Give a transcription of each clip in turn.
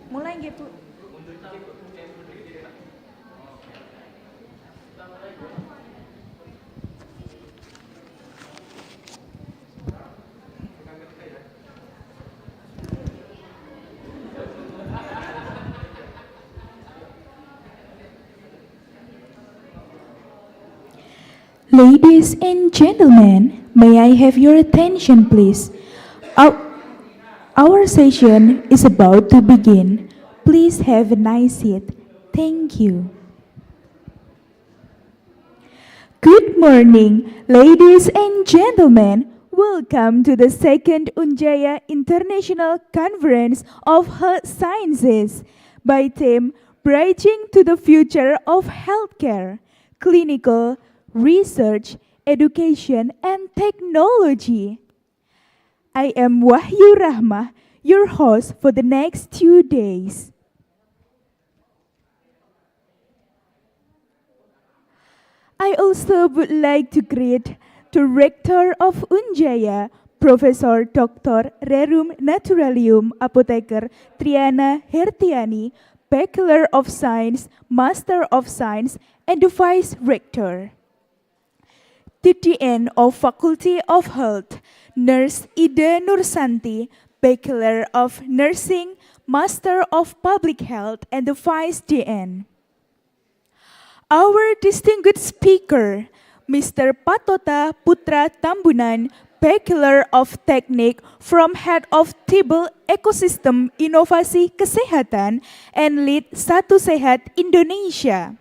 Mulai nggih, Bu. Ladies and gentlemen, may I have your attention, please? Our, our session is about to begin. Please have a nice seat. Thank you. Good morning, ladies and gentlemen. Welcome to the second UNJAYA International Conference of Health Sciences by theme Bridging to the Future of Healthcare, Clinical, Research, Education, and Technology. I am Wahyu Rahmah, your host for the next 2 days. I also would like to greet the Rector of UNJAYA, Professor Dr. Rerum Naturalium Apotheker Triana Hertiani, Bachelor of Science, Master of Science, and the Vice Rector. The Dean of Faculty of Health, Nurse Ida Nursanti, Bachelor of Nursing, Master of Public Health, and the Vice Dean. Our distinguished speaker, Mr. Patota Putra Tambunan, Bachelor of Technique from Head of Tibel Ecosystem Inovasi Kesehatan and lead Satu Sehat Indonesia.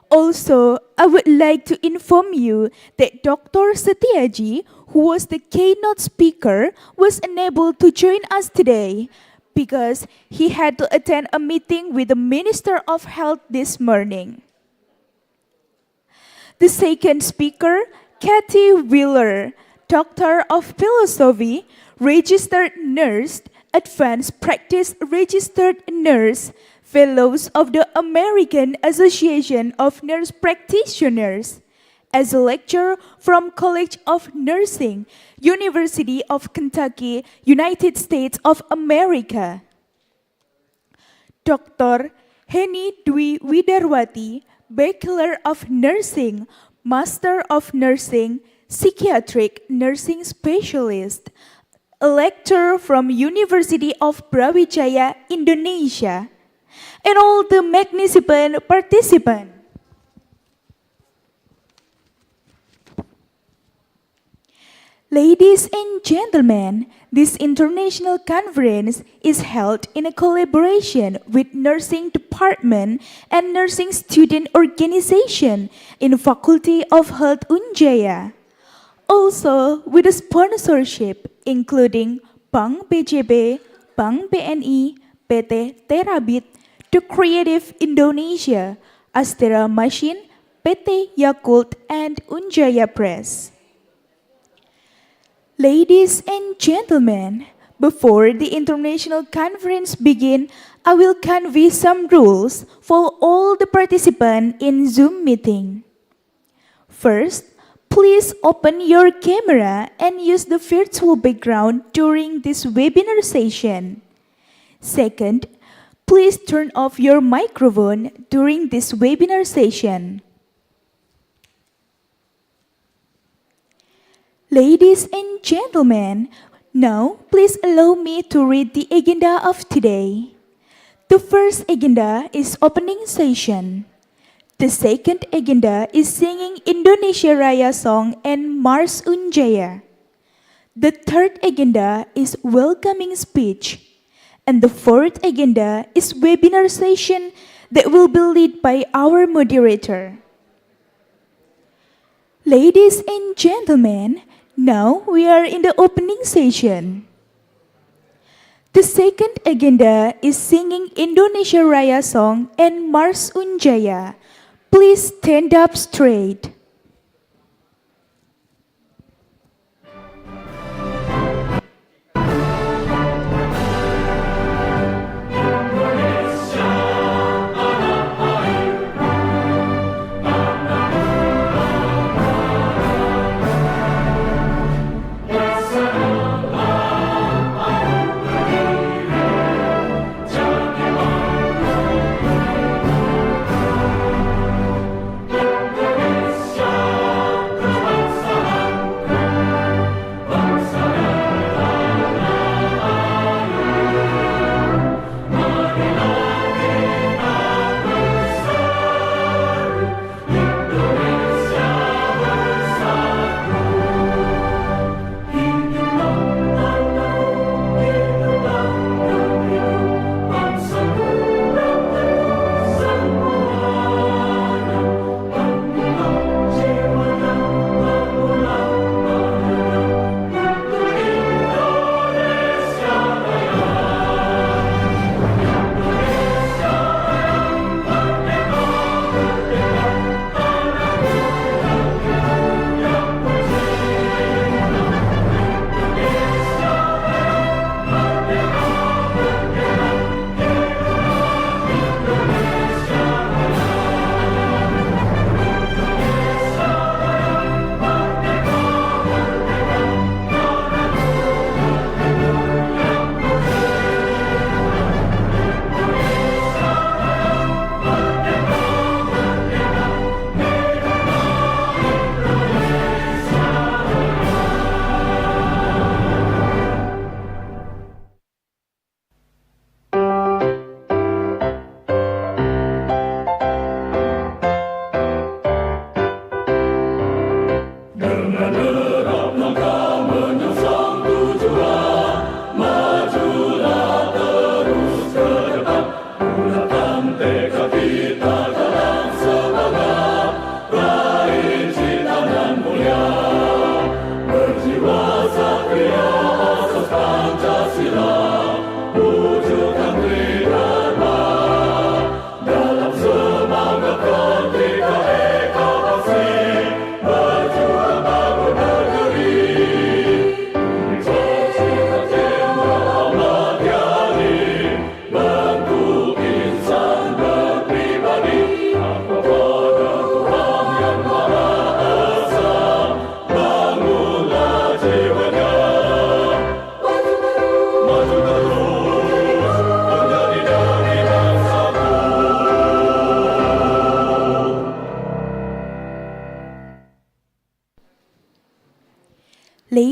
Also, I would like to inform you that Dr. Setiaji, who was the keynote speaker, was unable to join us today because he had to attend a meeting with the Minister of Health this morning. The second speaker, Kathy Wheeler, Doctor of Philosophy, Registered Nurse, Advanced Practice Registered Nurse, Fellows of the American Association of Nurse Practitioners, as a lecturer from College of Nursing, University of Kentucky, United States of America. Dr. Heni Dwi Widarwati, Bachelor of Nursing, Master of Nursing, Psychiatric Nursing Specialist, a lecturer from University of Brawijaya, Indonesia, and all the magnificent participants. Ladies and gentlemen, this international conference is held in a collaboration with Nursing Department and Nursing Student Organization in Faculty of Health UNJAYA. Also with a sponsorship including Bank BJB, Bank BNI, PT Terabit, The Creative Indonesia, Astera Machine, PT Yakult, and UNJAYA Press. Ladies and gentlemen, before the international conference begins, I will convey some rules for all the participants in Zoom meeting. First, please open your camera and use the virtual background during this webinar session. Second, please turn off your microphone during this webinar session. Ladies and gentlemen, now please allow me to read the agenda of today. The first agenda is opening session. The second agenda is singing Indonesia Raya song and Mars Unjaya. The third agenda is welcoming speech. And the fourth agenda is webinar session that will be led by our moderator. Ladies and gentlemen, now we are in the opening session. The second agenda is singing Indonesia Raya song and Mars Unjaya. Please stand up straight.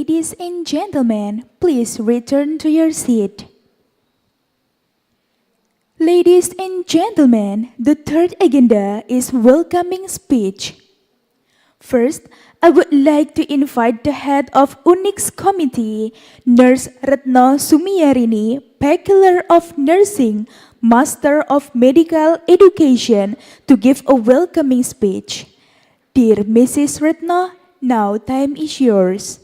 Ladies and gentlemen, please return to your seat. Ladies and gentlemen, the third agenda is welcoming speech. First, I would like to invite the head of UNIX committee, Nurse Retno Sumiyarini, Bachelor of Nursing, Master of Medical Education, to give a welcoming speech. Dear Mrs. Retno, now time is yours.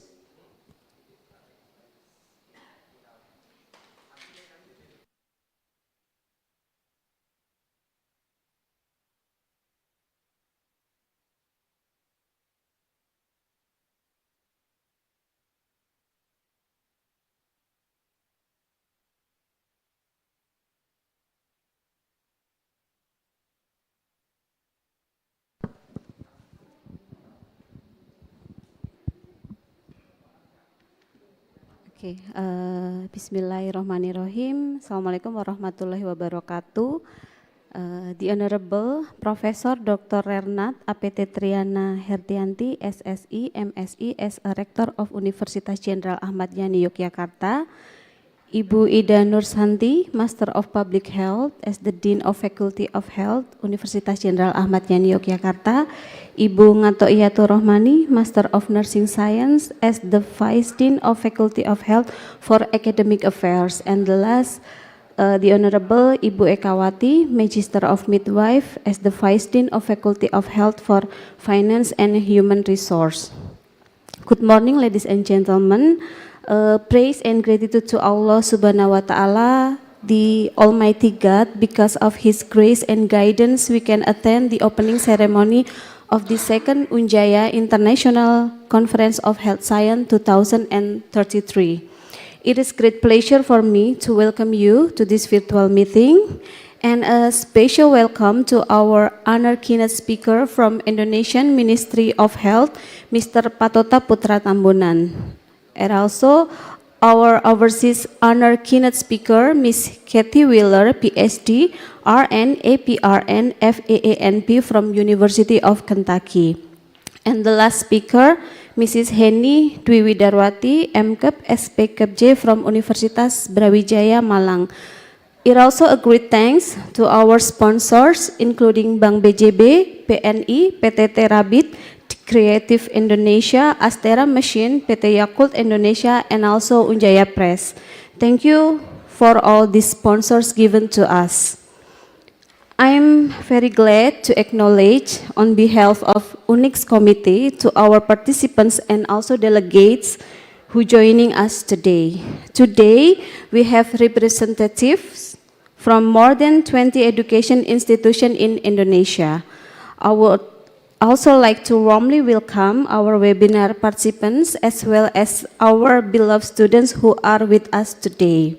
Oke, Bismillahirrahmanirrahim. Assalamualaikum warahmatullahi wabarakatuh. The Honorable Professor Dr. Rernat APT Triana Hertianti, SSI, MSI, as a Rector of Universitas Jenderal Achmad Yani Yogyakarta. Ibu Ida Nursanti, Master of Public Health, as the Dean of Faculty of Health, Universitas Jenderal Achmad Yani Yogyakarta. Ibu Ngatoiyatur Rohmani, Master of Nursing Science, as the Vice Dean of Faculty of Health for Academic Affairs. And the last, the Honorable Ibu Ekawati, Magister of Midwife, as the Vice Dean of Faculty of Health for Finance and Human Resource. Good morning, ladies and gentlemen. Praise and gratitude to Allah Subhanahu wa Ta'ala, the Almighty God. Because of His grace and guidance, we can attend the opening ceremony of the second UNJAYA International Conference of Health Science 2033. It is great pleasure for me to welcome you to this virtual meeting, and a special welcome to our honored keynote speaker from Indonesian Ministry of Health, Mr. Patota Putra Tambunan. And also our overseas honored keynote speaker, Ms. Kathy Wheeler, PhD, RN, APRN, FAANP from University of Kentucky. And the last speaker, Mrs. Heni Dwi Widarwati, MKep, SPKJ from Universitas Brawijaya, Malang. It also a great thanks to our sponsors, including Bank BJB, PNI, PTT Rabit, Creative Indonesia, Astera Machine, PT Yakult Indonesia, and also UNJAYA Press. Thank you for all these sponsors given to us. I am very glad to acknowledge on behalf of UNIX committee to our participants and also delegates who joining us today. Today, we have representatives from more than 20 education institutions in Indonesia. I would also like to warmly welcome our webinar participants as well as our beloved students who are with us today.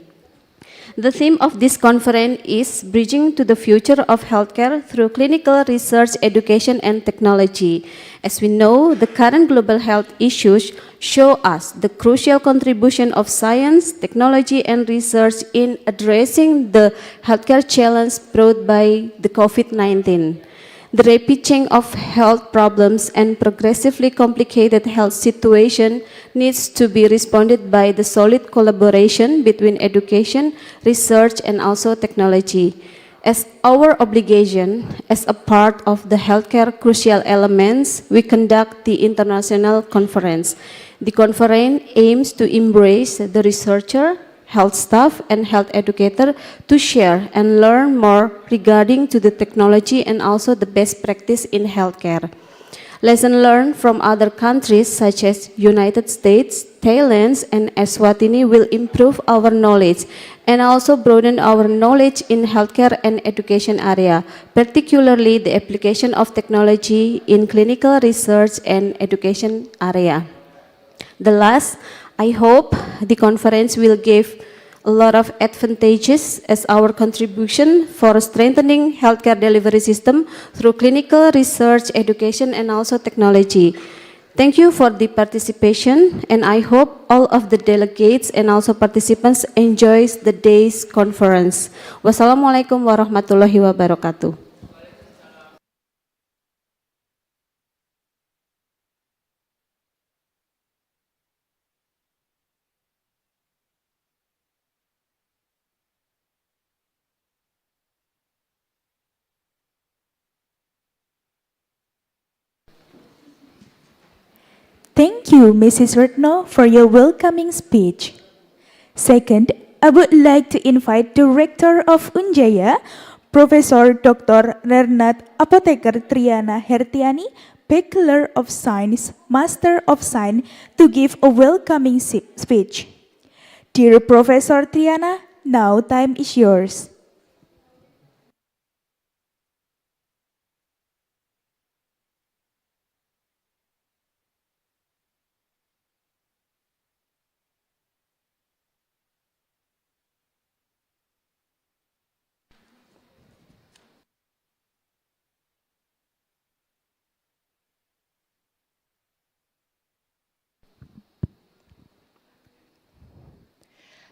The theme of this conference is Bridging to the Future of Healthcare Through Clinical Research, Education, and Technology. As we know, the current global health issues show us the crucial contribution of science, technology, and research in addressing the healthcare challenge brought by the COVID-19. The rapid change of health problems and progressively complicated health situation needs to be responded by the solid collaboration between education, research, and also technology. As our obligation, as a part of the healthcare crucial elements, we conduct the international conference. The conference aims to embrace the researcher, health staff, and health educator to share and learn more regarding to the technology and also the best practice in healthcare. Lessons learned from other countries such as United States, Thailand, and Eswatini will improve our knowledge and also broaden our knowledge in healthcare and education area, particularly the application of technology in clinical research and education area. The last, I hope the conference will give a lot of advantages as our contribution for strengthening healthcare delivery system through clinical research, education, and also technology. Thank you for the participation, and I hope all of the delegates and also participants enjoys the day's conference. Wassalamualaikum warahmatullahi wabarakatuh. Thank you, Mrs. Retno, for your welcoming speech. Second, I would like to invite Director of UNJAYA, Professor Dr. Rernat Apoteker Triana Hertiani, Bachelor of Science, Master of Science, to give a welcoming speech. Dear Professor Triana, now time is yours.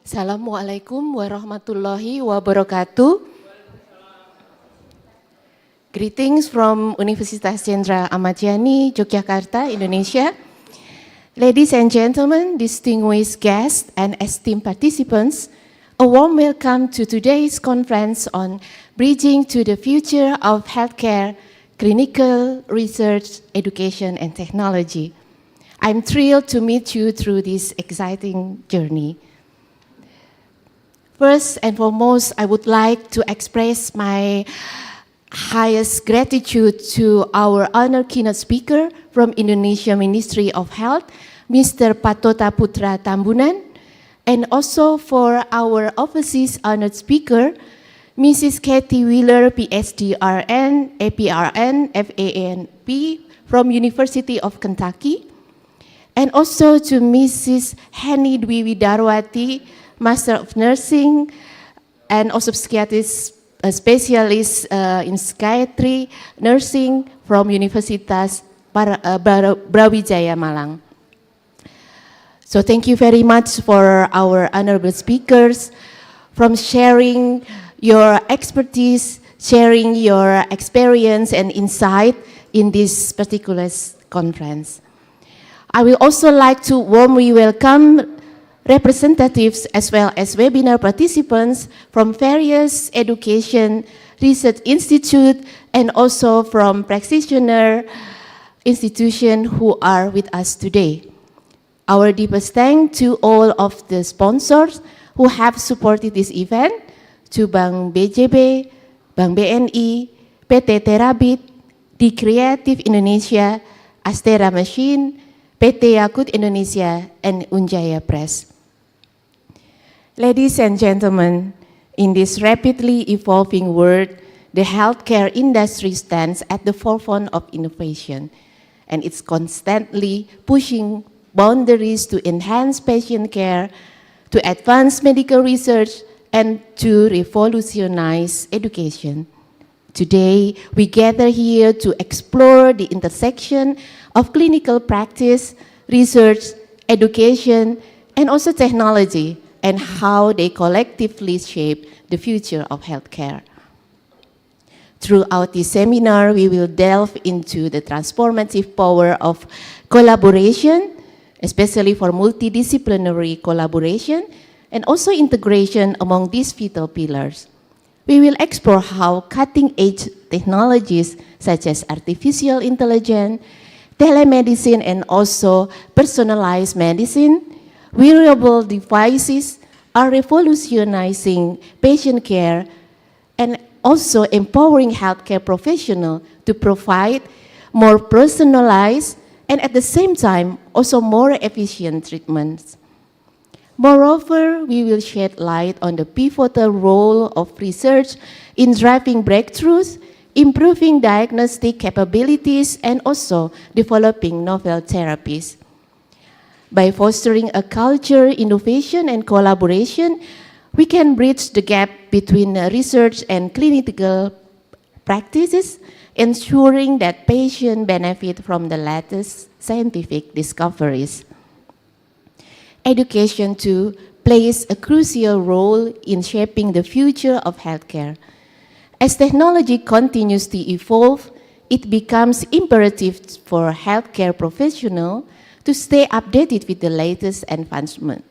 Assalamualaikum warahmatullahi wabarakatuh. Greetings from Universitas Jenderal Ahmad Yani, Yogyakarta, Indonesia. Ladies and gentlemen, distinguished guests and esteemed participants, a warm welcome to today's conference on Bridging to the Future of Healthcare, Clinical Research, Education and Technology. I'm thrilled to meet you through this exciting journey. First and foremost, I would like to express my highest gratitude to our honored keynote speaker from Indonesia Ministry of Health, Mr. Patota Putra Tambunan, and also for our overseas honored speaker, Mrs. Kathy Wheeler, PhD RN, APRN, FANP from University of Kentucky, and also to Mrs. Hani Dwi Widarwati, Master of Nursing, and also specialist in psychiatry nursing from Universitas Brawijaya Malang. So thank you very much for our honorable speakers from sharing your expertise, sharing your experience and insight in this particular conference. I will also like to warmly welcome representatives as well as webinar participants from various education research institute and also from practitioner institution who are with us today. Our deepest thanks to all of the sponsors who have supported this event, to Bank BJB, Bank BNI, PT Terabit, The Creative Indonesia, Astera Machine, PT Yakut Indonesia, and UNJAYA Press. Ladies and gentlemen, in this rapidly evolving world, the healthcare industry stands at the forefront of innovation, and it's constantly pushing boundaries to enhance patient care, to advance medical research, and to revolutionize education. Today, we gather here to explore the intersection of clinical practice, research, education, and also technology, and how they collectively shape the future of healthcare. Throughout this seminar, we will delve into the transformative power of collaboration, especially for multidisciplinary collaboration, and also integration among these vital pillars. We will explore how cutting-edge technologies such as artificial intelligence, telemedicine, and also personalized medicine, wearable devices are revolutionizing patient care and also empowering healthcare professionals to provide more personalized and at the same time also more efficient treatments. Moreover, we will shed light on the pivotal role of research in driving breakthroughs, improving diagnostic capabilities, and also developing novel therapies. By fostering a culture, innovation, and collaboration, we can bridge the gap between research and clinical practices, ensuring that patients benefit from the latest scientific discoveries. Education, too, plays a crucial role in shaping the future of healthcare. As technology continues to evolve, it becomes imperative for healthcare professionals to stay updated with the latest advancement.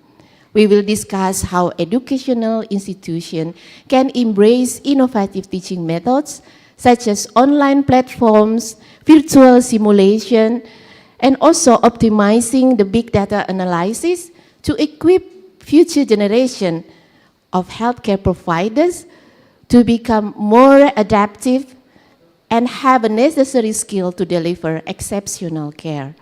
We will discuss how educational institutions can embrace innovative teaching methods such as online platforms, virtual simulation, and also optimizing the big data analysis to equip future generation of healthcare providers to become more adaptive and have a necessary skill to deliver exceptional care.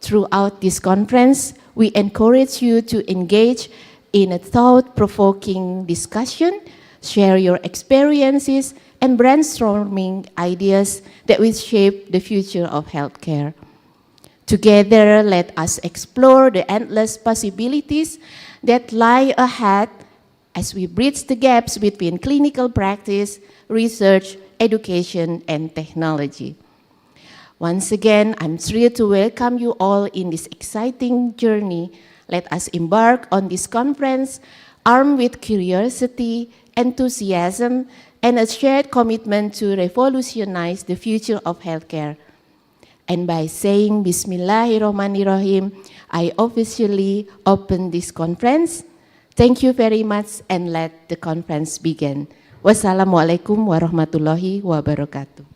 Throughout this conference, we encourage you to engage in a thought-provoking discussion, share your experiences, and brainstorming ideas that will shape the future of healthcare. Together, let us explore the endless possibilities that lie ahead as we bridge the gaps between clinical practice, research, education, and technology. Once again, I'm thrilled to welcome you all in this exciting journey. Let us embark on this conference armed with curiosity, enthusiasm, and a shared commitment to revolutionize the future of healthcare. And by saying Bismillahirrahmanirrahim, I officially open this conference. Thank you very much, and let the conference begin. Wassalamualaikum warahmatullahi wabarakatuh.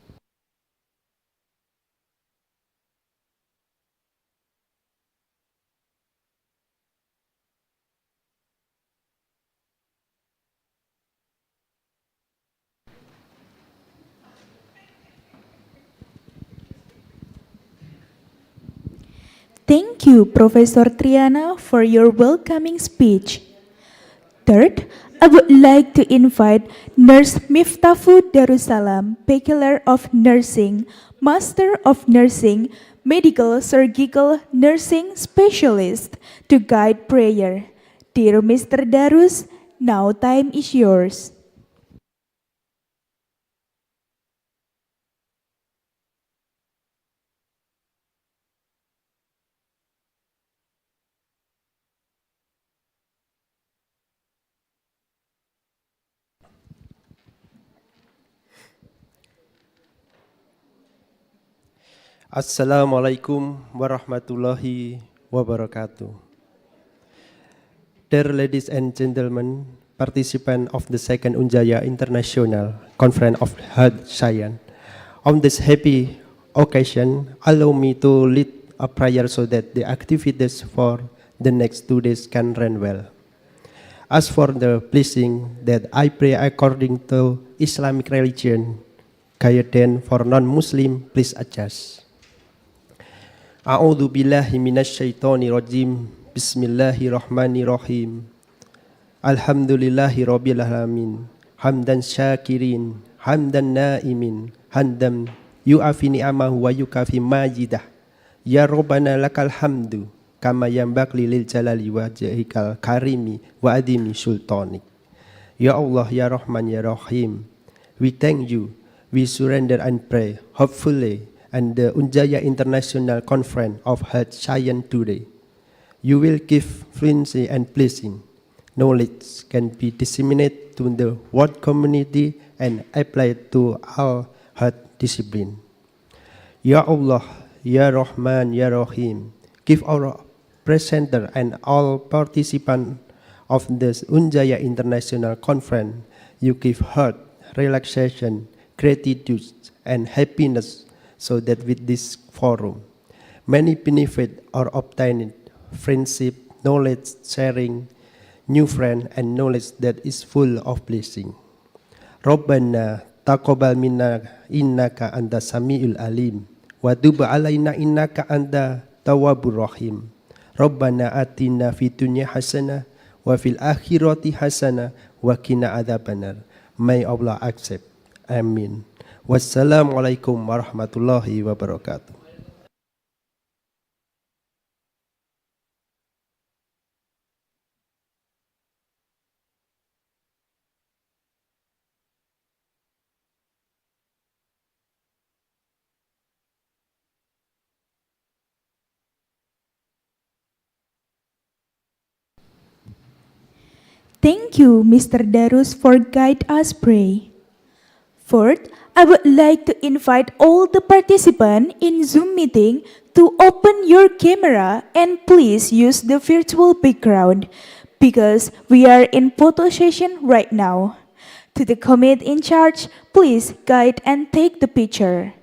Thank you, Professor Triana, for your welcoming speech. Third, I would like to invite Nurse Miftafu Darussalam, Bachelor of Nursing, Master of Nursing, Medical Surgical Nursing Specialist, to guide prayer. Dear Mr. Darus, now time is yours. Assalamualaikum warahmatullahi wabarakatuh. Dear ladies and gentlemen, participants of the second UNJAYA International Conference of Health Science, on this happy occasion, allow me to lead a prayer so that the activities for the next 2 days can run well. As for the blessing that I pray according to Islamic religion, guidance for non-Muslim, please adjust. A'udzu billahi minasyaitonir rajim. Bismillahirrahmanirrahim. Alhamdulillahi rabbil alamin. Hamdan syakirin, hamdan naimin, hamdan yu'afi ni'amahu wa yukafi majidah. Ya Rabbana lakal hamdu kama yanbaghi lil jalali wajhikal karimi wa adimi sultanik. Ya Allah, ya Rahman, ya Rahim. We thank you. We surrender and pray. Hopefully, and the UNJAYA International Conference of Health Science today, you will give fluency and blessing. Knowledge can be disseminated to the world community and applied to all health discipline. Ya Allah, Ya Rahman, Ya Rahim, give our presenter and all participants of this UNJAYA International Conference, you give health, relaxation, gratitude, and happiness, so that with this forum, many benefits are obtained: friendship, knowledge sharing, new friend, and knowledge that is full of blessing. Rabbana taqabbal minna innaka anta samiul alim wa tub alaina innaka anta tawwabur rahim. Rabbana atina fid dunya hasanah wa fil akhirati hasanah wa qina adzabannar. May Allah accept. Amin. Wassalamualaikum warahmatullahi wabarakatuh. Thank you, Mr. Darus, for guide us pray. Fourth, I would like to invite all the participants in Zoom meeting to open your camera and please use the virtual background because we are in photo session right now. To the committee in charge, please guide and take the picture.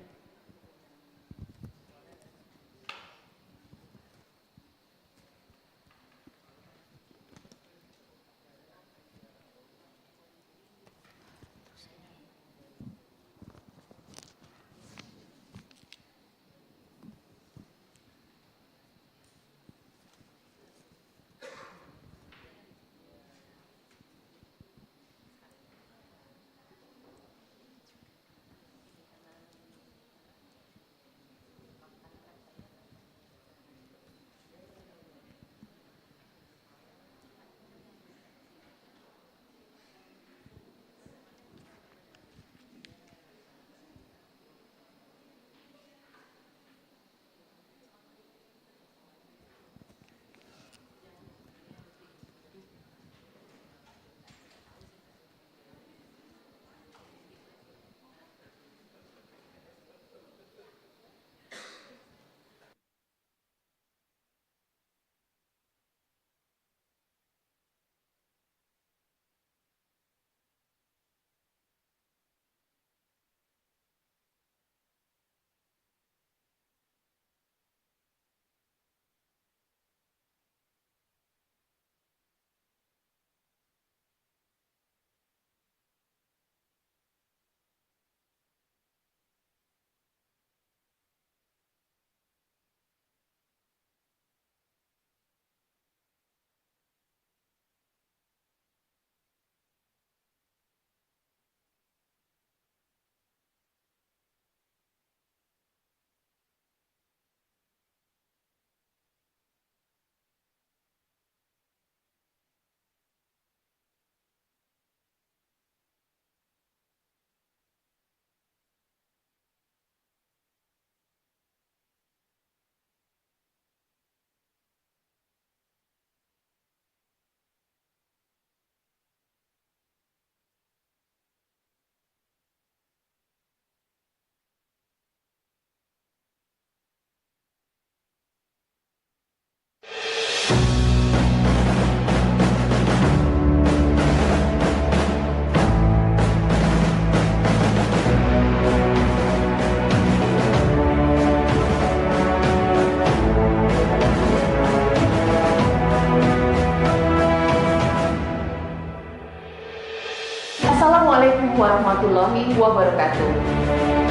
Assalamualaikum warahmatullahi wabarakatuh.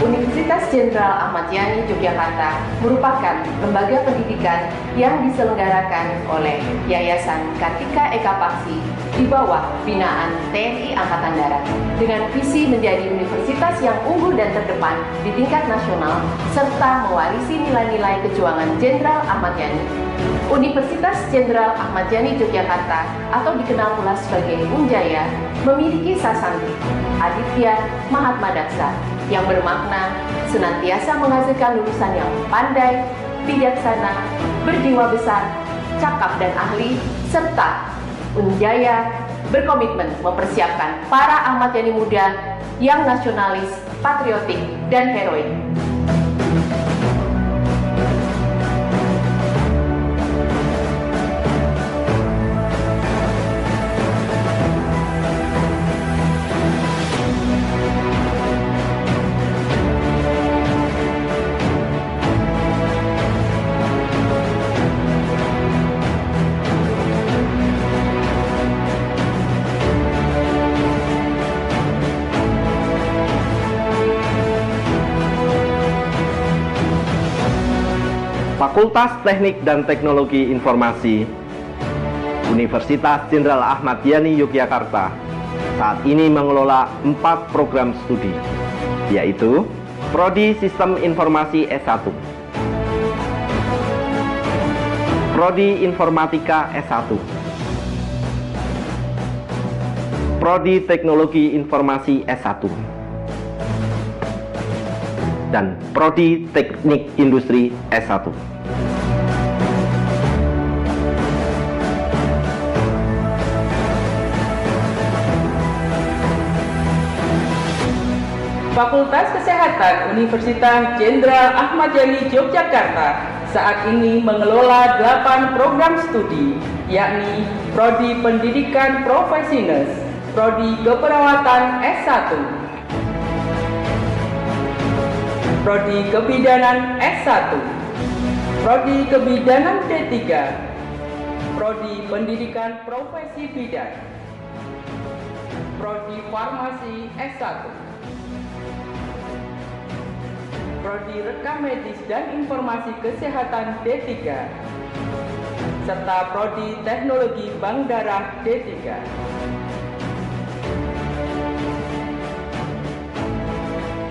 Universitas Jenderal Achmad Yani Yogyakarta merupakan lembaga pendidikan yang diselenggarakan oleh Yayasan Kartika Eka Paksi di bawah binaan TNI Angkatan Darat dengan visi menjadi universitas yang unggul dan terdepan di tingkat nasional serta mewarisi nilai-nilai perjuangan Jenderal Achmad Yani. Universitas Jenderal Achmad Yani Yogyakarta atau dikenal pula sebagai UNJAYA memiliki sasanti Aditya Mahatma Daksa yang bermakna senantiasa menghasilkan lulusan yang pandai, bijaksana, berjiwa besar, cakap dan ahli, serta UNJAYA berkomitmen mempersiapkan para Ahmad Yani muda yang nasionalis, patriotik, dan heroik. Fakultas Teknik dan Teknologi Informasi Universitas Jenderal Achmad Yani Yogyakarta saat ini mengelola 4 program studi, yaitu Prodi Sistem Informasi S1, Prodi Informatika S1, Prodi Teknologi Informasi S1, dan Prodi Teknik Industri S1. Fakultas Kesehatan Universitas Jenderal Achmad Yani Yogyakarta saat ini mengelola 8 program studi, yakni Prodi Pendidikan Profesional, Prodi Keperawatan S1, Prodi Kebidanan S1, Prodi Kebidanan D3, Prodi Pendidikan Profesi Bidan, Prodi Farmasi S1, Prodi Rekam Medis dan Informasi Kesehatan D3, serta Prodi Teknologi Bank Darah D3.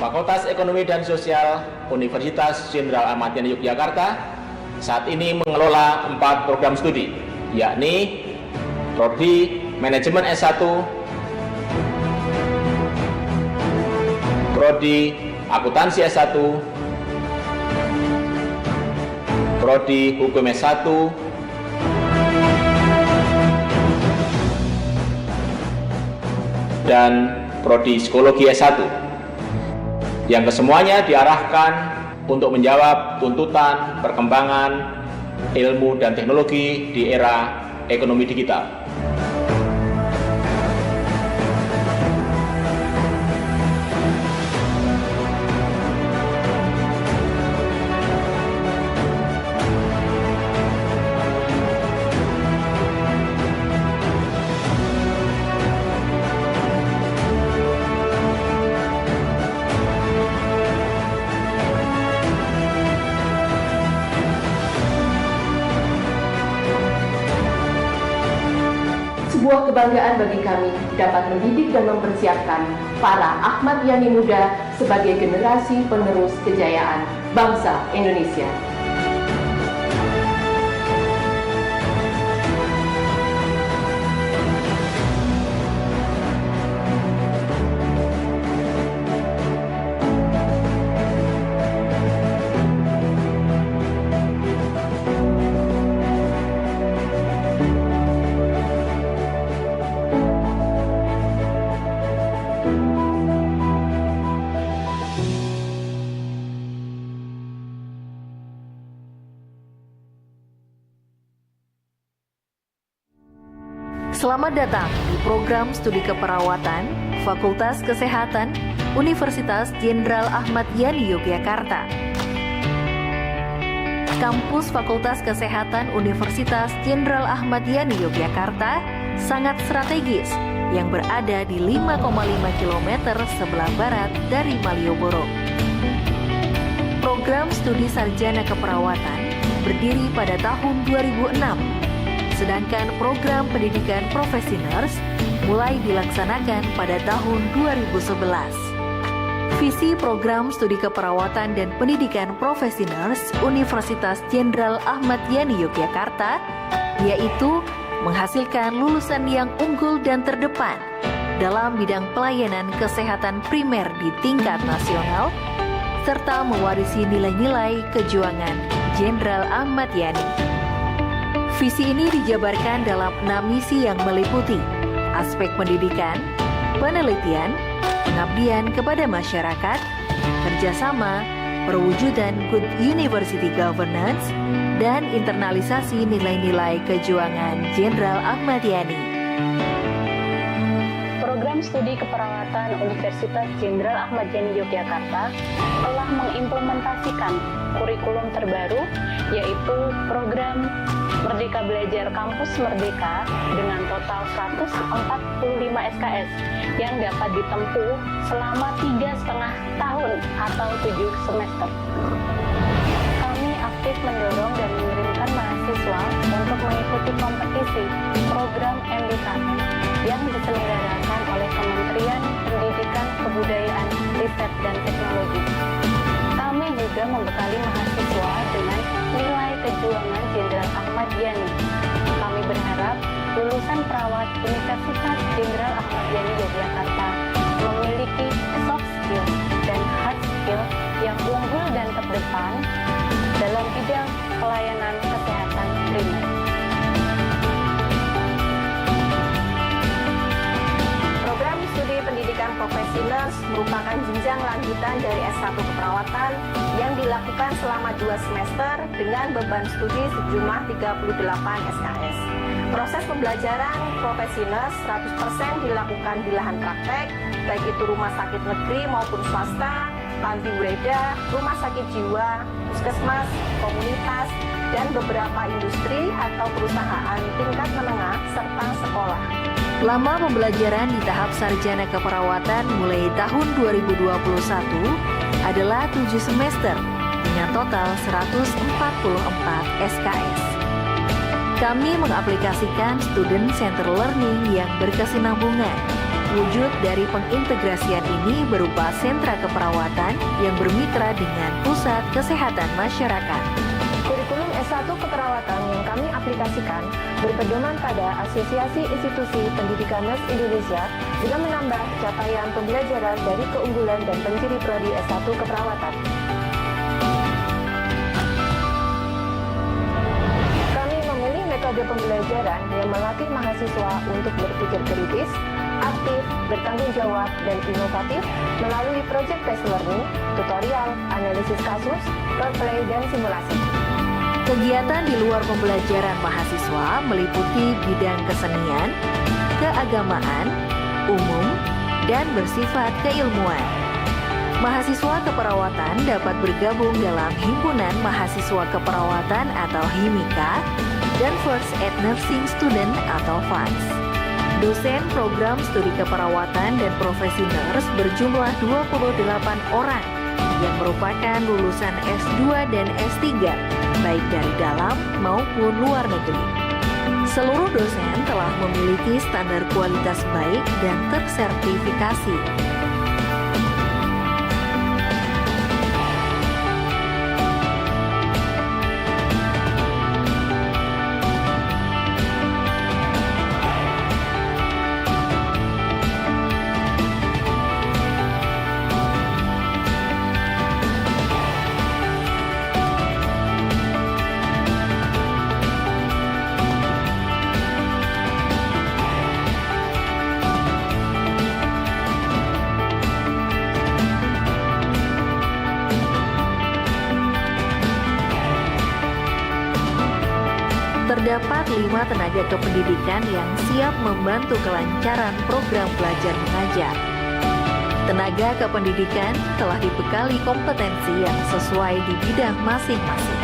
Fakultas Ekonomi dan Sosial Universitas Jenderal Achmad Yani Yogyakarta saat ini mengelola 4 program studi, yakni Prodi Manajemen S1, Prodi Akuntansi S1, Prodi Hukum S1, dan Prodi Psikologi S1, yang kesemuanya diarahkan untuk menjawab tuntutan perkembangan ilmu dan teknologi di era ekonomi digital. Sebuah kebanggaan bagi kami dapat mendidik dan mempersiapkan para Achmad Yani muda sebagai generasi penerus kejayaan bangsa Indonesia. Selamat datang di program studi keperawatan Fakultas Kesehatan Universitas Jenderal Achmad Yani Yogyakarta. Kampus Fakultas Kesehatan Universitas Jenderal Achmad Yani Yogyakarta sangat strategis, yang berada di 5,5 km sebelah barat dari Malioboro. Program studi sarjana keperawatan berdiri pada tahun 2006, sedangkan program pendidikan profesi nurse mulai dilaksanakan pada tahun 2011. Visi program studi keperawatan dan pendidikan profesi nurse Universitas Jenderal Ahmad Yani Yogyakarta yaitu menghasilkan lulusan yang unggul dan terdepan dalam bidang pelayanan kesehatan primer di tingkat nasional serta mewarisi nilai-nilai kejuangan Jenderal Ahmad Yani. Visi ini dijabarkan dalam 6 misi yang meliputi aspek pendidikan, penelitian, pengabdian kepada masyarakat, kerjasama, perwujudan good university governance, dan internalisasi nilai-nilai kejuangan Jenderal Ahmad Yani. Program Studi Keperawatan Universitas Jenderal Ahmad Yani Yogyakarta telah mengimplementasikan kurikulum terbaru yaitu program Merdeka Belajar Kampus Merdeka dengan total 145 SKS yang dapat ditempuh selama 3,5 tahun atau 7 semester. Kami aktif mendorong dan mengirimkan mahasiswa untuk mengikuti kompetisi program MBKM yang diselenggarakan oleh Kementerian Pendidikan, Kebudayaan, Riset, dan Teknologi. Kami juga membekali mahasiswa dengan nilai kejuangan Jenderal Ahmad Yani. Kami berharap lulusan perawat Universitas Jenderal Ahmad Yani Yogyakarta memiliki soft skill dan hard skill yang unggul dan terdepan dalam bidang pelayanan kesehatan primer. Program studi pendidikan profesi nurse merupakan jenjang lanjutan dari S1 keperawatan yang dilakukan selama 2 semester dengan beban studi sejumlah 38 SKS. Proses pembelajaran profesi nurse 100% dilakukan di lahan praktek, baik itu rumah sakit negeri maupun swasta, panti breda, rumah sakit jiwa, puskesmas, komunitas, dan beberapa industri atau perusahaan tingkat menengah serta sekolah. Lama pembelajaran di tahap sarjana keperawatan mulai tahun 2021 adalah 7 semester dengan total 144 SKS. Kami mengaplikasikan Student Center Learning yang berkesinambungan. Wujud dari pengintegrasian ini berupa sentra keperawatan yang bermitra dengan pusat kesehatan masyarakat. Kurikulum S1 keperawatan yang kami aplikasikan berpedoman pada Asosiasi Institusi Pendidikan Nurse Indonesia juga menambah capaian pembelajaran dari keunggulan dan penciri prodi S1 keperawatan. Kami memilih metode pembelajaran yang melatih mahasiswa untuk berpikir kritis, aktif, bertanggung jawab, dan inovatif melalui project-based learning, tutorial, analisis kasus, role-play, dan simulasi. Kegiatan di luar pembelajaran mahasiswa meliputi bidang kesenian, keagamaan, umum, dan bersifat keilmuan. Mahasiswa keperawatan dapat bergabung dalam Himpunan Mahasiswa Keperawatan atau HIMIKA dan First Aid Nursing Student atau FANS. Dosen program studi keperawatan dan profesi nurse berjumlah 28 orang yang merupakan lulusan S2 dan S3, baik dari dalam maupun luar negeri. Seluruh dosen telah memiliki standar kualitas baik dan tersertifikasi. Terdapat 5 tenaga kependidikan yang siap membantu kelancaran program belajar mengajar. Tenaga kependidikan telah dibekali kompetensi yang sesuai di bidang masing-masing.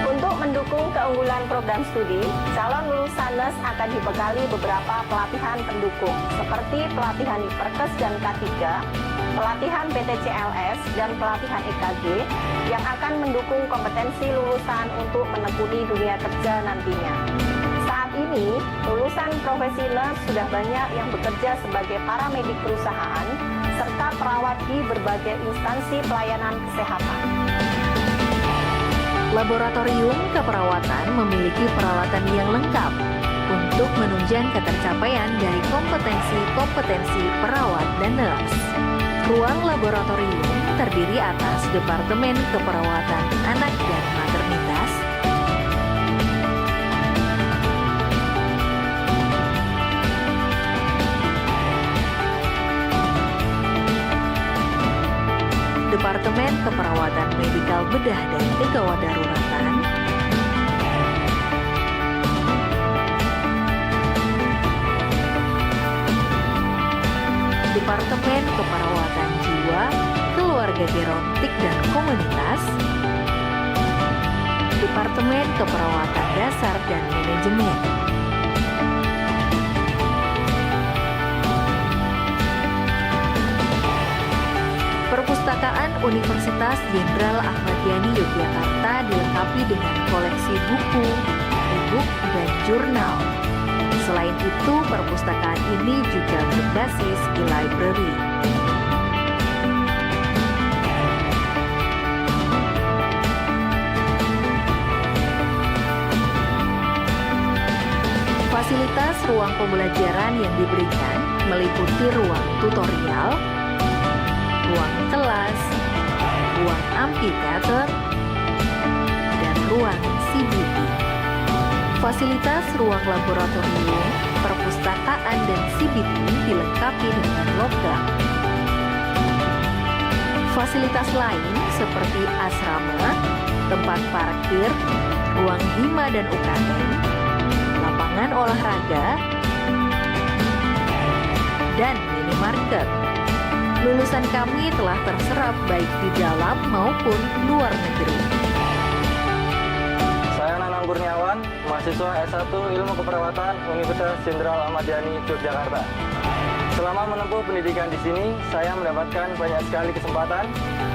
Untuk mendukung keunggulan program studi, calon lulusan NES akan dibekali beberapa pelatihan pendukung, seperti pelatihan Perkes dan K3, pelatihan PTCLS, dan pelatihan EKG, yang akan mendukung kompetensi lulusan untuk menekuni dunia kerja nantinya. Saat ini, lulusan profesi nurse sudah banyak yang bekerja sebagai paramedik perusahaan, serta perawat di berbagai instansi pelayanan kesehatan. Laboratorium keperawatan memiliki peralatan yang lengkap untuk menunjang ketercapaian dari kompetensi-kompetensi perawat dan nurse. Ruang laboratorium terdiri atas Departemen Keperawatan Anak dan Maternitas, Departemen Keperawatan Medikal Bedah dan Kegawadaruratan, Departemen Keperawatan Jiwa, Keluarga Gerontik dan Komunitas, Departemen Keperawatan Dasar dan Manajemen. Perpustakaan Universitas Jenderal Achmad Yani Yogyakarta dilengkapi dengan koleksi buku, e-book, dan jurnal. Selain itu, perpustakaan ini juga berbasis e-library. Fasilitas ruang pembelajaran yang diberikan meliputi ruang tutorial, ruang kelas, ruang amphitheater, dan ruang CBT. Fasilitas ruang laboratorium, perpustakaan, dan CBT dilengkapi dengan logam. Fasilitas lain seperti asrama, tempat parkir, ruang hima dan UKM, lapangan olahraga, dan minimarket. Lulusan kami telah terserap baik di dalam maupun luar negeri. Saya Nanang Kurniawan, mahasiswa S1 Ilmu Keperawatan Universitas Jenderal Ahmad Yani, Yogyakarta. Selama menempuh pendidikan di sini, saya mendapatkan banyak sekali kesempatan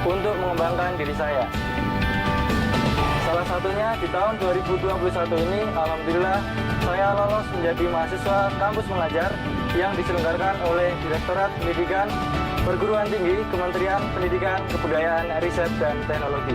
untuk mengembangkan diri saya. Salah satunya di tahun 2021 ini, alhamdulillah, saya lolos menjadi mahasiswa kampus mengajar yang diselenggarakan oleh Direktorat Pendidikan Perguruan Tinggi Kementerian Pendidikan, Kebudayaan, Riset, dan Teknologi.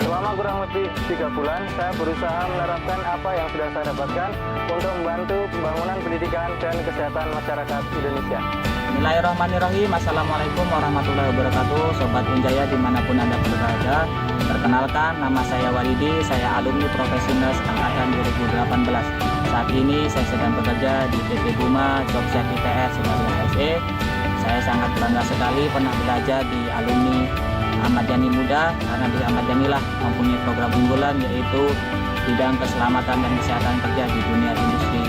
Selama kurang lebih 3 bulan, saya berusaha menerapkan apa yang sudah saya dapatkan untuk membantu pembangunan pendidikan dan kesehatan masyarakat Indonesia. Bismillahirrahmanirrahim. Assalamualaikum warahmatullahi wabarakatuh. Sobat UNJAYA dimanapun Anda berada. Perkenalkan, nama saya Walidi, saya alumni Profesi Nurse Angkatan 2018. Saat ini saya sedang bekerja di PT Buma Jogja ITS sebagai HSE. Saya sangat bangga sekali pernah belajar di alumni Ahmad Yani Muda, karena di Ahmad Yani lah mempunyai program unggulan yaitu bidang keselamatan dan kesehatan kerja di dunia industri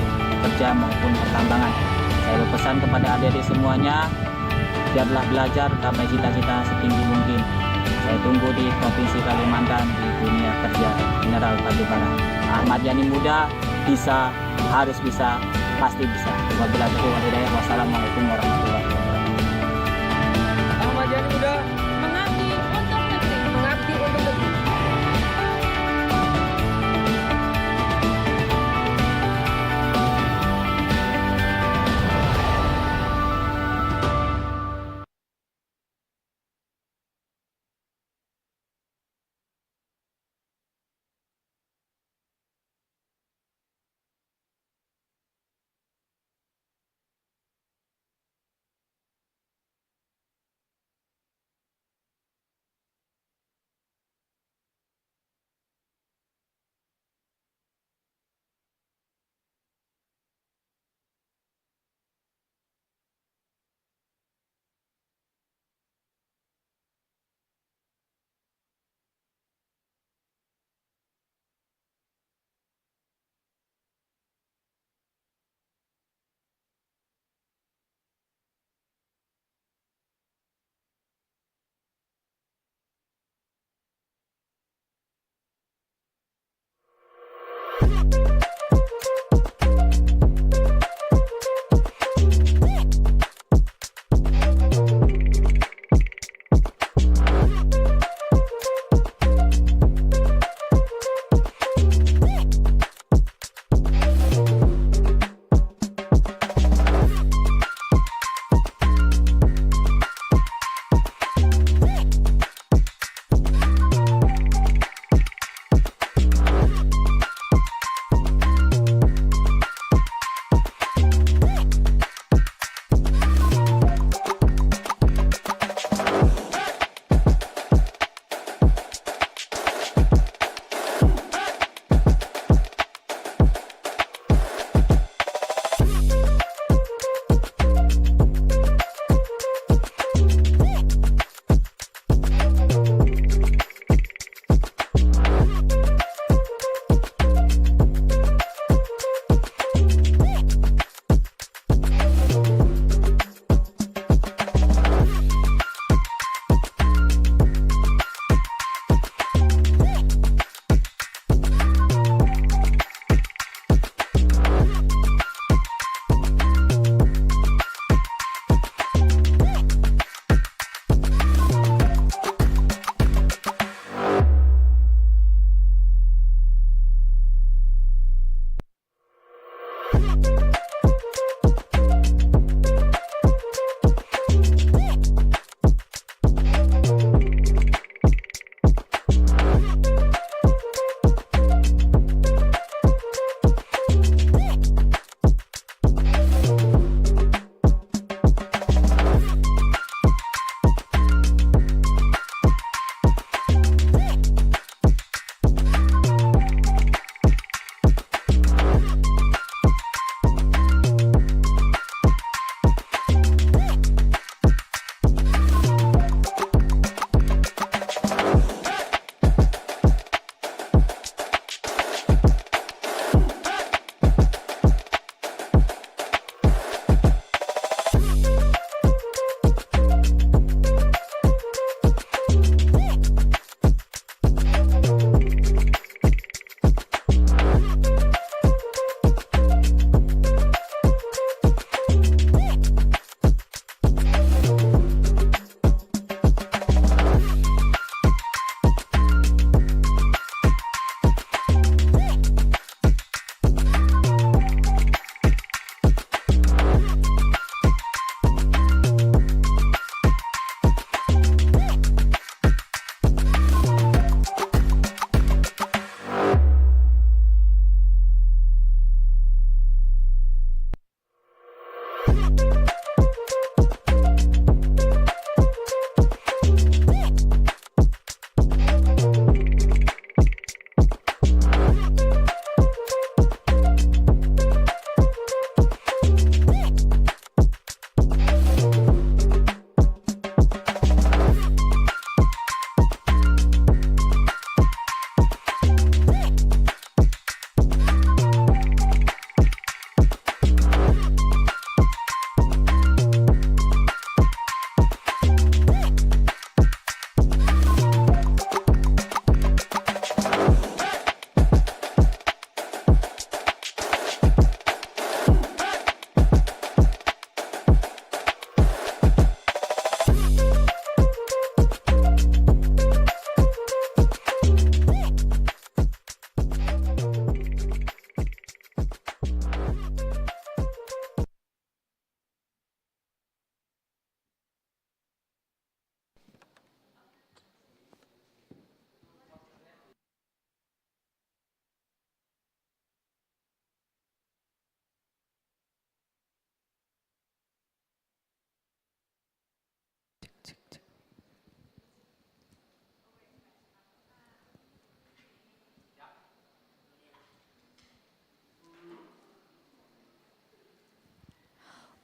kerja maupun pertambangan. Saya berpesan kepada adik-adik semuanya, biarlah belajar capai cita-cita setinggi mungkin. Saya tunggu di Provinsi Kalimantan di dunia kerja Jenderal Batubara. Ahmad Yani Muda bisa, harus bisa, pasti bisa. Wabillahi taufiq wal hidayah. Wassalamualaikum warahmatullahi wabarakatuh. Ahmad Yani Muda mengabdi untuk negeri, mengabdi untuk negeri.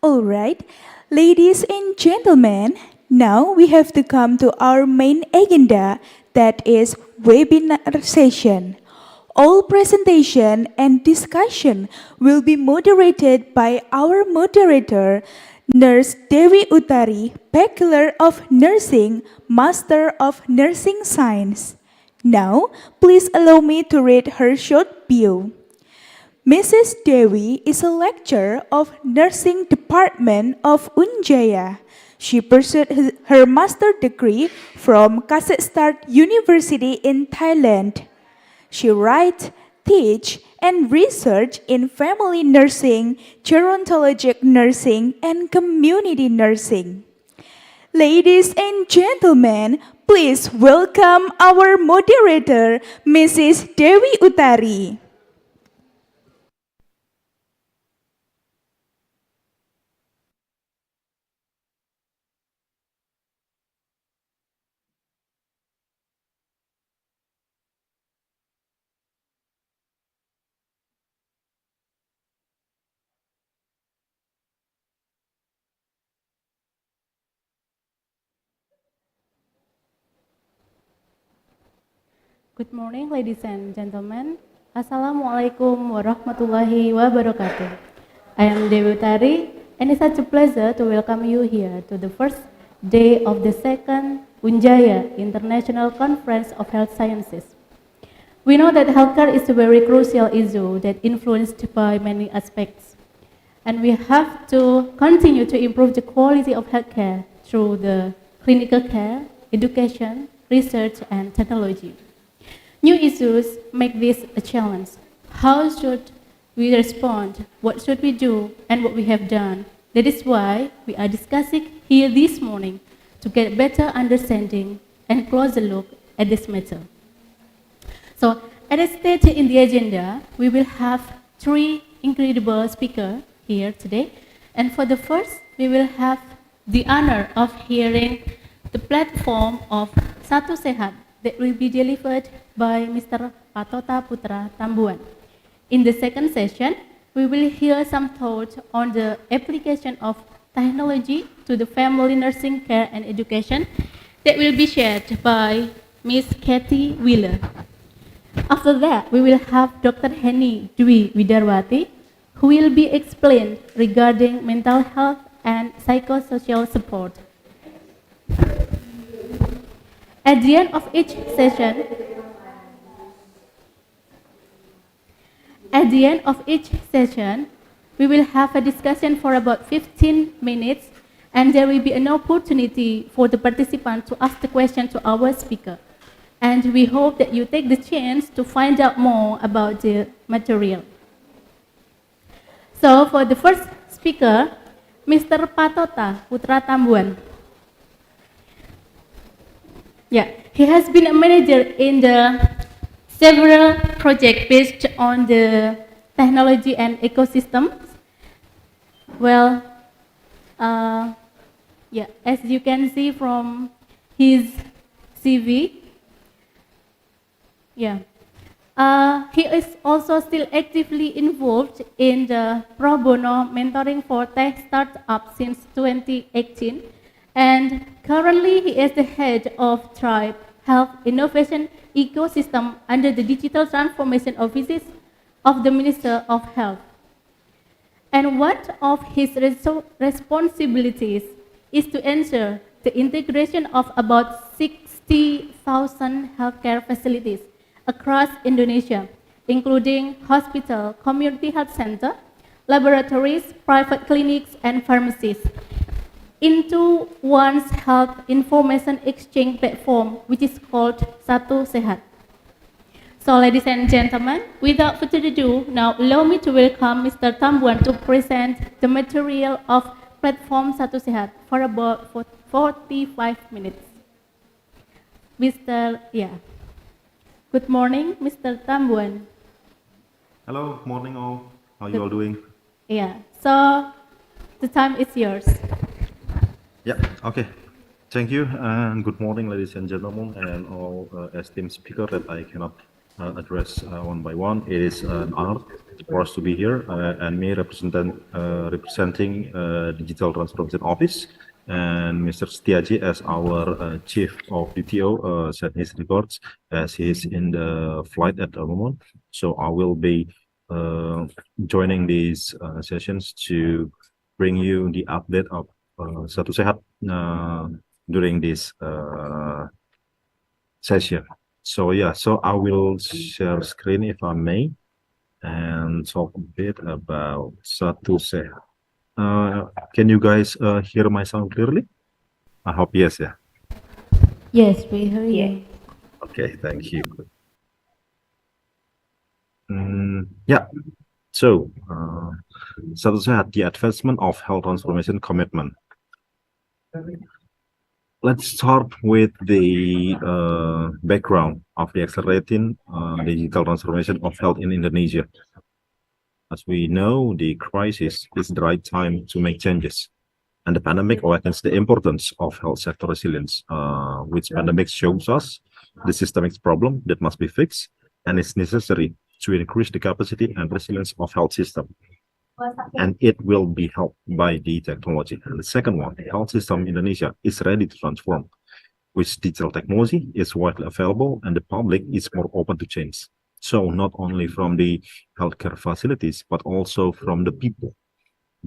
All right, ladies and gentlemen, now we have to come to our main agenda, that is webinar session. All presentation and discussion will be moderated by our moderator, Nurse Dewi Utari, Bachelor of Nursing, Master of Nursing Science. Now, please allow me to read her short bio. Mrs. Dewi is a lecturer of Nursing Department of UNJAYA. She pursued her master degree from Kesehatan University in Thailand. She writes, teach, and research in family nursing, gerontologic nursing, and community nursing. Ladies and gentlemen, please welcome our moderator, Mrs. Dewi Utari. Good morning, ladies and gentlemen. Assalamualaikum warahmatullahi wabarakatuh. I am Dewi Utari, and it's such a pleasure to welcome you here to the first day of the second UNJAYA International Conference of Health Sciences. We know that healthcare is a very crucial issue that influenced by many aspects, and we have to continue to improve the quality of healthcare through the clinical care, education, research, and technology. New issues make this a challenge. How should we respond? What should we do? And what we have done? That is why we are discussing here this morning to get better understanding and closer look at this matter. So, as stated in the agenda, we will have three incredible speakers here today. And for the first, we will have the honor of hearing the platform of Satu Sehat that will be delivered by Mr. Patota Putra Tambuan. In the second session, we will hear some thoughts on the application of technology to the family nursing care and education that will be shared by Ms. Kathy Wheeler. After that, we will have Dr. Yani Dwi Widarwati, who will be explained regarding mental health and psychosocial support. At the end of each session, we will have a discussion for about 15 minutes, and there will be an opportunity for the participants to ask the question to our speaker. And we hope that you take the chance to find out more about the material. So for the first speaker, Mr. Patota Putra Tambuan. Yeah, he has been a manager in the several projects based on the technology and ecosystems. Well, as you can see from his CV, he is also still actively involved in the pro bono mentoring for tech startups since 2018, and currently he is the head of Tribe Health Innovation Ecosystem under the Digital Transformation Offices of the Minister of Health. And one of his responsibilities is to ensure the integration of about 60,000 healthcare facilities across Indonesia, including hospital, community health center, laboratories, private clinics, and pharmacies, into one's health information exchange platform, which is called Satu Sehat. So, ladies and gentlemen, without further ado, now allow me to welcome Mr. Tambuan to present the material of platform Satu Sehat for about 45 minutes. Good morning, Mr. Tambuan. Hello, morning all. How you all doing? Yeah, so the time is yours. Yeah, okay. Thank you, and good morning, ladies and gentlemen, and all esteemed speakers that I cannot address one by one. It is an honor for us to be here, and me representing Digital Transformation Office, and Mr. Setiaji as our Chief of DTO set his records as he is in the flight at the moment. So I will be joining these sessions to bring you the update of Satu Sehat during this session. So yeah, so I will share screen if I may. and talk a bit about Satu Sehat. Can you guys hear my sound clearly? I hope yes, yeah. Yes, we hear you. Okay, thank you. Yeah, so Satu Sehat, the advancement of health transformation commitment. Let's start with the background of the accelerating digital transformation of health in Indonesia. As we know, the crisis is the right time to make changes. And the pandemic awakens the importance of health sector resilience, which pandemic shows us the systemic problem that must be fixed and is necessary to increase the capacity and resilience of health system. And it will be helped by the technology. And the second one, the health system in Indonesia is ready to transform, which digital technology is widely available and the public is more open to change. So not only from the healthcare facilities, but also from the people.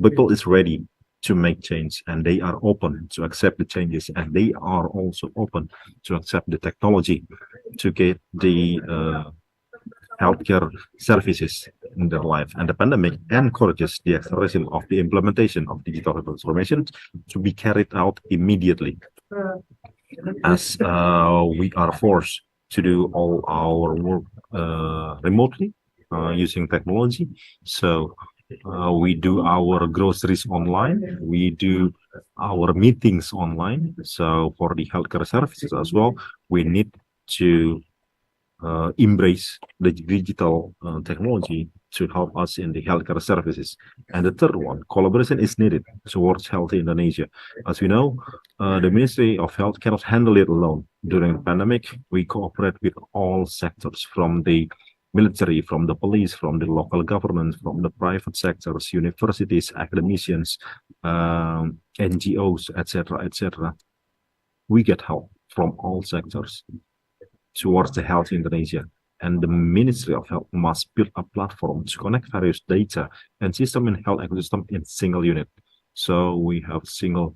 People is ready to make change and they are open to accept the changes and they are also open to accept the technology to get the healthcare services in their life. And the pandemic encourages the acceleration of the implementation of digital transformation to be carried out immediately, as we are forced to do all our work remotely using technology. So we do our groceries online, we do our meetings online. So for the healthcare services as well, we need to embrace the digital technology to help us in the healthcare services. And the third one, collaboration is needed towards health in Indonesia. As we know, the Ministry of Health cannot handle it alone. During the pandemic, we cooperate with all sectors, from the military, from the police, from the local government, from the private sectors, universities, academicians, NGOs, etc., etc. We get help from all sectors towards the health in Indonesia. And the Ministry of Health must build a platform to connect various data and system in health ecosystem in single unit. So we have single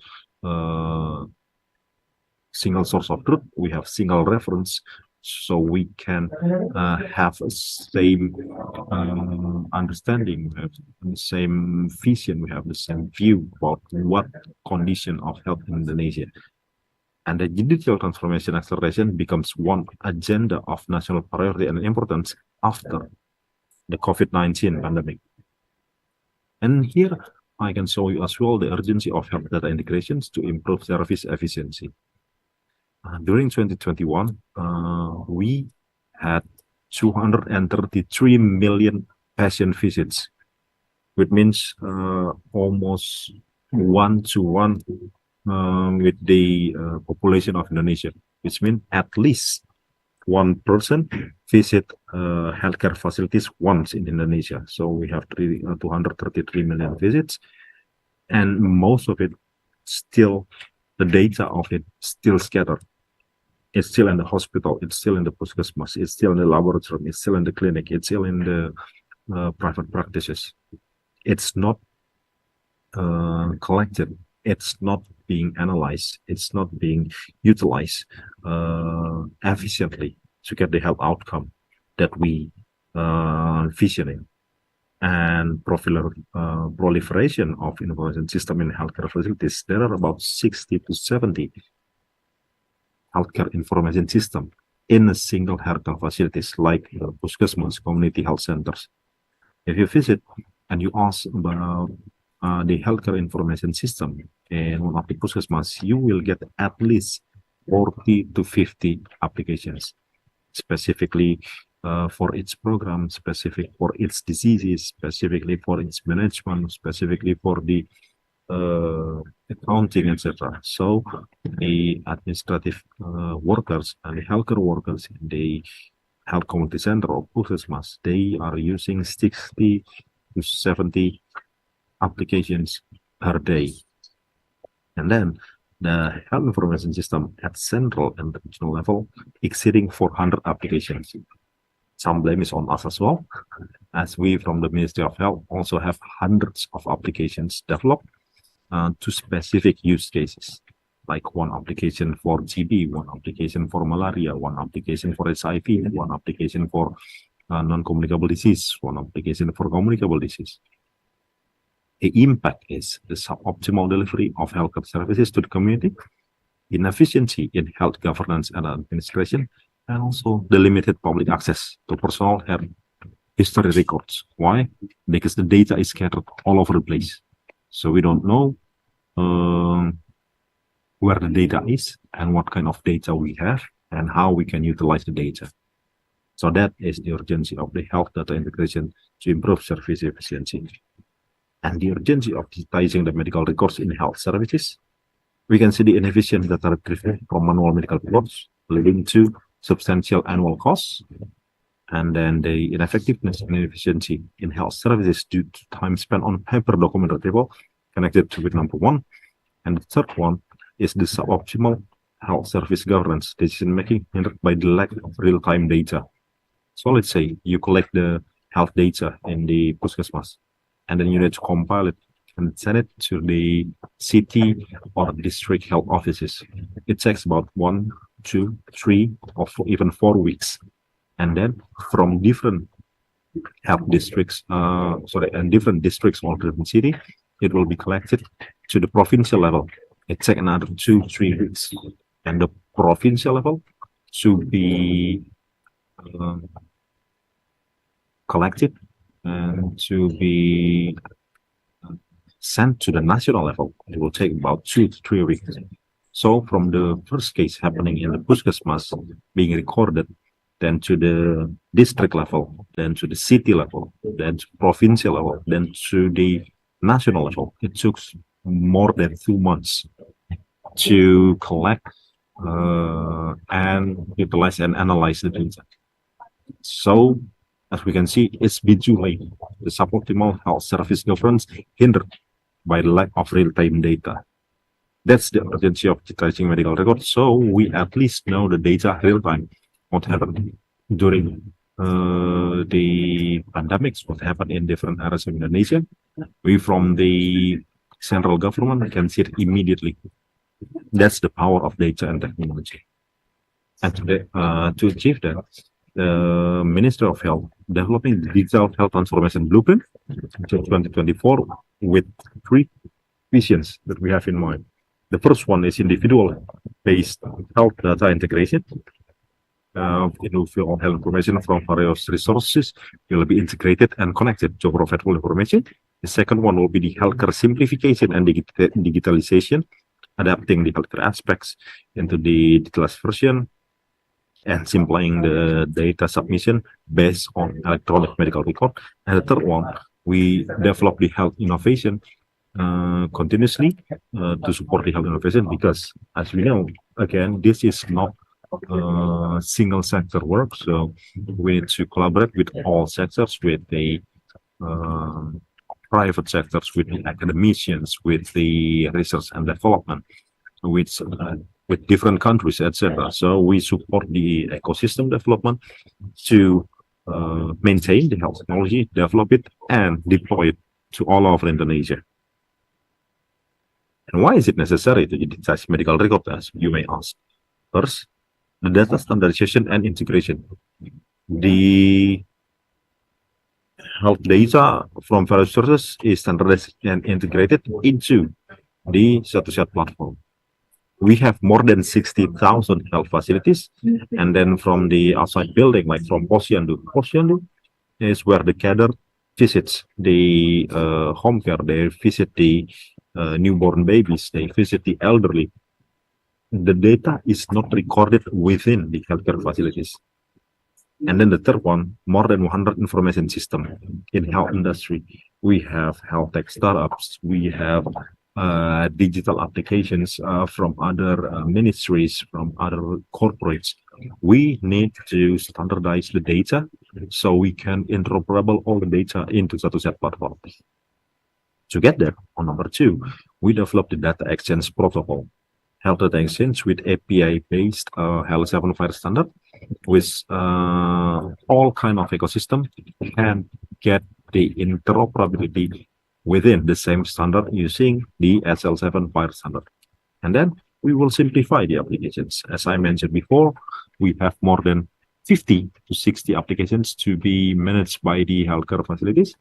source of truth, we have single reference, so we can have a same understanding, we have the same vision, we have the same view about what condition of health in Indonesia. And the digital transformation acceleration becomes one agenda of national priority and importance after the COVID-19 pandemic. And here I can show you as well the urgency of health data integrations to improve service efficiency. During 2021, we had 233 million patient visits, which means almost 1-to-1 with the population of Indonesia, which means at least one person visit healthcare facilities once in Indonesia. So we have 233 million visits, and most of it still, the data of it still scattered. It's still in the hospital, it's still in the puskesmas, it's still in the laboratory, it's still in the clinic, it's still in the private practices. It's not collected, it's not being analyzed, it's not being utilized efficiently to get the health outcome that we visioning. And proliferation of information system in healthcare facilities, there are about 60 to 70 healthcare information system in a single healthcare facilities, like puskesmas, community health centers. If you visit and you ask about the healthcare information system in one of the puskesmas, you will get at least 40 to 50 applications, specifically for its program, specific for its diseases, specifically for its management, specifically for the accounting, etc. So the administrative workers and the healthcare workers in the health community center or puskesmas, they are using 60 to 70 applications per day. And then the health information system at central and regional level exceeding 400 applications. Some blame is on us as well, as we from the Ministry of Health also have hundreds of applications developed to specific use cases, like one application for TB, one application for malaria, one application for HIV, one application for non-communicable disease, one application for communicable disease. The impact is the suboptimal delivery of healthcare services to the community, inefficiency in health governance and administration, and also the limited public access to personal health history records. Why? Because the data is scattered all over the place. So we don't know where the data is and what kind of data we have and how we can utilize the data. So that is the urgency of the health data integration to improve service efficiency. And the urgency of digitizing the medical records in health services. We can see the inefficient data retrieval from manual medical records, leading to substantial annual costs, and then the ineffectiveness and inefficiency in health services due to time spent on paper document retrieval, connected to with number one. And the third one is the suboptimal health service governance decision-making hindered by the lack of real-time data. So let's say you collect the health data in the Puskesmas, and then you need to compile it and send it to the city or district health offices. It takes about 1, 2, 3, or even 4 weeks. And then from different health districts, and different districts or different city, it will be collected to the provincial level. It takes another 2-3 weeks. And the provincial level should be collected and to be sent to the national level. It will take about 2 to 3 weeks. So from the first case happening in the Puskesmas being recorded, then to the district level, then to the city level, then to provincial level, then to the national level, it took more than 2 months to collect and utilize and analyze the data. So as we can see, it's been too late. The suboptimal health service governance hindered by the lack of real-time data. That's the urgency of digitizing medical records. So we at least know the data real-time, what happened during the pandemics, what happened in different areas of Indonesia. We from the central government can see it immediately. That's the power of data and technology. And to achieve that, the Minister of Health developing the digital health transformation blueprint until 2024 with 3 visions that we have in mind. The first one is individual-based health data integration. Individual health information from various resources will be integrated and connected to provide full information. The second one will be the healthcare simplification and digitalization, adapting the healthcare aspects into the digitalized version, and simplifying the data submission based on electronic medical record. And the third one, we develop the health innovation continuously to support the health innovation, because as we know, again, this is not single sector work. So we need to collaborate with all sectors, with the private sectors, with the academicians, with the research and development, with different countries, etc. So we support the ecosystem development to maintain the health technology, develop it, and deploy it to all over Indonesia. And why is it necessary to digitize medical records, as you may ask? First, the data standardization and integration. The health data from various sources is standardized and integrated into the Satu platform. We have more than 60,000 health facilities, and then from the outside building, like from Posyandu is where the cadre visits the home care, they visit the newborn babies, they visit the elderly. The data is not recorded within the healthcare facilities. And then the third one, more than 100 information system in health industry. We have health tech startups, we have digital applications from other ministries, from other corporates. We need to standardize the data so we can interoperable all the data into Satu platform. To get there, on number 2, we developed the data exchange protocol. Health data exchange with API-based HL7 file standard, with all kind of ecosystem can get the interoperability within the same standard using the SL7 file standard. And then we will simplify the applications. As I mentioned before, we have more than 50 to 60 applications to be managed by the healthcare facilities.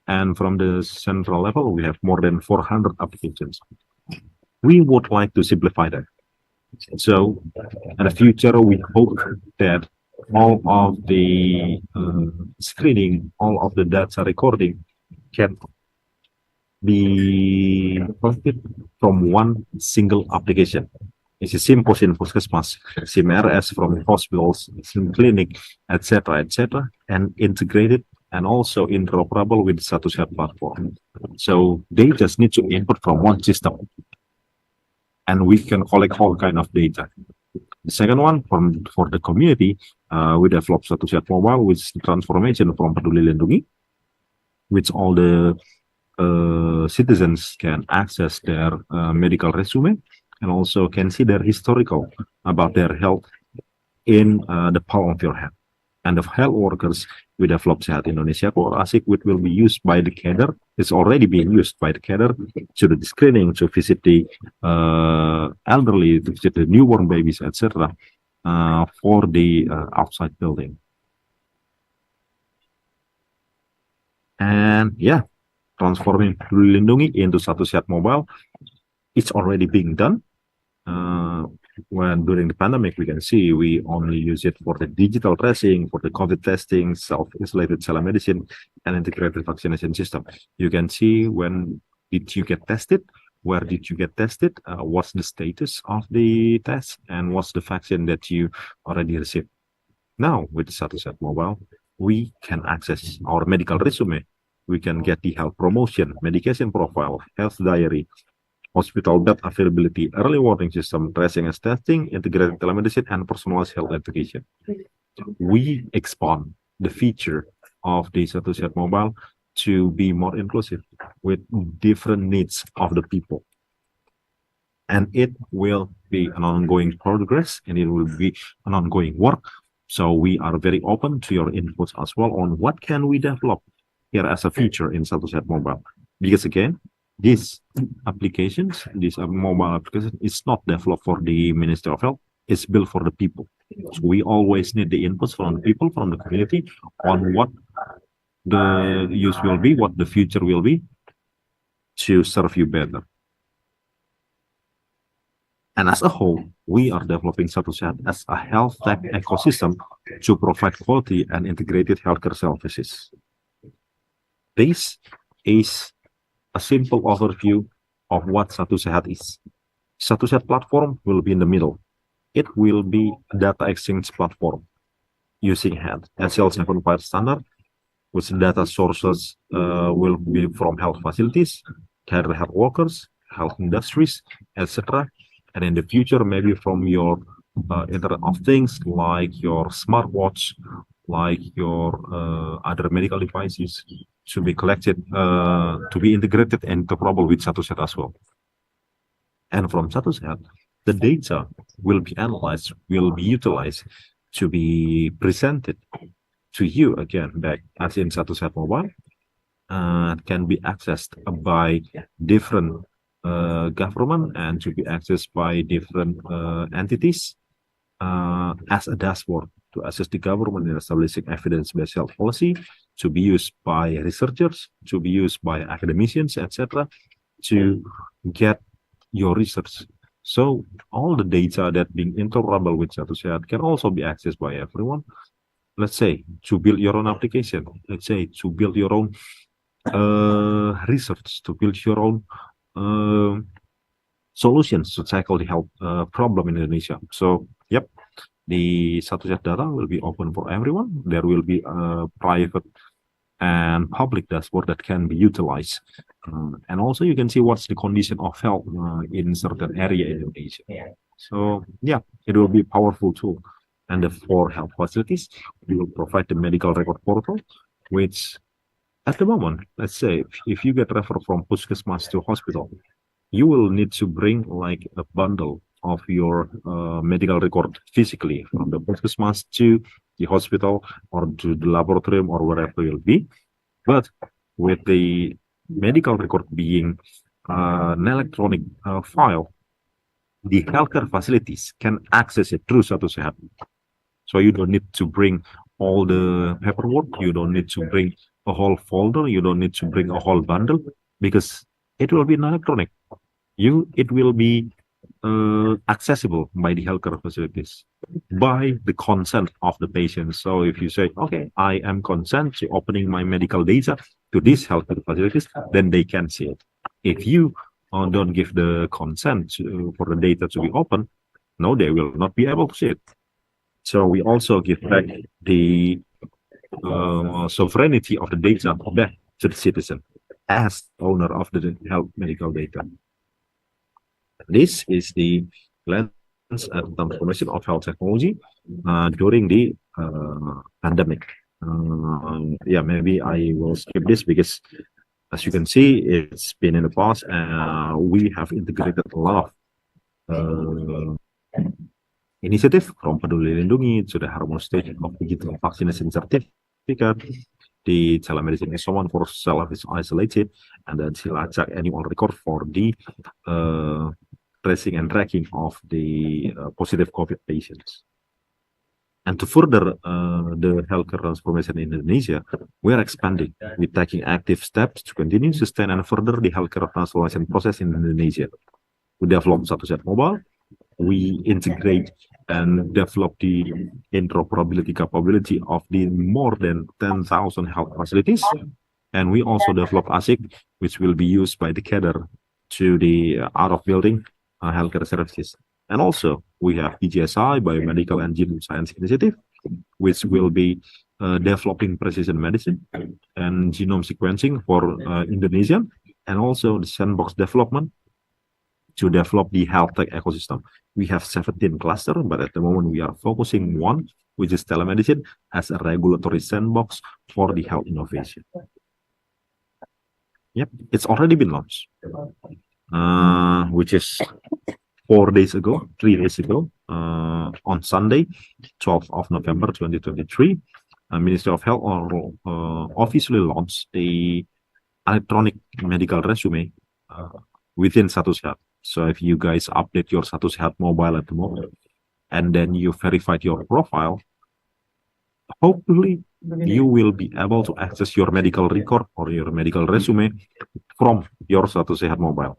And from the central level, we have more than 400 applications. We would like to simplify that. So in the future, we hope that all of the screening, all of the data recording can be collected from one single application. It's a SIM post in Puskesmas, SIM RS from hospitals, SIM clinic, etc., and integrated and also interoperable with Satu Sehat platform. So they just need to input from one system, and we can collect all kind of data. The second one, for the community, we developed Satu Sehat Mobile, which is the transformation from Peduli Lindungi, which all the citizens can access their medical resume and also can see their historical about their health in the palm of your hand. And the health workers, we developed Sehat Indonesia Core ASIC, which will be used by the cadre. It's already being used by the cadre to do the screening, to visit the elderly, to visit the newborn babies, etc. For the outside building. And yeah, transforming Peduli Lindungi into Satu Sehat Mobile, it's already being done. When during the pandemic, we can see we only use it for the digital tracing, for the COVID testing, self-isolated telemedicine, and integrated vaccination system. You can see when did you get tested, where did you get tested, what's the status of the test, and what's the vaccine that you already received. Now, with the Satu Sehat Mobile, we can access our medical resume. We can get the health promotion, medication profile, health diary, hospital bed availability, early warning system, tracing and testing, integrated telemedicine, and personalized health education. We expand the feature of the Satu Sehat Mobile to be more inclusive with different needs of the people. And it will be an ongoing progress, and it will be an ongoing work. So we are very open to your inputs as well on what can we develop here as a feature in Satu Sehat Mobile. Because again, these applications, this mobile application is not developed for the Ministry of Health, it's built for the people. So we always need the inputs from the people, from the community, on what the use will be, what the future will be, to serve you better. And as a whole, we are developing Satu Sehat as a health tech ecosystem to provide quality and integrated healthcare services. This is a simple overview of what Satu Sehat is. Satu Sehat platform will be in the middle. It will be a data exchange platform using HEAD, SL75 standard, which data sources will be from health facilities, care health workers, health industries, etc. And in the future, maybe from your Internet of Things, like your smartwatch, like your other medical devices, to be collected, to be integrated and interoperable with Satu Sehat as well. And from Satu Sehat, the data will be analyzed, will be utilized to be presented to you again back as in Satu Sehat Mobile. Can be accessed by different government and to be accessed by different entities as a dashboard to assist the government in establishing evidence-based health policy, to be used by researchers, to be used by academicians, etc., to get your research. So all the data that being interoperable with Satu Sehat can also be accessed by everyone. Let's say to build your own application, let's say to build your own research, to build your own solutions to tackle the health problem in Indonesia. So, yep, the Satu Sehat data will be open for everyone. There will be a private and public dashboard that can be utilized. And also you can see what's the condition of health in certain area in Indonesia. So, yeah, it will be a powerful tool. And for health facilities, we will provide the medical record portal, which at the moment, let's say, if you get referred from Puskesmas to hospital, you will need to bring like a bundle of your medical record physically from the Puskesmas to the hospital or to the laboratorium or wherever it will be. But with the medical record being an electronic file, the healthcare facilities can access it through Satu Sehat. So you don't need to bring all the paperwork. You don't need to bring a whole folder. You don't need to bring a whole bundle, because it will be electronic. It will be accessible by the healthcare facilities by the consent of the patient. So if you say, okay, I am consent to opening my medical data to these healthcare facilities, then they can see it. If you don't give the consent for the data to be open, no, they will not be able to see it. So we also give back the sovereignty of the data back to the citizen as owner of the health medical data. This is the lens and transformation of health technology during the pandemic. Yeah, maybe I will skip this because, as you can see, it's been in the past. We have integrated a lot of initiative from Peduli Lindungi to the harmonization of digital vaccination certificate, the telemedicine is someone for self-isolated, and then Silacak annual record for the tracing and tracking of the positive COVID patients. And to further the healthcare transformation in Indonesia, we are expanding. We're taking active steps to continue, sustain, and further the healthcare transformation process in Indonesia. We develop Satu Mobile. We integrate and develop the interoperability capability of the more than 10,000 health facilities. And we also develop ASIC, which will be used by the cadre to the out-of-building healthcare services. And also, we have BGSI, Biomedical and Genome Science Initiative, which will be developing precision medicine and genome sequencing for Indonesia, and also the sandbox development to develop the health tech ecosystem. We have 17 clusters, but at the moment we are focusing one, which is telemedicine, as a regulatory sandbox for the health innovation. Yep, it's already been launched, which is 3 days ago, on Sunday, 12th of November 2023, Ministry of Health officially launched the electronic medical resume within Satu Sehat. So if you guys update your Satu Sehat mobile at the moment, and then you verified your profile, hopefully you will be able to access your medical record or your medical resume from your Satu Sehat mobile.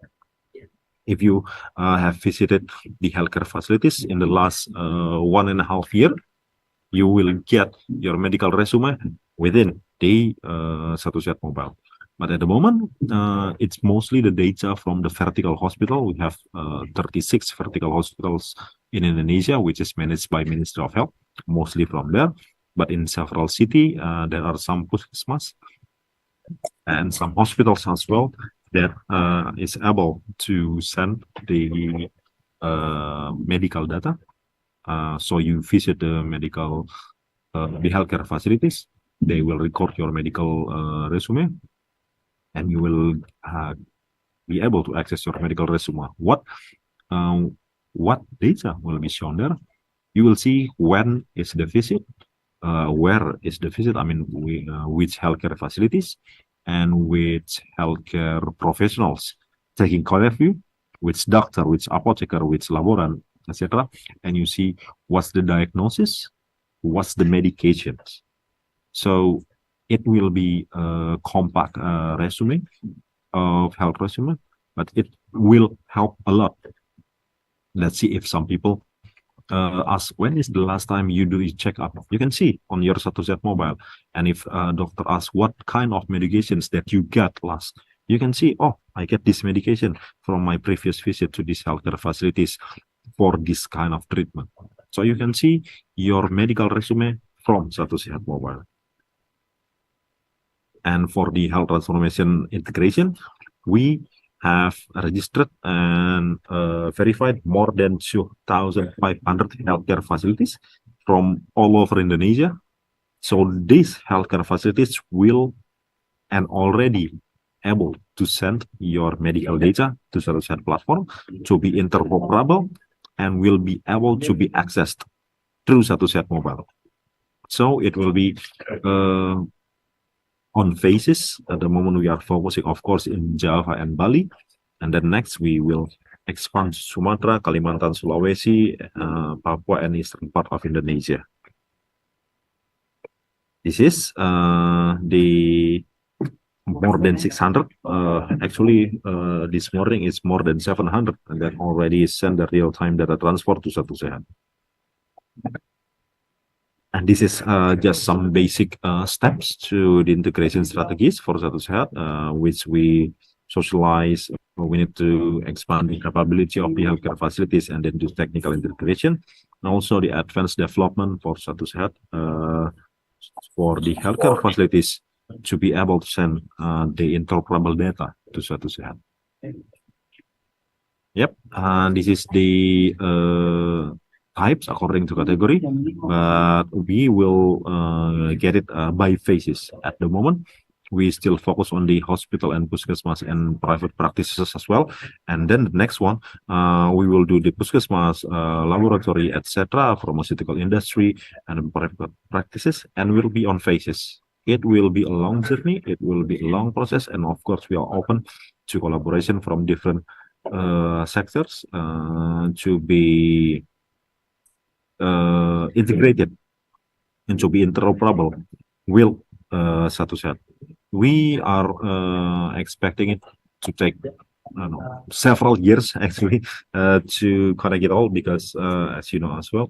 If you have visited the healthcare facilities in the last 1.5 years, you will get your medical resume within the Satu Sehat mobile. But at the moment, it's mostly the data from the vertical hospital. We have 36 vertical hospitals in Indonesia, which is managed by Ministry of Health, mostly from there. But in several cities, there are some puskesmas and some hospitals as well that is able to send the medical data. So you visit the the healthcare facilities, they will record your medical resume, and you will be able to access your medical resume. What data will be shown there? You will see when is the visit, where is the visit, I mean, which healthcare facilities, and which healthcare professionals taking care of you, which doctor, which apotheker, which laboran, etc. And you see what's the diagnosis, what's the medications. So it will be a compact resume of health resume, but it will help a lot. Let's see if some people ask, when is the last time you do a checkup? You can see on your Satu Sehat mobile. And if a doctor asks what kind of medications that you got last, you can see, oh, I get this medication from my previous visit to these healthcare facilities for this kind of treatment. So you can see your medical resume from Satu Sehat mobile. And for the health transformation integration, we have registered and verified more than 2,500 healthcare facilities from all over Indonesia. So these healthcare facilities will and already able to send your medical data to Satu Sehat platform to be interoperable and will be able to be accessed through Satu Sehat mobile. So it will be on phases. At the moment, we are focusing, of course, in Java and Bali. And then next, we will expand to Sumatra, Kalimantan, Sulawesi, Papua, and eastern part of Indonesia. This is the more than 600. Actually, this morning is more than 700 and that already send the real-time data transfer to Satu Sehat. And this is just some basic steps to the integration strategies for Satu Sehat, which we socialize. We need to expand the capability of the healthcare facilities and then do technical integration. And also the advanced development for Satu Sehat for the healthcare facilities to be able to send the interoperable data to Satu Sehat. Yep, this is the types according to category, but we will get it by phases. At the moment, we still focus on the hospital and puskesmas and private practices as well. And then the next one, we will do the puskesmas, laboratory, etc., pharmaceutical industry and private practices, and we'll be on phases. It will be a long journey, it will be a long process, and of course we are open to collaboration from different sectors to be integrated and to be interoperable with Satu Sehat. We are expecting it to take several years actually to connect it all because as you know as well,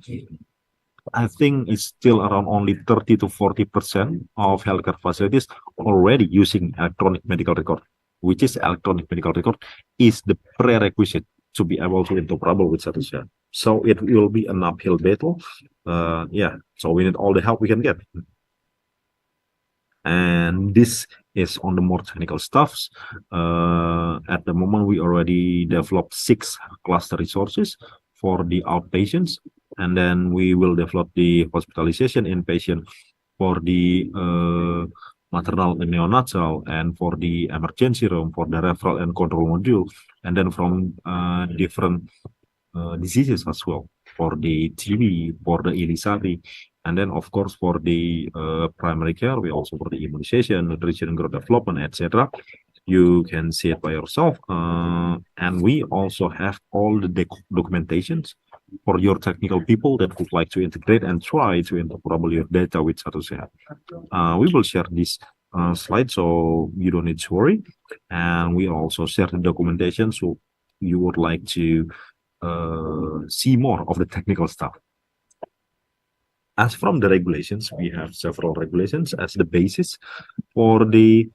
I think it's still around only 30 to 40% of healthcare facilities already using electronic medical record, which is electronic medical record is the prerequisite to be able to interoperable with Satu Sehat. So it will be an uphill battle. So we need all the help we can get. And this is on the more technical stuffs. At the moment, we already developed 6 cluster resources for the outpatients, and then we will develop the hospitalization inpatient for the maternal and neonatal, and for the emergency room, for the referral and control module, and then from different diseases as well, for the TB, for the ilisari, and then of course for the primary care, we also for the immunization, nutrition, growth development, etc. You can see it by yourself, and we also have all the documentations for your technical people that would like to integrate and try to interoperable your data with Satu Sehat. We will share this slide, so you don't need to worry, and we also share the documentation, so you would like to see more of the technical stuff. As from the regulations, we have several regulations as the basis for the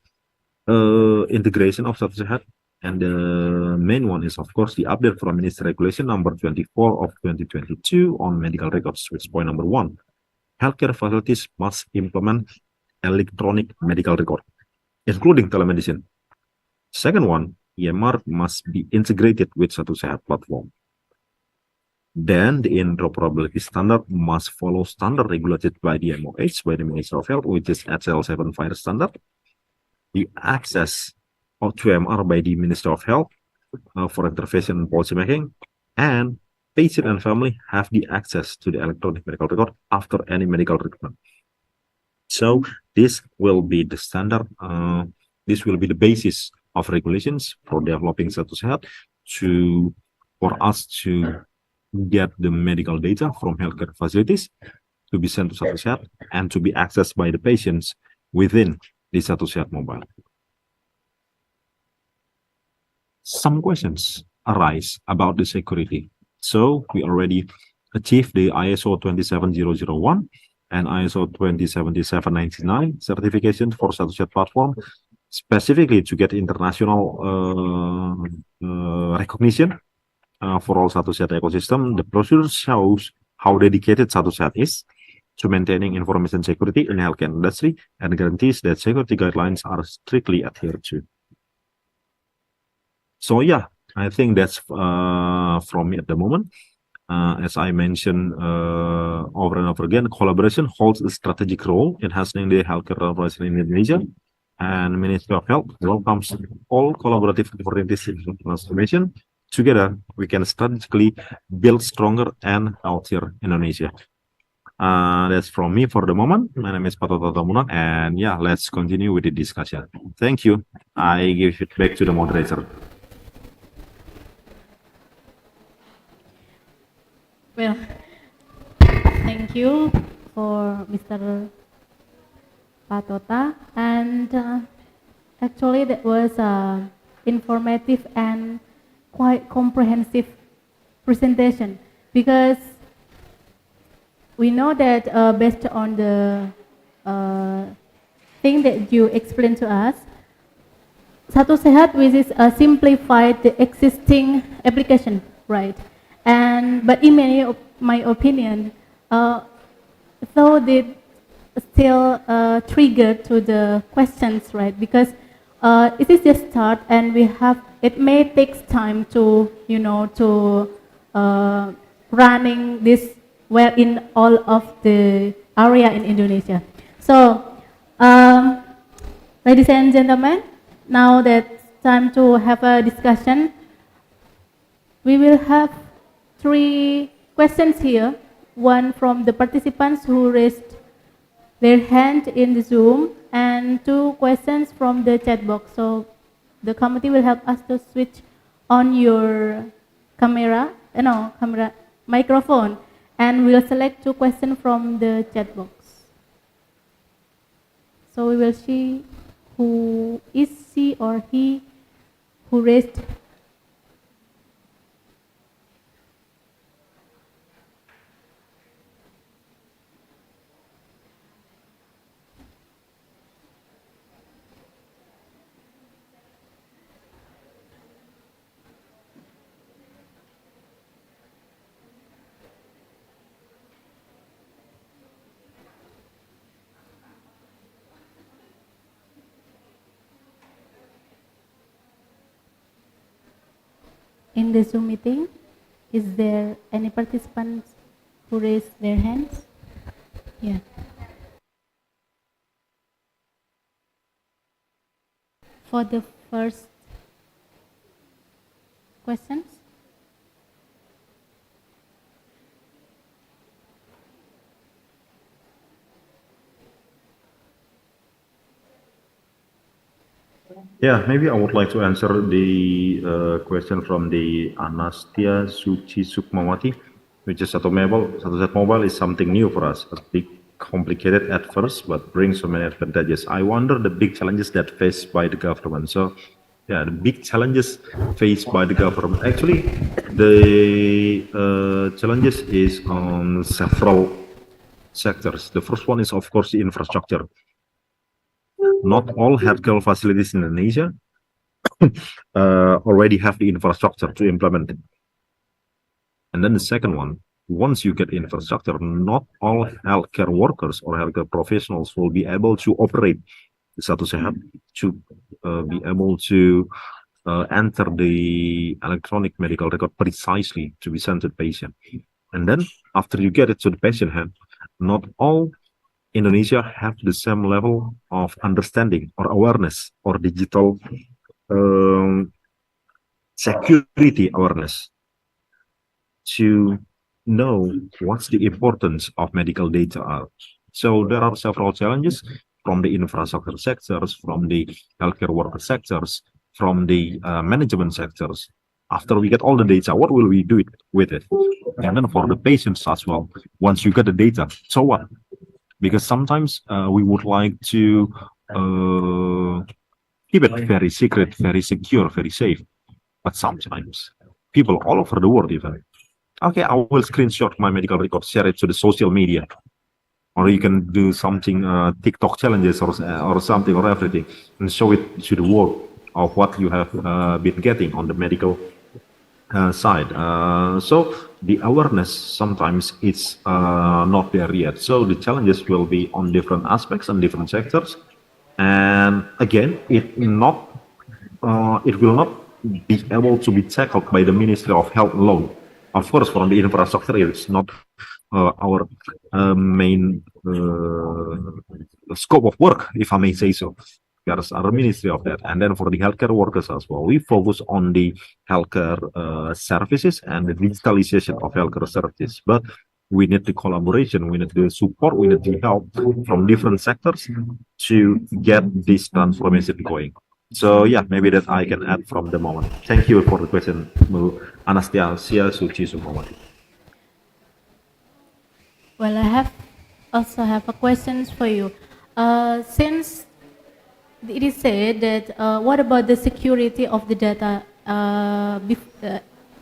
integration of Satu Sehat, and the main one is of course the update from Ministry Regulation number 24 of 2022 on medical records, which point number 1, healthcare facilities must implement electronic medical record, including telemedicine. Second one, EMR must be integrated with Satu Sehat platform. Then the interoperability standard must follow standard regulated by the MOH, by the Ministry of Health, which is HL7 Fire Standard. The access to MR by the Ministry of Health for intervention and policy making, and patient and family have the access to the electronic medical record after any medical treatment. So this will be the standard. This will be the basis of regulations for developing Satu Sehat for us to get the medical data from healthcare facilities to be sent to Satu Sehat and to be accessed by the patients within the Satu Sehat mobile. Some questions arise about the security. So we already achieved the ISO 27001 and ISO 27799 certification for Satu Sehat platform, specifically to get international recognition for all Satu Sehat ecosystem. The procedure shows how dedicated Satu Sehat is to maintaining information security in healthcare industry and guarantees that security guidelines are strictly adhered to. So yeah, I think that's from me at the moment. As I mentioned over and over again, collaboration holds a strategic role in enhancing the healthcare operation in Indonesia, and Ministry of Health welcomes all collaborative opportunities in transformation. Together, we can strategically build stronger and healthier Indonesia. That's from me for the moment. My name is Patoto Tamunan, and yeah, let's continue with the discussion. Thank you. I give it back to the moderator. Well, thank you for Mr. Pak Tota, and actually that was informative and quite comprehensive presentation, because we know that based on the thing that you explained to us, Satu Sehat, which is simplified the existing application, right? And but in my opinion, though they still trigger to the questions, right? Because it is just start, and it may take time to running this well in all of the area in Indonesia. So, ladies and gentlemen, now that it's time to have a discussion, we will have 3 questions here. One from the participants who raised their hand in the Zoom, and 2 questions from the chat box. So the committee will help us to switch on your microphone, and we'll select 2 questions from the chat box. So we will see who is she or he who raised. In the Zoom meeting, is there any participants who raised their hands? Yeah. For the first questions? Yeah, maybe I would like to answer the question from the Anastia Suci Sukmawati, which is Satu Sehat Mobile is something new for us. A bit complicated at first, but brings so many advantages. I wonder the big challenges that faced by the government. So, yeah, the big challenges faced by the government. Actually, the challenges is on several sectors. The first one is, of course, the infrastructure. Not all healthcare facilities in Indonesia already have the infrastructure to implement it. And then the second one, once you get infrastructure, not all healthcare workers or healthcare professionals will be able to operate Satu Sehat, to be able to enter the electronic medical record precisely to be sent to the patient. And then after you get it to the patient hand, not all Indonesia have the same level of understanding or awareness or digital security awareness to know what's the importance of medical data are. So there are several challenges from the infrastructure sectors, from the healthcare worker sectors, from the management sectors. After we get all the data, what will we do with it? And then for the patients as well, once you get the data, so what? Because sometimes we would like to keep it very secret, very secure, very safe. But sometimes people all over the world even, okay, I will screenshot my medical record, share it to the social media. Or you can do something, TikTok challenges or something or everything, and show it to the world of what you have been getting on the medical side. So the awareness sometimes it's not there yet. So the challenges will be on different aspects and different sectors. And again, it will not be able to be tackled by the Ministry of Health alone. Of course, from the infrastructure, it's not our main scope of work, if I may say so. There's our ministry of that. And then for the healthcare workers as well, we focus on the healthcare services and the digitalization of healthcare services. But we need the collaboration, we need the support, we need the help from different sectors to get this transformation going. So yeah, maybe that I can add from the moment. Thank you for the question, Anastasia Suci Sukmawati. Well, I also have a question for you. Since it is said that what about the security of the data?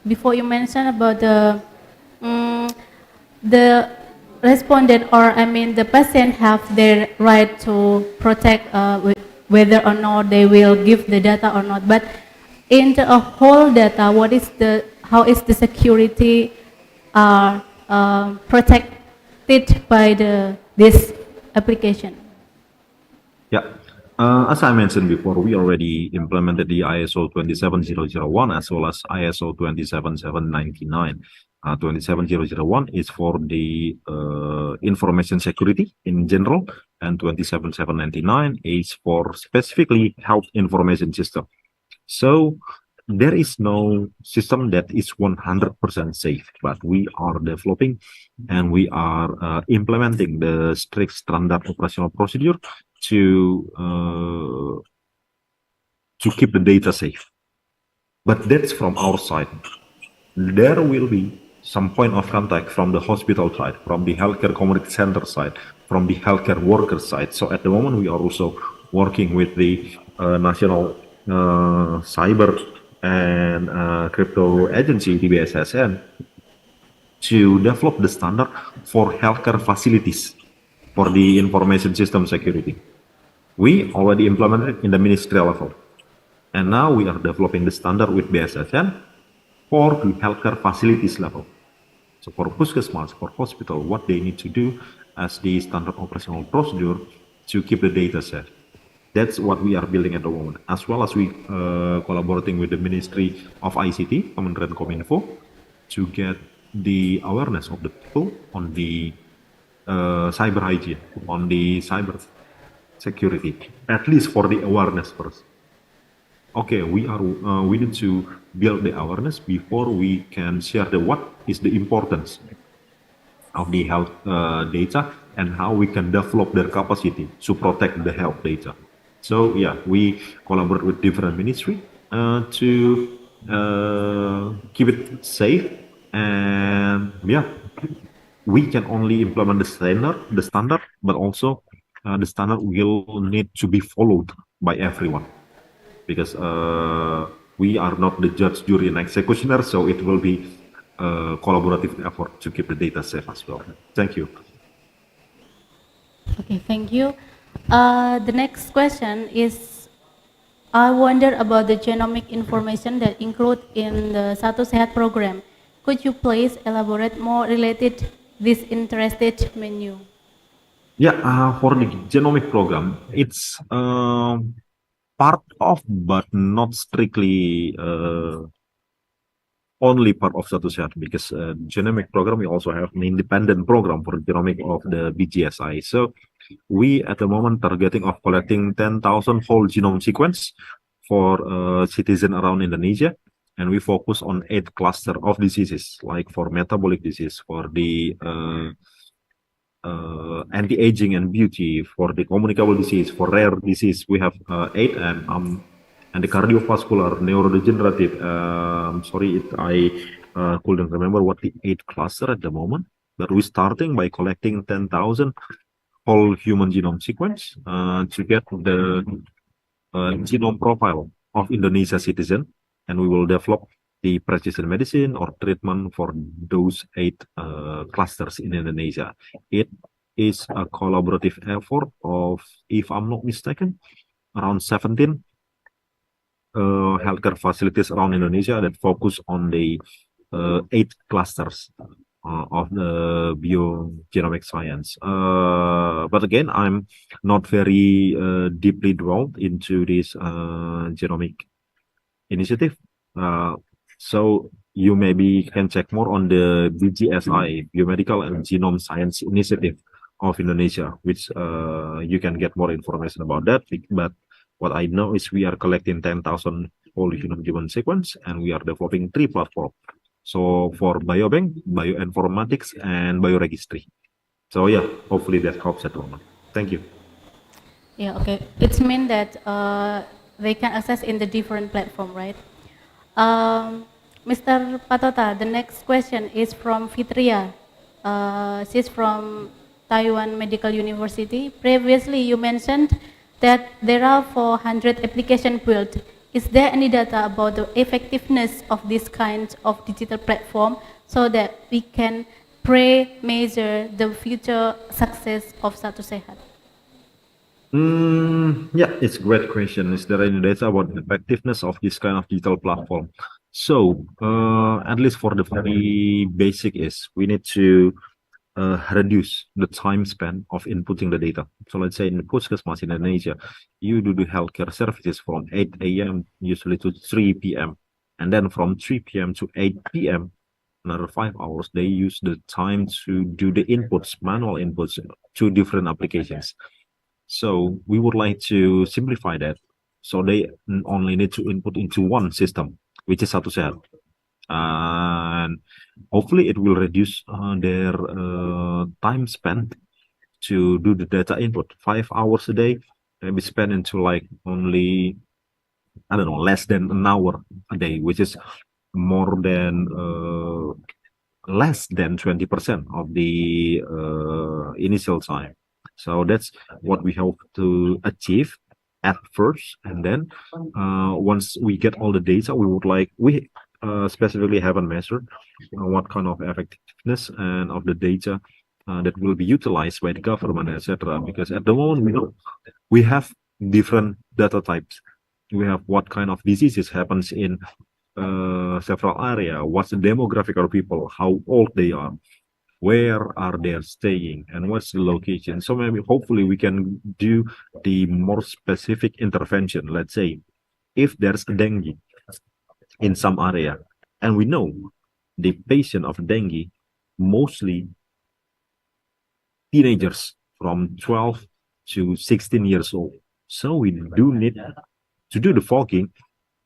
Before you mentioned about the respondent, or I mean the patient have their right to protect whether or not they will give the data or not. But in the whole data, how is the security protected by this application? Yeah. As I mentioned before, we already implemented the ISO 27001 as well as ISO 27799. 27001 is for the information security in general, and 27799 is for specifically health information system. So there is no system that is 100% safe, but we are developing and we are implementing the strict standard operational procedure to keep the data safe. But that's from our side. There will be some point of contact from the hospital side, from the healthcare community center side, from the healthcare worker side. So at the moment, we are also working with the national cyber and crypto agency, the BSSN, to develop the standard for healthcare facilities for the information system security. We already implemented in the ministerial level, and now we are developing the standard with BSSN for the healthcare facilities level. So for puskesmas, for hospital, what they need to do as the standard operational procedure to keep the data safe. That's what we are building at the moment, as well as we collaborating with the Ministry of ICT, Kementerian Kominfo, to get the awareness of the people on the cyber hygiene, on the cyber security, at least for the awareness first. Okay, we need to build the awareness before we can share what is the importance of the health data and how we can develop their capacity to protect the health data. So yeah, we collaborate with different ministry to keep it safe, and yeah, we can only implement the standard, but also the standard will need to be followed by everyone, because we are not the judge, jury, and executioner, so it will be a collaborative effort to keep the data safe as well. Thank you. Okay, thank you. The next question is, I wonder about the genomic information that include in the Satu Sehat program. Could you please elaborate more related this interested menu? Yeah, for the genomic program, it's part of, but not strictly only part of Satu Sehat, because genomic program, we also have an independent program for the genomic of the BGSI. So we at the moment targeting of collecting 10,000 whole genome sequence for citizen around Indonesia, and we focus on 8 cluster of diseases, like for metabolic disease, for the anti-aging and beauty, for the communicable disease, for rare disease, we have 8, and the cardiovascular, neurodegenerative. Sorry, I couldn't remember what the 8 cluster at the moment, but we're starting by collecting 10,000 whole human genome sequence to get the genome profile of Indonesia citizen, and we will develop the precision medicine or treatment for those 8 clusters in Indonesia. It is a collaborative effort of, if I'm not mistaken, around 17 healthcare facilities around Indonesia that focus on the 8 clusters of the biogenomic science. But again, I'm not very deeply dwelled into this genomic initiative. So you maybe can check more on the BGSI, Biomedical and Genome Science Initiative of Indonesia, which you can get more information about that. But what I know is we are collecting 10,000 whole human sequence, and we are developing 3 platforms. So for biobank, bioinformatics, and bioregistry. So yeah, hopefully that helps at the moment. Thank you. Yeah, okay. It means that they can access in the different platform, right? Mr. Patota, the next question is from Fitria. She's from Taiwan Medical University. Previously, you mentioned that there are 400 applications built. Is there any data about the effectiveness of this kind of digital platform so that we can pre-measure the future success of Satu Sehat? Yeah, it's a great question. Is there any data about the effectiveness of this kind of digital platform? So, at least for the very basic is we need to reduce the time span of inputting the data. So let's say in the Puskesmas in Indonesia, you do the healthcare services from 8 a.m. usually to 3 p.m. And then from 3 p.m. to 8 p.m., another 5 hours, they use the time to do the inputs, manual inputs to different applications. So we would like to simplify that. So they only need to input into one system, which is Satu Sehat. And hopefully it will reduce their time spent to do the data input. 5 hours a day, maybe spent into like only, I don't know, less than an hour a day, which is more than less than 20% of the initial time. So that's what we hope to achieve at first, and then once we get all the data, we specifically haven't measured what kind of effectiveness and of the data that will be utilized by the government, etc. Because at the moment we have different data types. We have what kind of diseases happens in several area, what's the demographic of people, how old they are, where are they staying, and what's the location. So maybe hopefully we can do the more specific intervention. Let's say if there's a dengue in some area, and we know the patient of dengue mostly teenagers from 12 to 16 years old. So we do need to do the fogging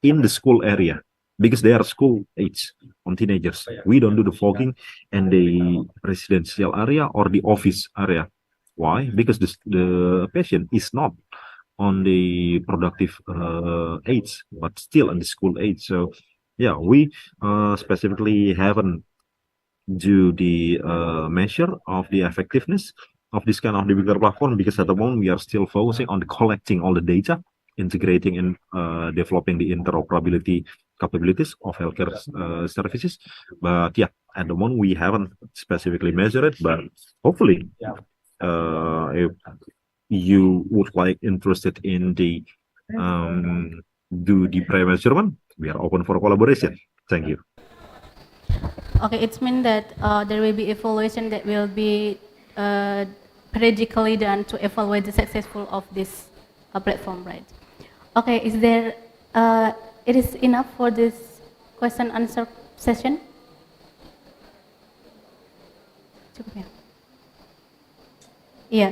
in the school area, because they are school age on teenagers. We don't do the fogging in the residential area or the office area. Why? Because the patient is not on the productive age, but still in the school age. So yeah, we specifically haven't do the measure of the effectiveness of this kind of digital platform, because at the moment we are still focusing on collecting all the data, integrating and developing the interoperability capabilities of healthcare services. But yeah, at the moment we haven't specifically measured it, but hopefully if you would like interested in the do the pre-measurement, we are open for collaboration. Thank you. Okay, it means that there will be evaluation that will be periodically done to evaluate the successful of this platform, right? Okay, is there, it is enough for this question answer session? Cukup ya? Iya.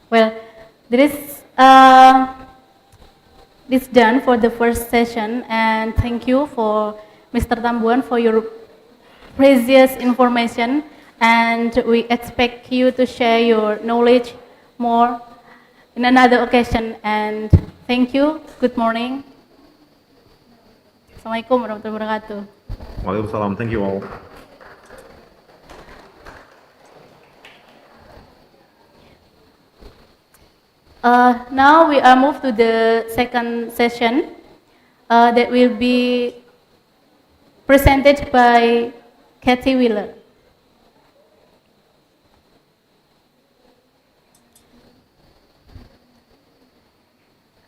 Well, there is this done for the first session, and thank you for Mr. Tambuan for your precious information, and we expect you to share your knowledge more in another occasion. And thank you. Good morning. Assalamualaikum warahmatullahi wabarakatuh. Waalaikumsalam. Thank you all. Now we are moved to the second session that will be presented by Kathy Wheeler.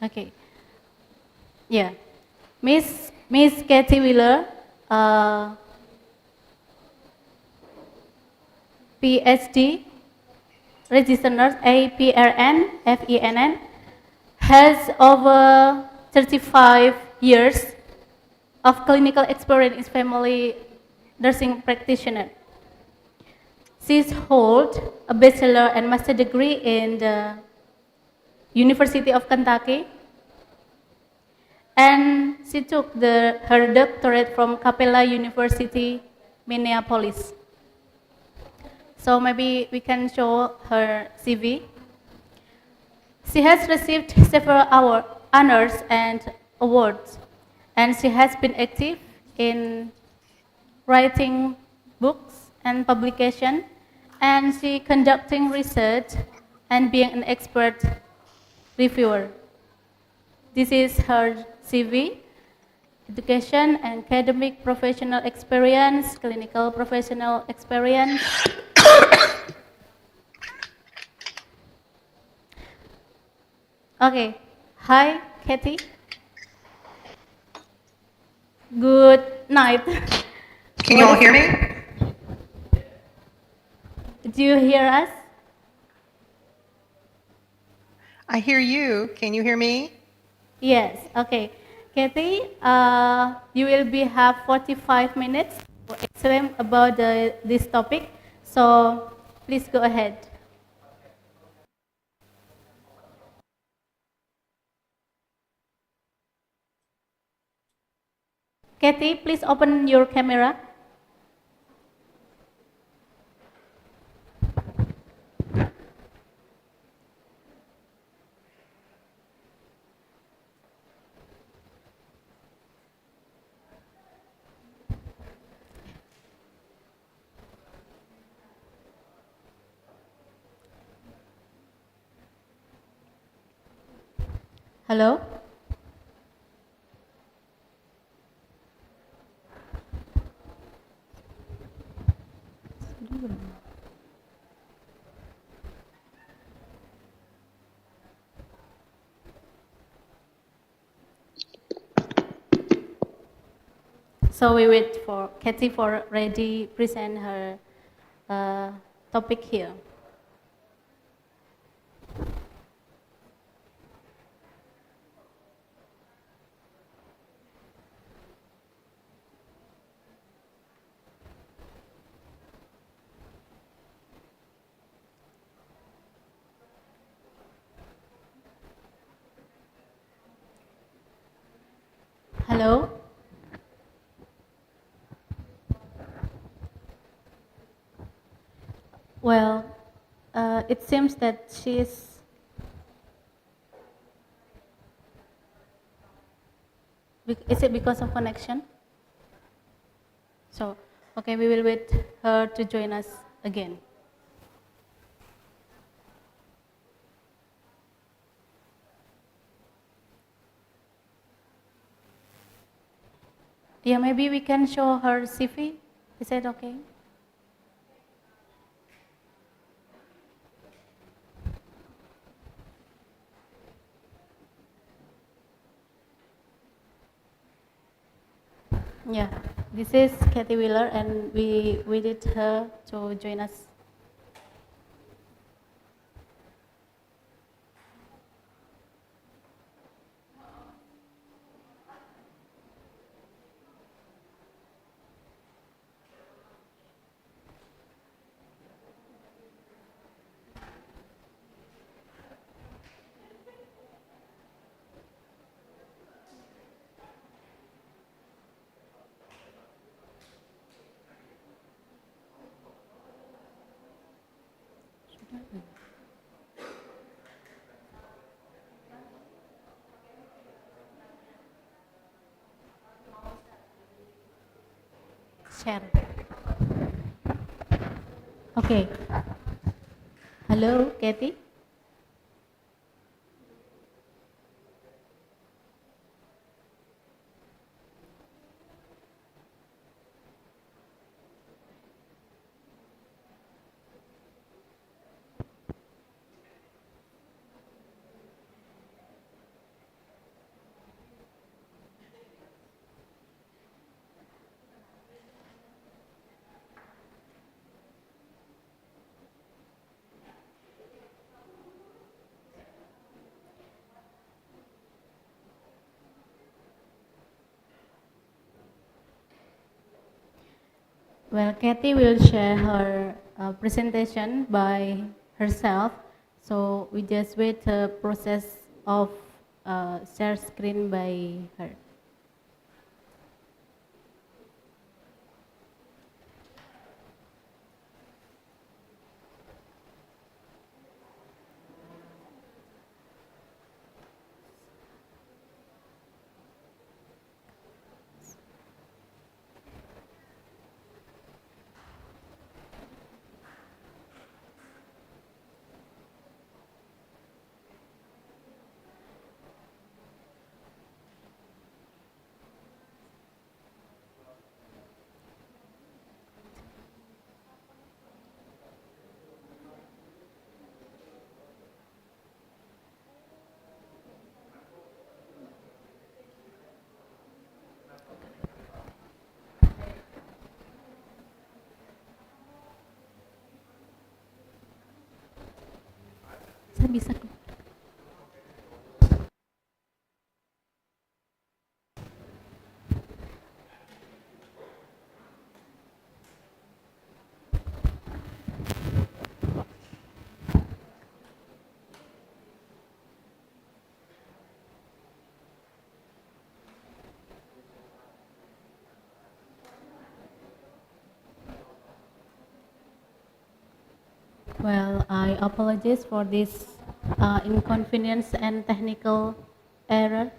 Okay. Yeah. Miss Kathy Wheeler, PhD, registered nurse, APRN, FENN, has over 35 years of clinical experience as family nursing practitioner. She holds a bachelor and master degree in the University of Kentucky, and she took her doctorate from Capella University, Minneapolis. So maybe we can show her CV. She has received several honors and awards, and she has been active in writing books and publication, and she conducting research and being an expert reviewer. This is her CV: education, academic professional experience, clinical professional experience. Okay, hi, Kathy. Good night. Can you all hear me? Do you hear us? I hear you. Can you hear me? Yes, okay. Kathy, you will be have 45 minutes to explain about this topic. So please go ahead. Kathy, please open your camera. Hello? So we wait for Kathy for ready present her topic here. Hello? Well, it seems that she's is it because of connection? So, okay, we will wait her to join us again. Yeah, maybe we can show her CV. Is that okay? Yeah, this is Kathy Wheeler, and we waited her to join us. Share. Okay. Hello, Kathy. Well, Kathy will share her presentation by herself. So we just wait the process of share screen by her. bisa. Well, I apologize for this inconvenience and technical error.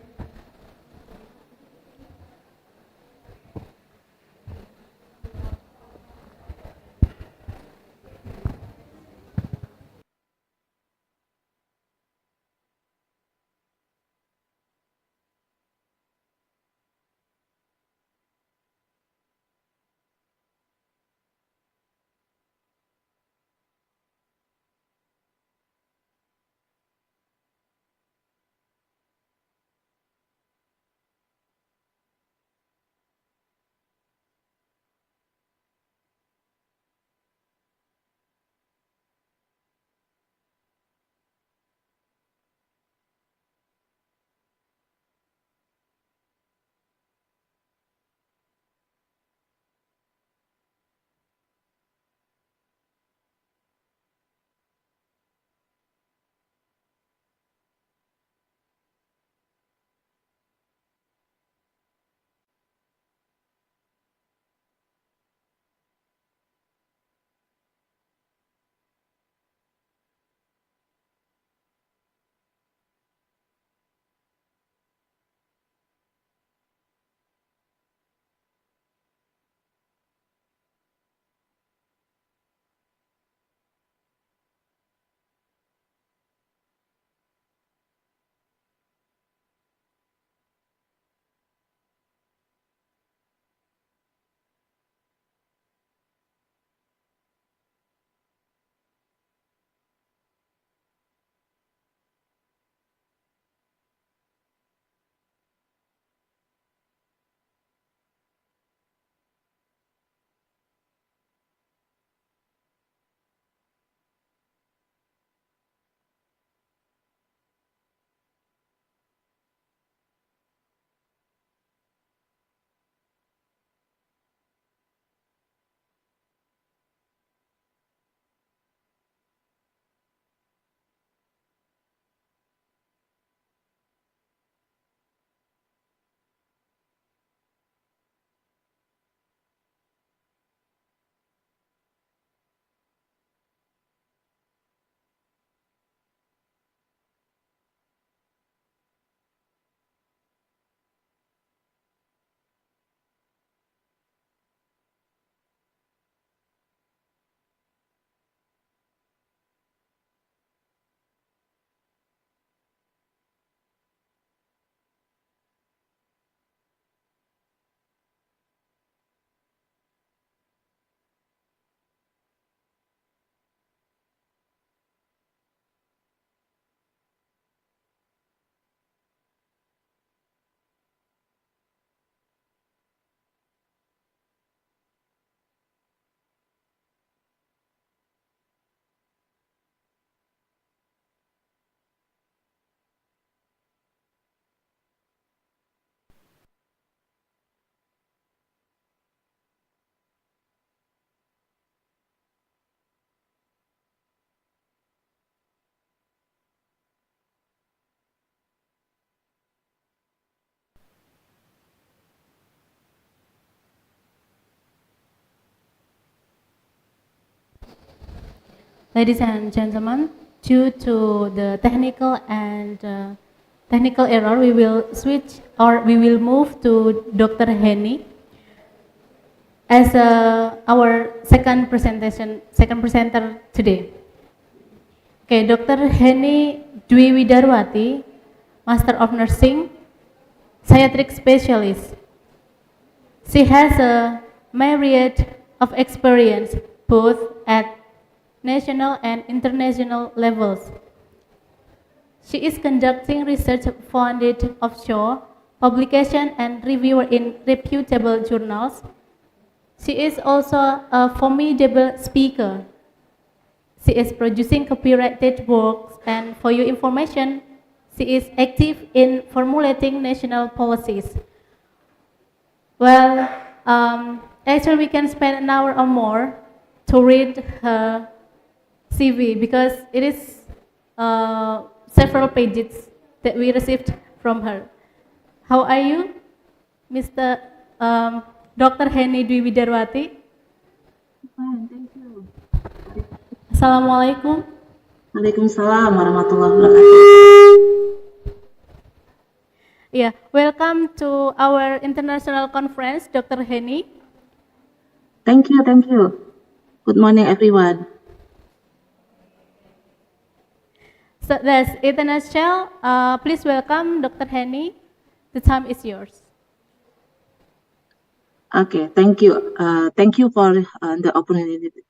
Ladies and gentlemen, due to the technical error, we will switch or we will move to Dr. Yani as our second presenter today. Okay, Dr. Yani Dwi Widarwati, Master of Nursing, Psychiatric Specialist. She has a myriad of experience both at national and international levels. She is conducting research funded offshore, publication and reviewer in reputable journals. She is also a formidable speaker. She is producing copyrighted works, and for your information, she is active in formulating national policies. Well, actually we can spend an hour or more to read her CV because it is several pages that we received from her. How are you, Mr. Dr. Yani Dwi Widarwati? Fine, thank you. Assalamualaikum. Waalaikumsalam warahmatullahi wabarakatuh. Yeah, welcome to our international conference, Dr. Yani. Thank you, thank you. Good morning, everyone. So that's it in a nutshell. Please welcome Dr. Yani. The time is yours. Okay, thank you. Thank you for the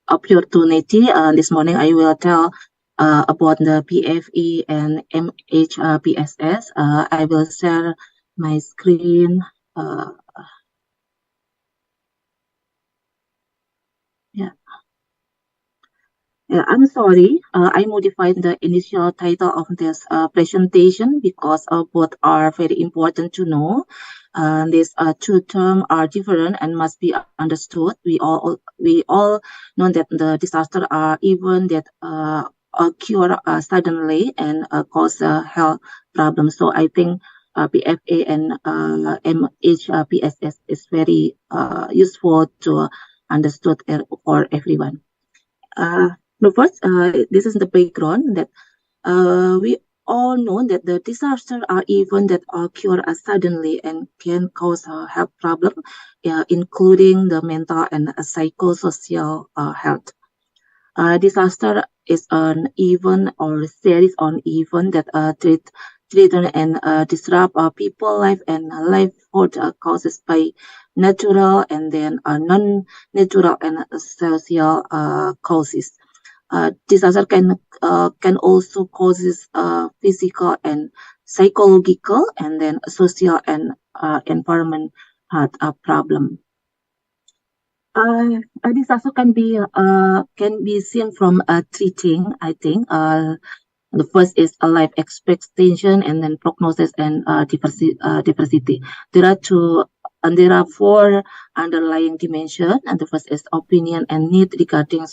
opportunity. This morning I will tell about the PFE and MHPSS. I will share my screen. Yeah, I'm sorry. I modified the initial title of this presentation because both are very important to know. These two terms are different and must be understood. We all know that the disaster are events that occur suddenly and cause health problems. So I think PFA and MHPSS is very useful to understood for everyone. First, this is the background that we all know that the disasters are events that occur suddenly and can cause a health problem, including the mental and psychosocial health. Disaster is an event or series of events that threaten and disrupt people's life and livelihood causes by natural and then non-natural and social causes. Disaster can also causes physical and psychological and then social and environment problem. A disaster can be seen from three things. I think the first is a life expectancy and then prognosis and diversity. There are four underlying dimensions, and the first is opinion and need regarding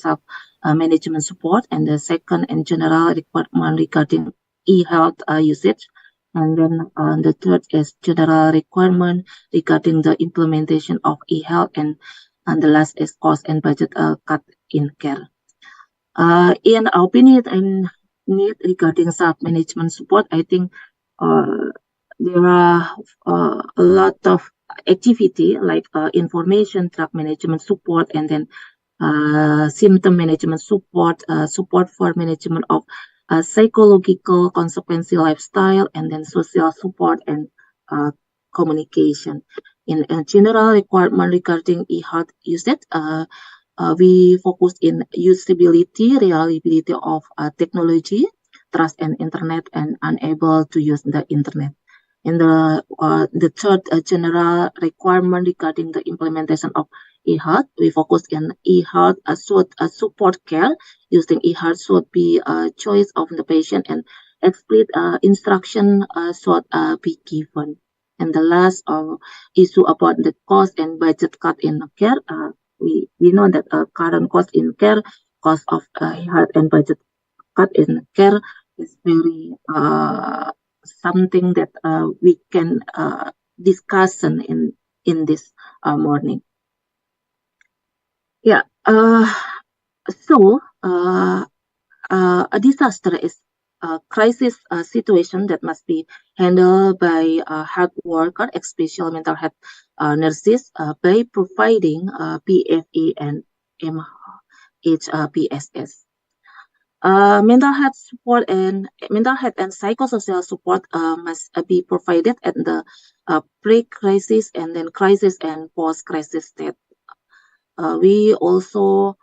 management support, and the second and general requirement regarding e-health usage, and then the third is general requirement regarding the implementation of e-health, and the last is cost and budget cut in care. In our opinion and need regarding self-management support, I think there are a lot of activity like information track management support, and then symptom management support, support for management of psychological consequence lifestyle, and then social support and communication. In general requirement regarding e-health usage, we focus in usability, reliability of technology, trust and internet, and unable to use the internet. In the third general requirement regarding the implementation of e-health, we focus in e-health support care. Using e-health should be a choice of the patient, and explicit instruction should be given. And the last issue about the cost and budget cut in care, we know that current cost in care, cost of health and budget cut in care is very something that we can discuss in this morning. Yeah. So a disaster is a crisis situation that must be handled by health workers, especially mental health nurses, by providing PFE and MHPSS. Mental health support and psychosocial support must be provided at the pre-crisis and then crisis and post-crisis state. We also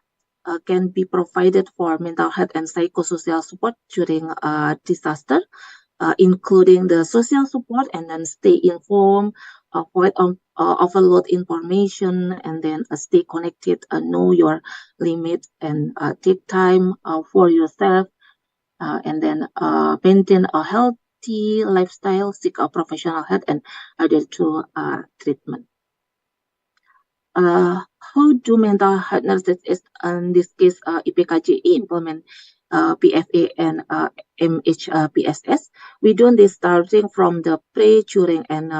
can be provided for mental health and psychosocial support during disaster, including the social support and then stay informed, avoid overload information, and then stay connected, know your limit, and take time for yourself, and then maintain a healthy lifestyle, seek a professional help, and adhere to treatment. How do mental health nurses, in this case IPKJE, implement PFA and MHPSS? We do this starting from the pre, during, and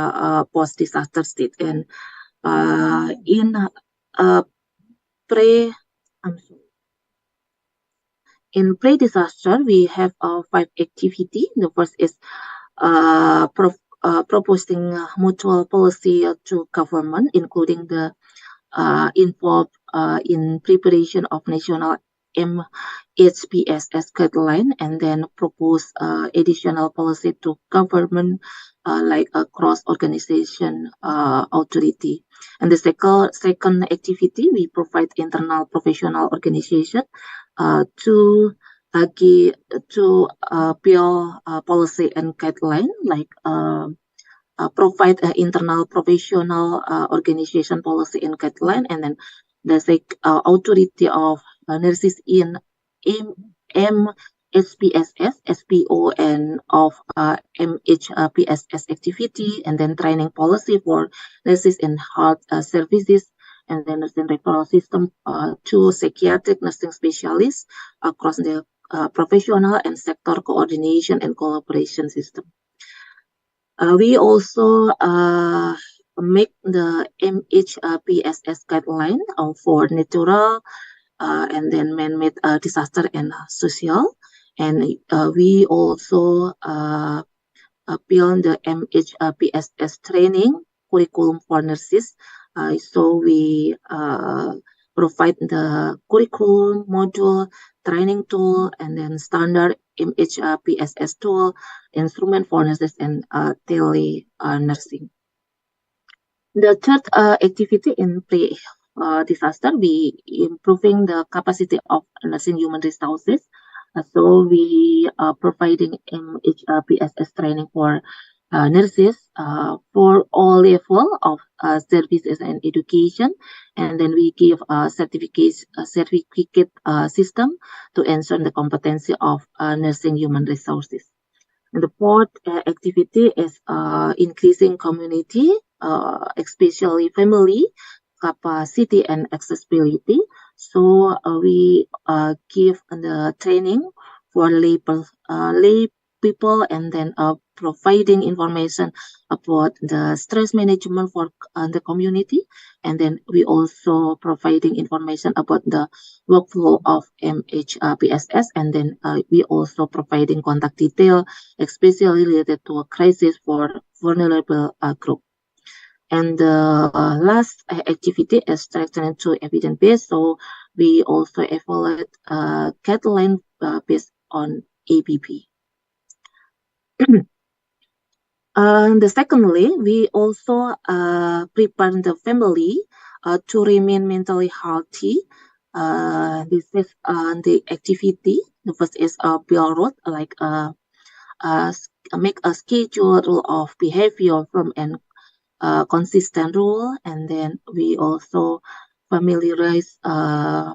post-disaster state. And in pre, I'm sorry. In pre-disaster, we have 5 activities. The first is proposing mutual policy to government, including the involved in preparation of national MHPSS guideline, and then propose additional policy to government, like a cross-organization authority. And the second activity, we provide internal professional organization to build policy and guideline, like provide an internal professional organization policy and guideline, and then the authority of nurses in MHPSS, SPO, and of MHPSS activity, and then training policy for nurses in health services, and then nursing referral system to psychiatric nursing specialists across the professional and sector coordination and collaboration system. We also make the MHPSS guideline for natural and then man-made disaster and social. And we also build the MHPSS training curriculum for nurses. So we provide the curriculum, module, training tool, and then standard MHPSS tool, instrument for nurses, and tele nursing. The third activity in pre-disaster, we improving the capacity of nursing human resources. So we are providing MHPSS training for nurses for all level of services and education, and then we give a certificate system to ensure the competency of nursing human resources. And the fourth activity is increasing community, especially family capacity and accessibility. So we give the training for lay people, and then providing information about the stress management for the community, and then we also providing information about the workflow of MHPSS, and then we also providing contact detail, especially related to a crisis for vulnerable group. And the last activity is strengthening to evidence based. So we also evaluate guideline based on ABP. Secondly, we also prepare the family to remain mentally healthy. This is the activity. The first is build road, like make a schedule rule of behavior from an consistent rule, and then we also familiarize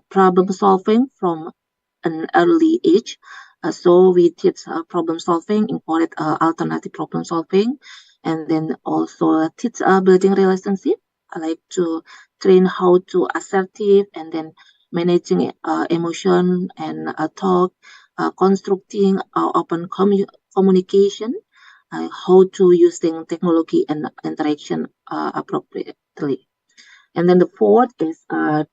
problem solving from an early age. So we teach problem solving, encourage alternative problem solving, and then also teach building relationship, like to train how to assertive, and then managing emotion and talk, constructing open communication, how to using technology and interaction appropriately. And then the fourth is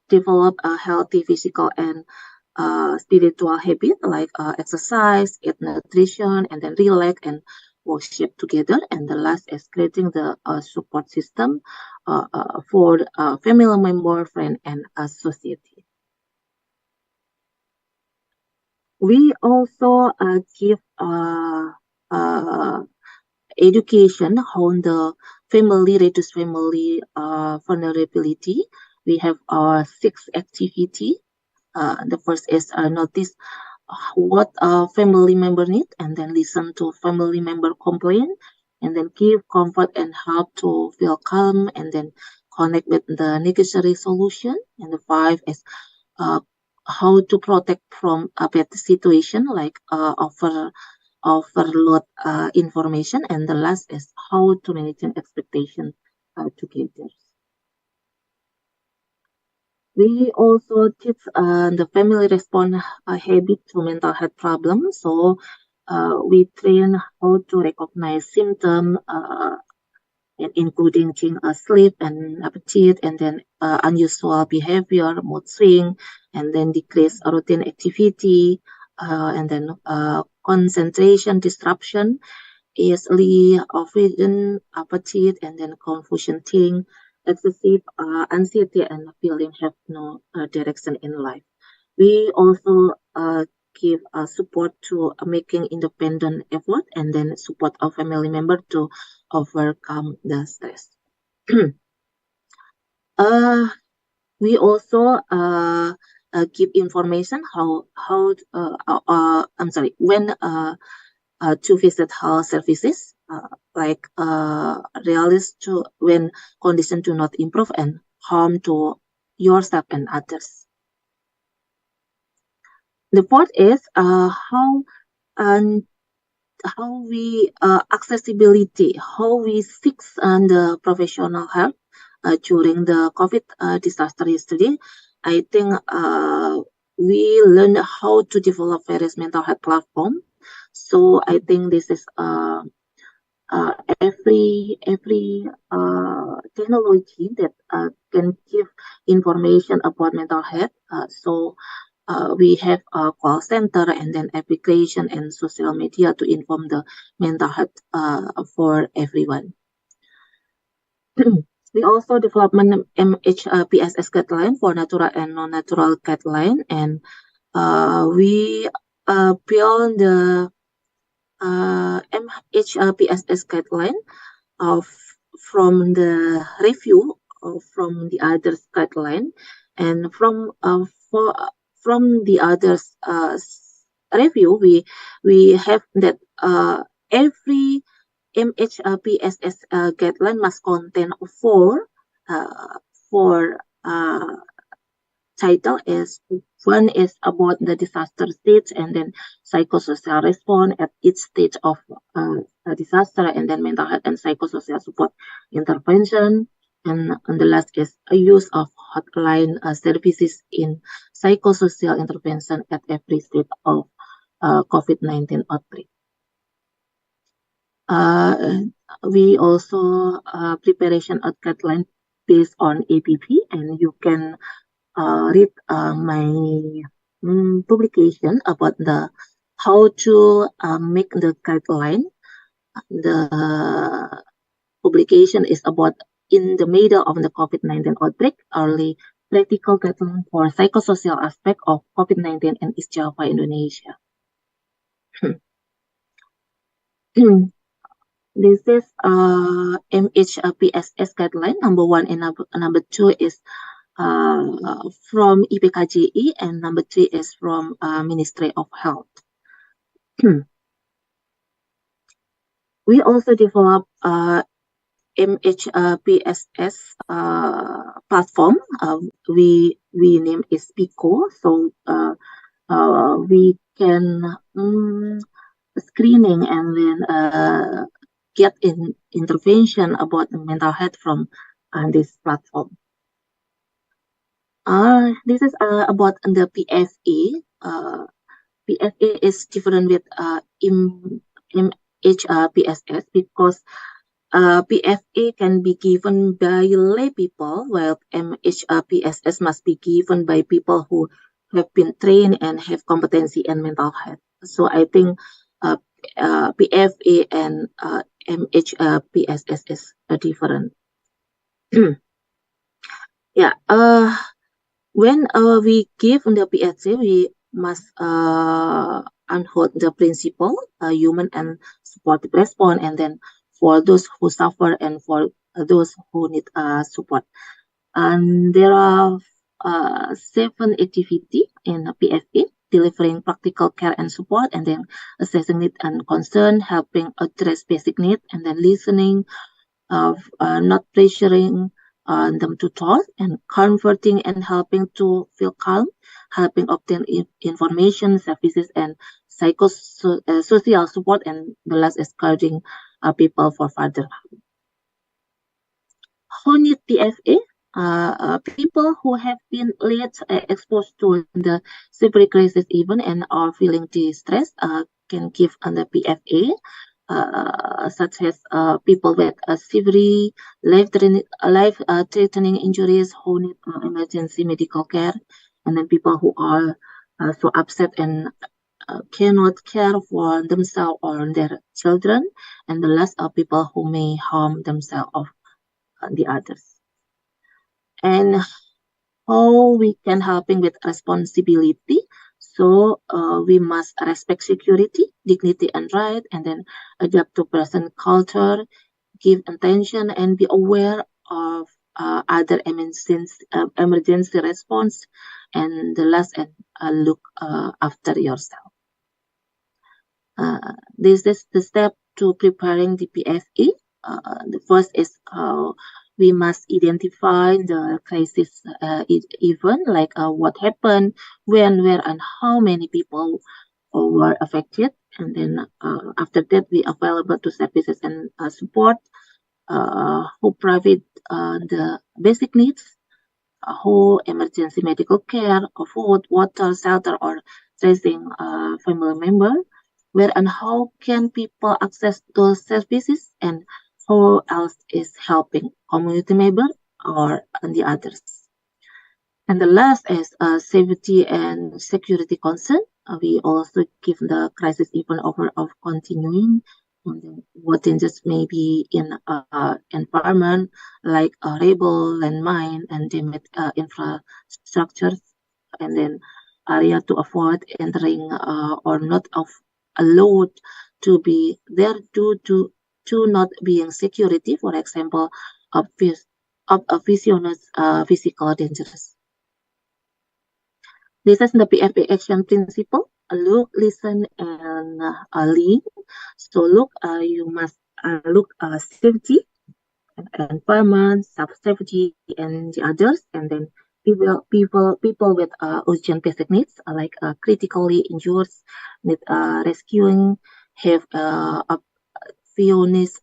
develop a healthy physical and spiritual habit, like exercise, eat nutrition, and then relax and worship together. And the last is creating the support system for family member, friend, and society. We also give education on the reduce family vulnerability. We have 6 activities. The first is notice what a family member need, and then listen to family member complaint, and then give comfort and help to feel calm, and then connect with the necessary solution. And the 5 is how to protect from a bad situation like overload information. And the last is how to manage an expectation together. We also teach the family response habit to mental health problems. So we train how to recognize symptoms, including change sleep and appetite, and then unusual behavior, mood swing, and then decrease routine activity, and then concentration disruption, easily vision, appetite, and then confusion thing, excessive anxiety, and feeling have no direction in life. We also give support to making independent effort, and then support our family member to overcome the stress. We also give information when to visit health services, like realize to when conditions do not improve and harm to yourself and others. The fourth is how we accessibility, how we seek the professional help during the COVID disaster yesterday. I think we learned how to develop various mental health platform. So I think this is every technology that can give information about mental health. So we have a call center, and then application and social media to inform the mental health for everyone. We also develop MHPSS guideline for natural and non-natural guideline, and we build the MHPSS guideline from the review from the others guideline, and from the others review, we have that every MHPSS guideline must contain four title. Is one is about the disaster stage, and then psychosocial response at each stage of a disaster, and then mental health and psychosocial support intervention. And the last is a use of hotline services in psychosocial intervention at every stage of COVID-19 outbreak. We also preparation a guideline based on APP, and you can read my publication about the how to make the guideline. The publication is about in the middle of the COVID-19 outbreak, early practical guideline for psychosocial aspect of COVID-19 in East Java, Indonesia. This is MHPSS guideline. Number 1 and number 2 is from IPKJI, and number 3 is from Ministry of Health. We also develop MHPSS platform. We name it PICO. So we can screening and then get intervention about mental health from this platform. This is about the PFA. PFA is different with MHPSS because PFA can be given by lay people, while MHPSS must be given by people who have been trained and have competency in mental health. So I think PFA and MHPSS is different. Yeah. When we give the PSC, we must unhold the principle, human and supportive response, and then for those who suffer and for those who need support. And there are 7 activities in PFA. delivering practical care and support, and then assessing need and concern, helping address basic needs, and then listening, not pressuring them to talk, and comforting and helping to feel calm, helping obtain information, services, and social support, and the last is guiding people for further. Who need PFA? People who have been late exposed to the severe crisis event and are feeling distressed can give under PFA, such as people with severe life-threatening injuries who need emergency medical care, and then people who are so upset and cannot care for themselves or their children, and the last are people who may harm themselves or the others. And how we can helping with responsibility. So we must respect security, dignity, and right, and then adapt to person culture, give attention, and be aware of other emergency response, and the last, and look after yourself. This is the step to preparing the PFE. The first is we must identify the crisis event, like what happened, when, where, and how many people were affected. And then after that, we available to services and support who provide the basic needs, who emergency medical care, food, water, shelter, or tracing family member, where and how can people access those services, and who else is helping, community member or the others. And the last is safety and security concern. We also give the crisis event over of continuing, and then what changes may be in environment like rebel, landmine, and damaged infrastructures, and then area to avoid entering or not allowed to be there due to not being security, for example, obvious physical dangers. This is the PFA action principle: look, listen, and lean. So look, you must look safety, environment, self-safety, and the others, and then people with urgent basic needs, like critically injured, need rescuing, have needs,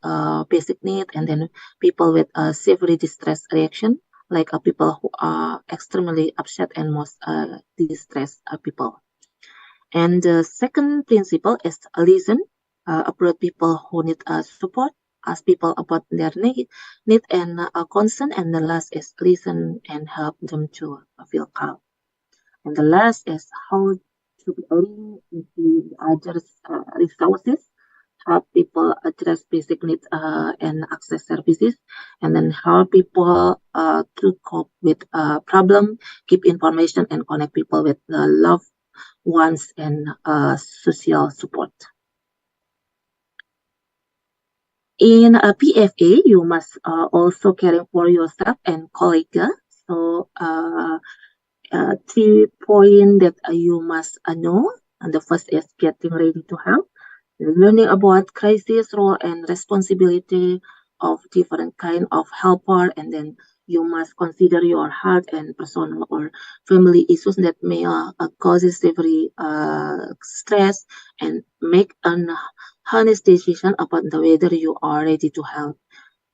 basic need, and then people with severe distress reaction, like people who are extremely upset and most distressed people. And the second principle is listen, approach people who need support, ask people about their need and concern, and the last is listen and help them to feel calm. And the last is how to link into other resources, help people address basic needs and access services, and then help people to cope with problem, keep information, and connect people with loved ones and social support. In a PFA, you must also care for yourself and colleagues. So 3 points that you must know. And the first is getting ready to help, learning about crisis role and responsibility of different kind of helper, and then you must consider your health and personal or family issues that may cause severe stress, and make an honest decision about whether you are ready to help.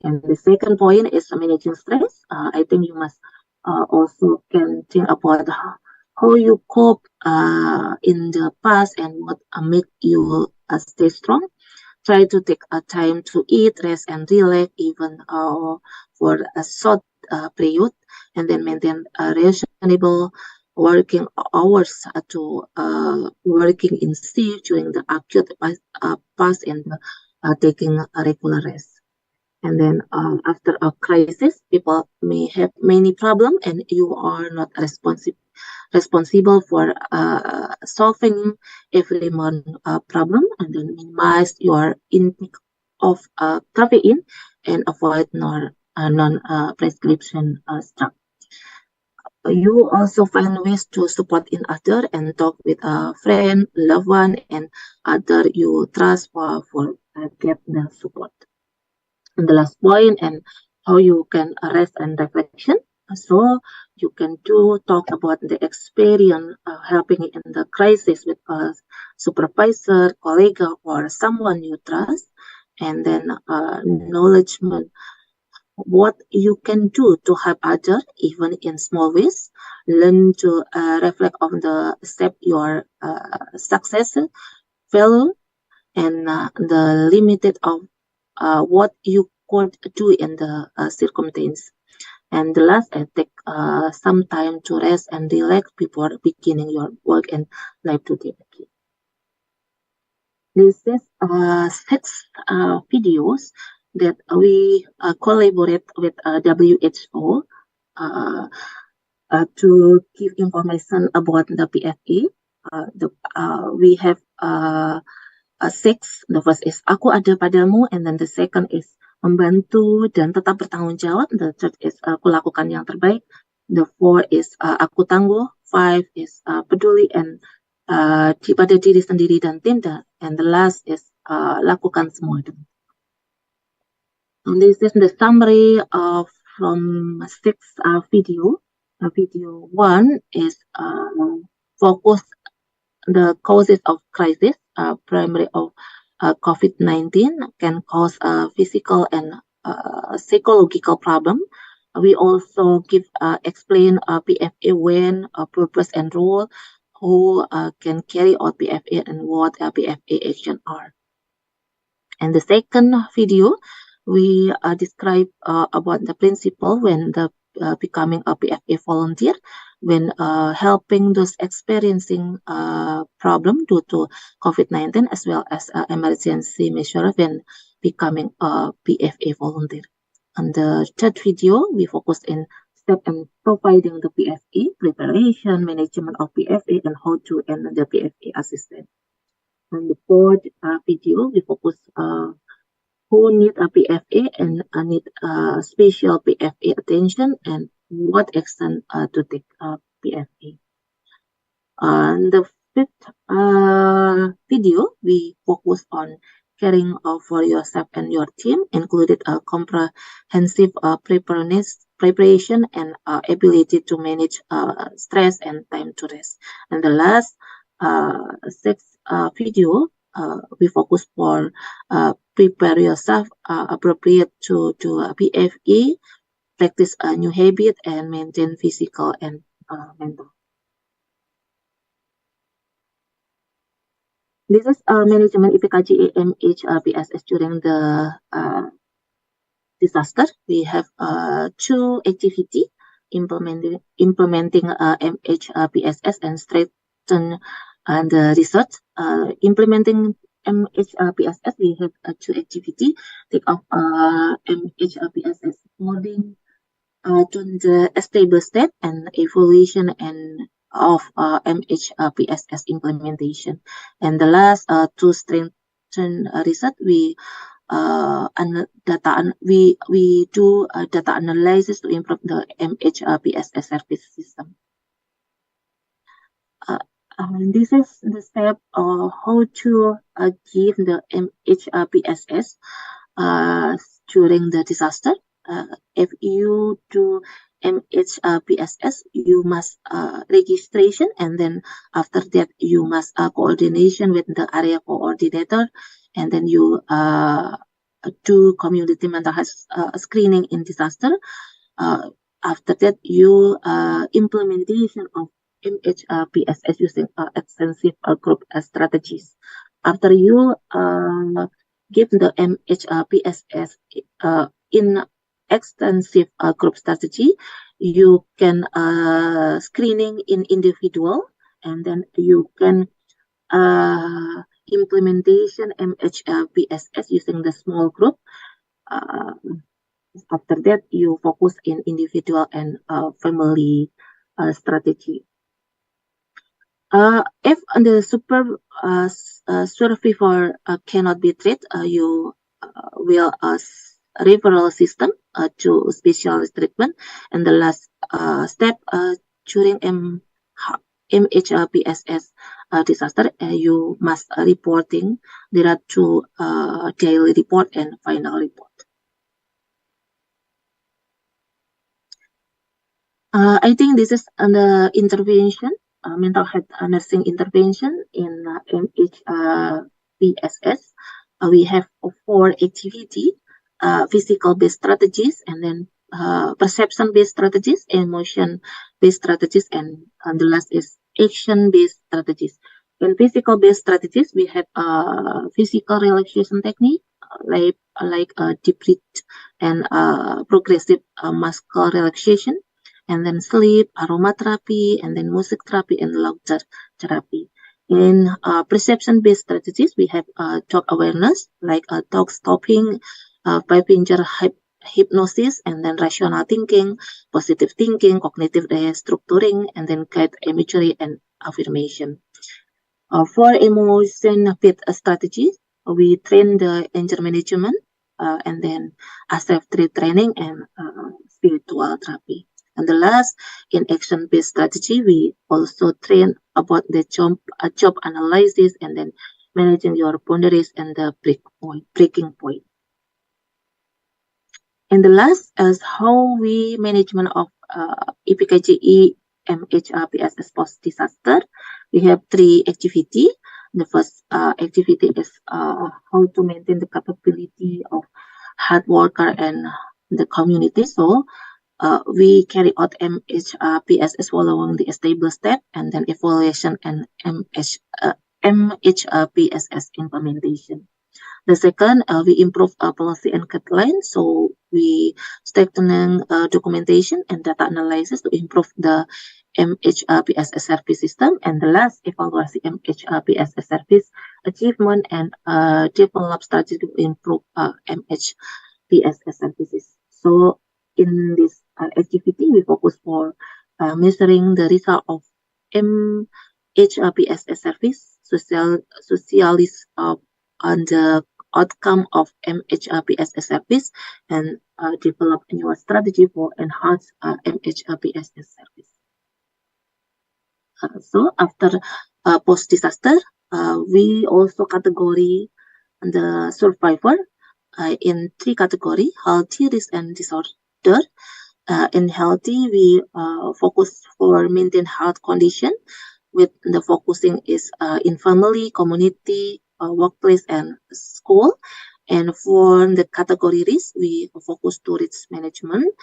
And the second point is managing stress. I think you must also can think about how you cope in the past and what make you stay strong. Try to take time to eat, rest, and relax, even for a short period, and then maintain reasonable working hours to working in shift during the acute past, and taking a regular rest. And then after a crisis, people may have many problems, and you are not responsible for solving every problem, and then minimize your intake of caffeine and avoid non-prescription stuff. You also find ways to support in other and talk with a friend, loved one, and other you trust for get the support. And the last point and how you can rest and reflection. So you can talk about the experience helping in the crisis with a supervisor, colleague, or someone you trust, and then acknowledgement what you can do to help others, even in small ways. Learn to reflect on the step your success, failure, and the limited of what you could do in the circumstance. And the last, take some time to rest and relax before beginning your work and life today. This is 6 videos that we collaborate with WHO to give information about the PFA. We have 6. The first is aku ada padamu, and then the second is membantu dan tetap bertanggung jawab. The third is aku lakukan yang terbaik. The fourth is aku tangguh. 5 is peduli and pada diri sendiri dan tim. And the last is lakukan semua itu. And this is the summary of from 6 video. Video 1 is focus the causes of crisis. Primary of COVID-19 can cause physical and psychological problem. We also give explain PFA when, purpose and role, who can carry out PFA and what PFA action are. And the second video, we describe about the principle when the becoming a PFA volunteer, when helping those experiencing problem due to COVID-19, as well as emergency measure when becoming a PFA volunteer. And the third video, we focus in step in providing the PFA, preparation, management of PFA, and how to end the PFA assistant. And the fourth video, we focus who need a PFA and need special PFA attention and what action to take PFA. And the fifth video, we focus on caring for yourself and your team, included a comprehensive preparation and ability to manage stress and time to rest. And the last 6th video, we focus for prepare yourself appropriate to PFA, practice a new habit, and maintain physical and mental. This is management IPKJ AMH PSS during the disaster. We have 2 activity implementing MH PSS and strengthen the research. Implementing MH PSS, we have 2 activity. Take off MH PSS modeling to the stable state and evaluation and of MH PSS implementation. And the last to strengthen research, we do data analysis to improve the MH PSS service system. This is the step of how to give the MH PSS during the disaster. If you do MH PSS, you must registration, and then after that you must coordination with the area coordinator, and then you do community mental health screening in disaster. After that, you implementation of MH PSS using extensive group strategies. After you give the MH PSS in extensive group strategy, you can screening in individual, and then you can implementation MH PSS using the small group. After that, you focus in individual and family strategy. If the survivor cannot be treated, you will referral system to specialist treatment. And the last step during MHPSS disaster, you must reporting. There are two daily report and final report. I think this is the intervention, mental health nursing intervention in MHPSS. We have 4 activity, physical-based strategies, and then perception-based strategies, emotion-based strategies, and the last is action-based strategies. In physical-based strategies, we have physical relaxation technique, like deep breath and progressive muscle relaxation, and then sleep, aromatherapy, and then music therapy, and laughter therapy. In perception-based strategies, we have talk awareness, like talk stopping, five-finger hypnosis, and then rational thinking, positive thinking, cognitive restructuring, and then guide imagery and affirmation. For emotion-fit strategies, we train the anger management, and then accepted training and spiritual therapy. And the last, in action-based strategy, we also train about the job analysis, and then managing your boundaries and the breaking point. And the last is how we management of EPKGE MHPSS post-disaster. We have 3 activity. The first activity is how to maintain the capability of hard worker and the community. So we carry out MHPSS following the stable step, and then evaluation and MHPSS implementation. The second, we improve policy and guidelines. So we strengthening documentation and data analysis to improve the MHPSS service system. And the last, evaluate MHPSS service achievement and develop strategy to improve MHPSS services. So in this activity, we focus for measuring the result of MHPSS service, socialist on the outcome of MHPSS service, and develop a new strategy for enhanced MHPSS service. So after post-disaster, we also category the survivor in 3 categories: healthy, risk, and disorder. In healthy, we focus for maintain health condition, with the focusing is in family, community, workplace, and school. And for the category risk, we focus to risk management,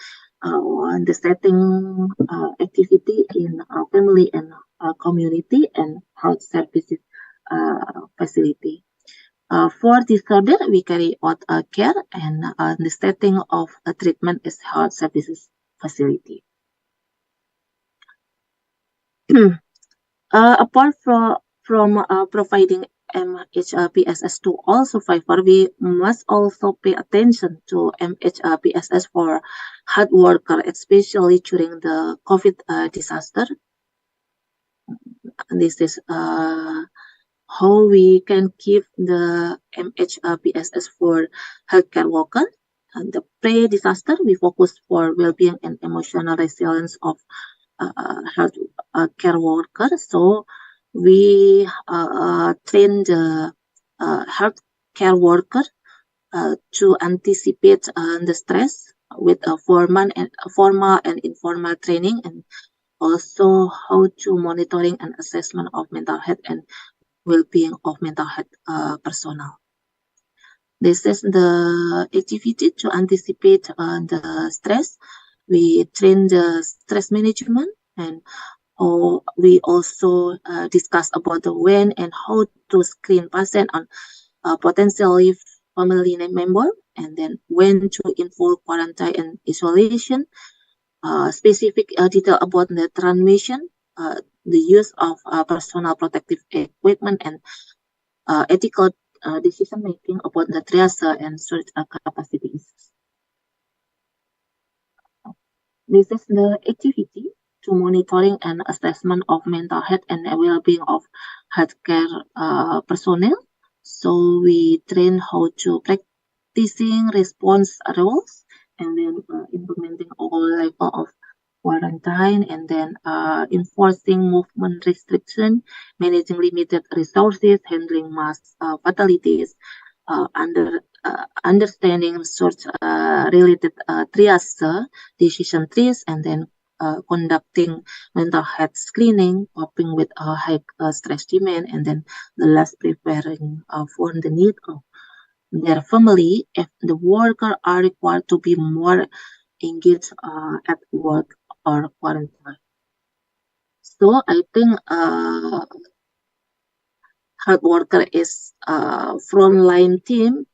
on the setting activity in family and community and health services facility. For disorder, we carry out care, and the setting of treatment is health services facility. Apart from providing MHPSS to all survivors, we must also pay attention to MHPSS for hard worker, especially during the COVID disaster. This is how we can give the MHPSS for healthcare worker. And the pre-disaster, we focus for well-being and emotional resilience of health care workers. So we train the healthcare worker to anticipate the stress with a formal and informal training, and also how to monitoring and assessment of mental health and well-being of mental health personnel. This is the activity to anticipate the stress. We train the stress management, and we also discuss about the when and how to screen patient on potentially family member, and then when to involve quarantine and isolation, specific detail about the transmission, the use of personal protective equipment, and ethical decision making about the triage and storage capacities. This is the activity to monitoring and assessment of mental health and well-being of healthcare personnel. So we train how to practicing response roles, and then implementing all level of quarantine, and then enforcing movement restriction, managing limited resources, handling mass fatalities, understanding research related triage, decision trees, and then conducting mental health screening, coping with high stress demand, and then the last preparing for the need of their family if the worker are required to be more engaged at work or quarantine. So I think hard worker is frontline team.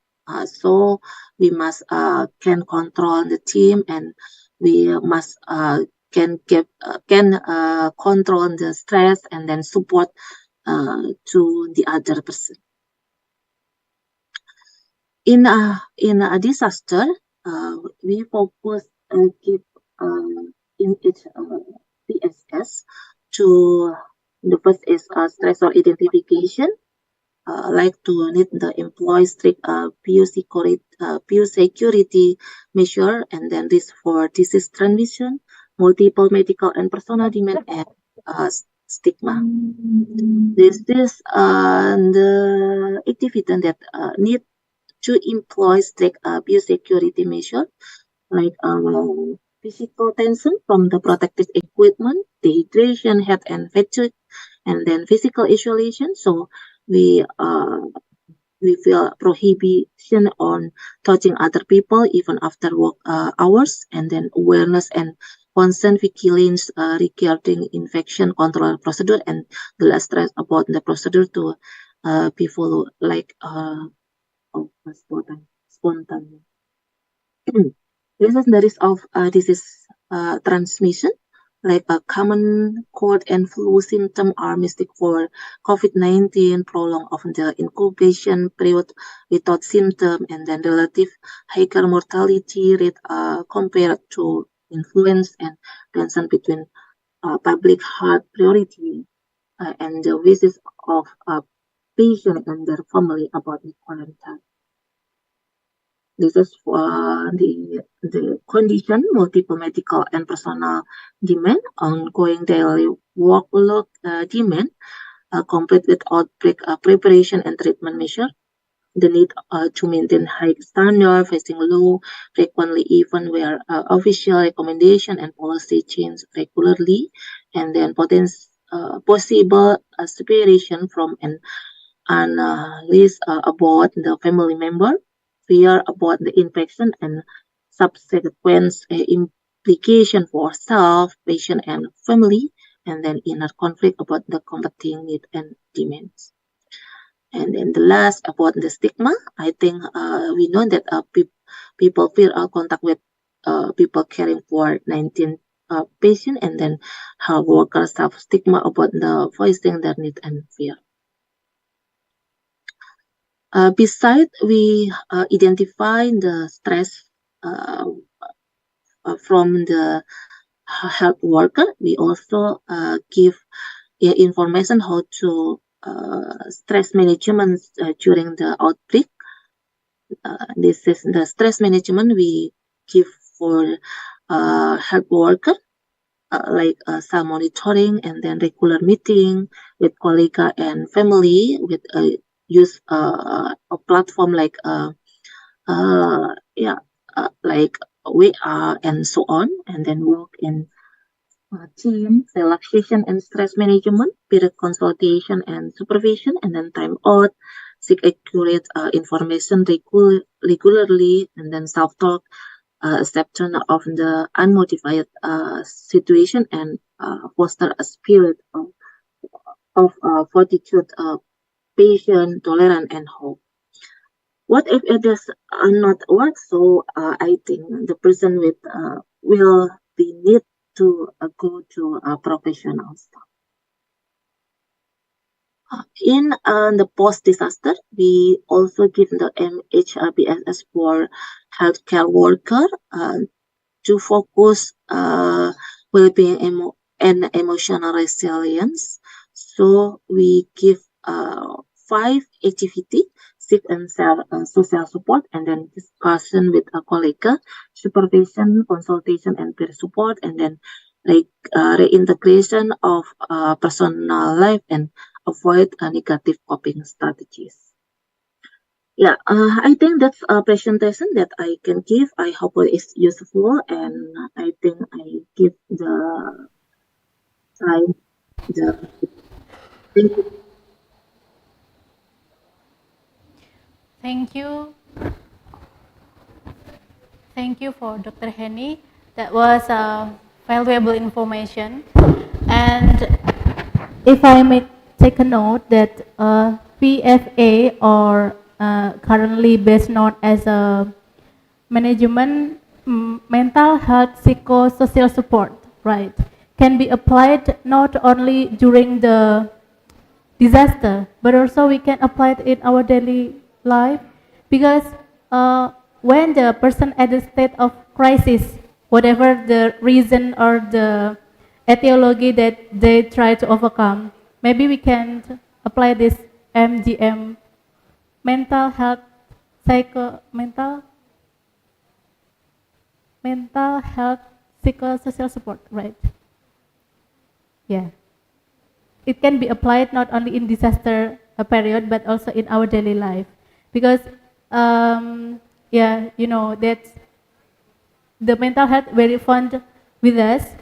So we must can control the team, and we must can control the stress and then support to the other person. In a disaster, we focus keep in each PSS to the first is stressor identification, like to need the employee strict biosecurity measure, and then this for disease transmission, multiple medical and personal demand, and stigma. This is the activity that need to employ strict biosecurity measure, like physical tension from the protective equipment, dehydration, heat and fatigue, and then physical isolation. So we feel prohibition on touching other people even after work hours, and then awareness and constant vigilance regarding infection control procedure, and the last stress about the procedure to be followed like spontaneous. This is the risk of disease transmission, like a common cold and flu symptom are mistaken for COVID-19, prolong of the incubation period without symptom, and then relative higher mortality rate compared to influenza, and tension between public health priority and the wishes of patient and their family about the quarantine. This is for the condition, multiple medical and personal demand, ongoing daily workload demand, complete with outbreak preparation and treatment measure, the need to maintain high standard, facing low, frequently even where official recommendation and policy change regularly, and then possible separation from an list about the family member, fear about the infection and subsequent implication for self, patient, and family, and then inner conflict about the competing needs and demands. And then the last about the stigma, I think we know that people fear contact with people caring for 19 patient, and then how workers have stigma about the voicing their need and fear. Besides, we identify the stress from the health worker. We also give information how to stress management during the outbreak. This is the stress management we give for health worker, like some monitoring, and then regular meeting with colleague and family, with use a platform like like VR and so on, and then work in team, relaxation and stress management, peer consultation and supervision, and then time out, seek accurate information regularly, and then self-talk, acceptance of the unmotivated situation, and foster a spirit of fortitude, patience, tolerance, and hope. What if it does not work? So I think the person will be need to go to a professional staff. In the post-disaster, we also give the MHRBSS for healthcare worker to focus well-being and emotional resilience. So we give 5 activities: seek and social support, and then discussion with a colleague, supervision, consultation, and peer support, and then like reintegration of personal life and avoid negative coping strategies. Yeah, I think that's a presentation that I can give. I hope it is useful, and I think I give the time. Thank you. Thank you. Thank you for Dr. Henny. That was valuable information. And if I may take a note that PFA, or currently best known as a management mental health psychosocial support, right, can be applied not only during the disaster, but also we can apply it in our daily life, because when the person at the state of crisis, whatever the reason or the etiology that they try to overcome, maybe we can apply this MGM, mental health, mental health psychosocial support, right? Yeah. It can be applied not only in disaster period, but also in our daily life, because yeah, you know that the mental health very fond with us,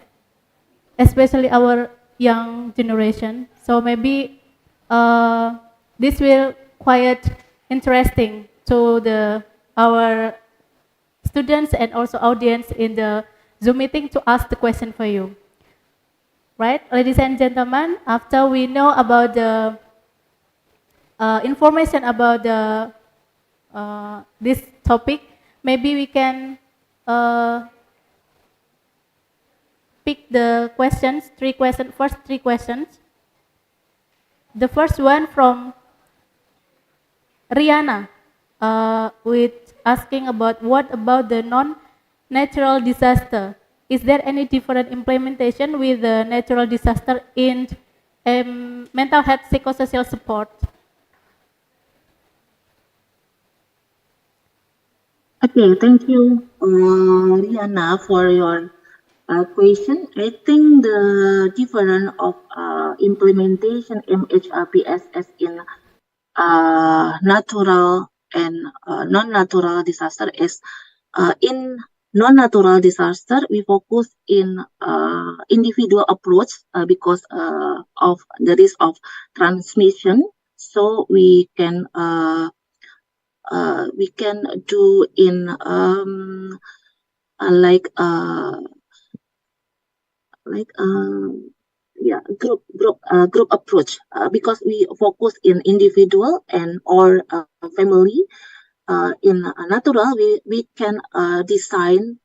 especially our young generation. So maybe this will quite interesting to our students and also audience in the Zoom meeting to ask the question for you. Right, ladies and gentlemen, after we know about the information about the this topic, maybe we can pick the questions, first three questions. The first one from Rihanna, with asking about what about the non-natural disaster? Is there any different implementation with the natural disaster in mental health psychosocial support? Okay, thank you, Rihanna, for your question. I think the difference of implementation MHRPSS in natural and non-natural disaster is in non-natural disaster we focus in individual approach because of the risk of transmission. So we can do in yeah, group approach because we focus in individual and or family. In natural we can design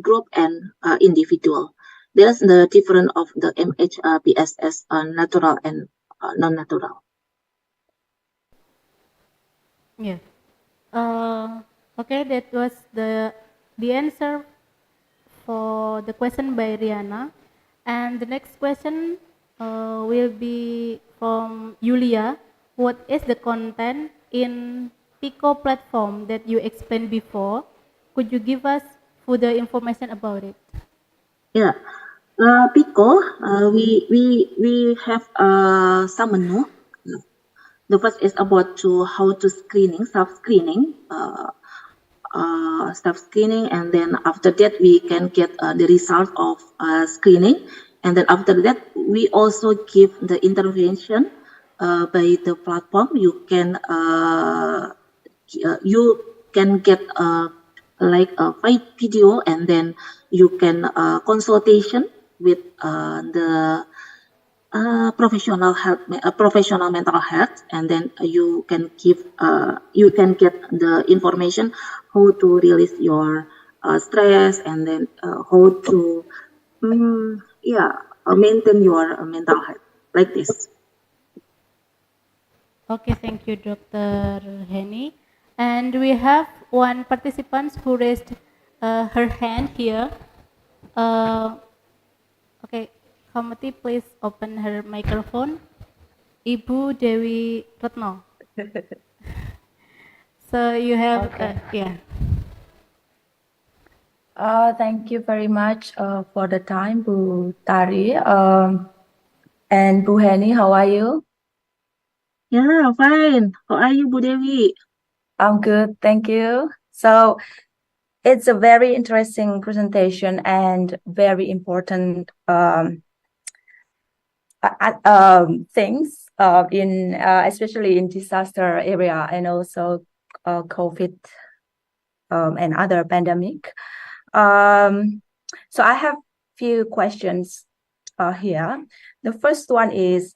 group and individual. There's the difference of the MHPSS natural and non-natural. Yeah. Okay, that was the answer for the question by Rihanna. And the next question will be from Yulia. What is the content in Pico platform that you explained before? Could you give us further information about it? Yeah, Pico, we have some menu. The first is about how to screening, self-screening, self-screening, and then after that we can get the result of screening, and then after that we also give the intervention by the platform. You can get like a 5 video, and then you can consultation with the professional mental health, and then you can get the information how to release your stress, and then how to maintain your mental health, like this. Okay, thank you, Dr. Henny. And we have one participant who raised her hand here. Okay, Kamati, please open her microphone. Ibu Dewi Retno. So you have, yeah. Thank you very much for the time, Bu Tari. And Bu Heni, how are you? Yeah, fine. How are you, Bu Dewi? I'm good, thank you. So it's a very interesting presentation and very important things in especially in disaster area and also COVID and other pandemic. So I have few questions here. The first one is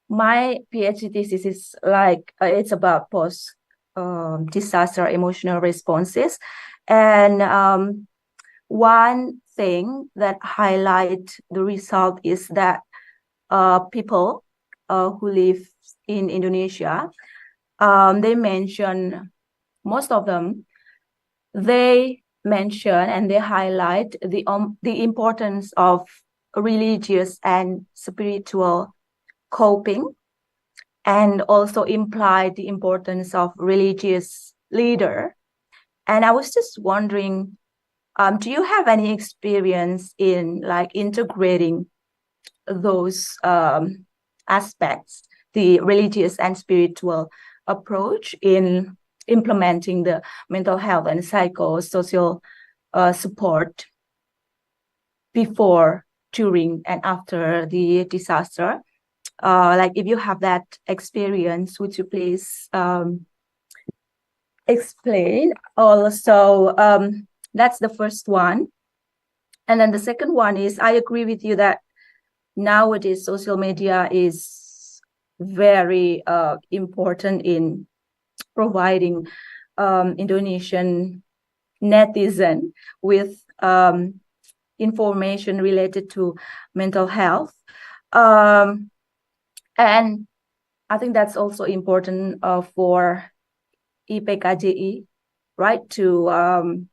my PhD thesis is like it's about post disaster emotional responses, and one thing that highlight the result is that people who live in Indonesia, they mention, most of them, they mention and they highlight the importance of religious and spiritual coping, and also imply the importance of religious leader. And I was just wondering, do you have any experience in like integrating those aspects, the religious and spiritual approach, in implementing the mental health and psychosocial support before, during, and after the disaster? Like if you have that experience, would you please explain? Also, that's the first one. And then the second one is, I agree with you that nowadays social media is very important in providing Indonesian netizen with information related to mental health. And I think that's also important for IPKJI, right, to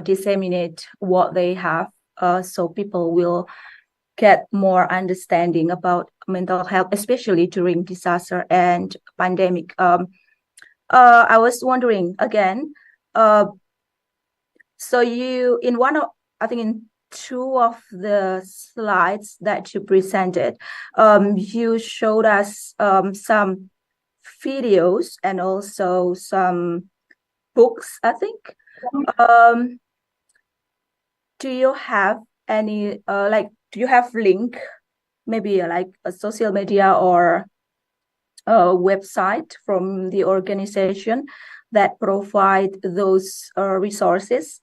disseminate what they have, so people will get more understanding about mental health, especially during disaster and pandemic. I was wondering again, so you, in one of, I think in two of the slides that you presented, you showed us some videos and also some books, I think. Do you have any do you have link, maybe like a social media or a website from the organization that provide those resources?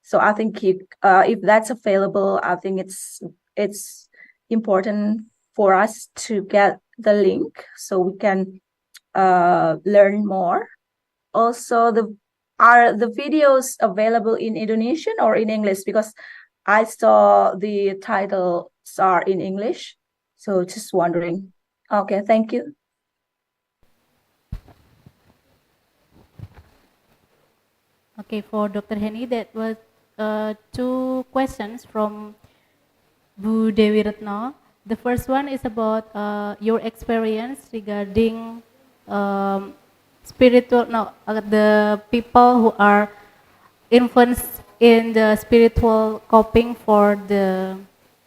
So I think if that's available, I think it's important for us to get the link so we can learn more. Also, are the videos available in Indonesian or in English? Because I saw the titles are in English, so just wondering. Okay, thank you. Okay, for Dr. Heni, that was two questions from Bu Dewi Retno. The first one is about your experience regarding the people who are influenced in the spiritual coping for the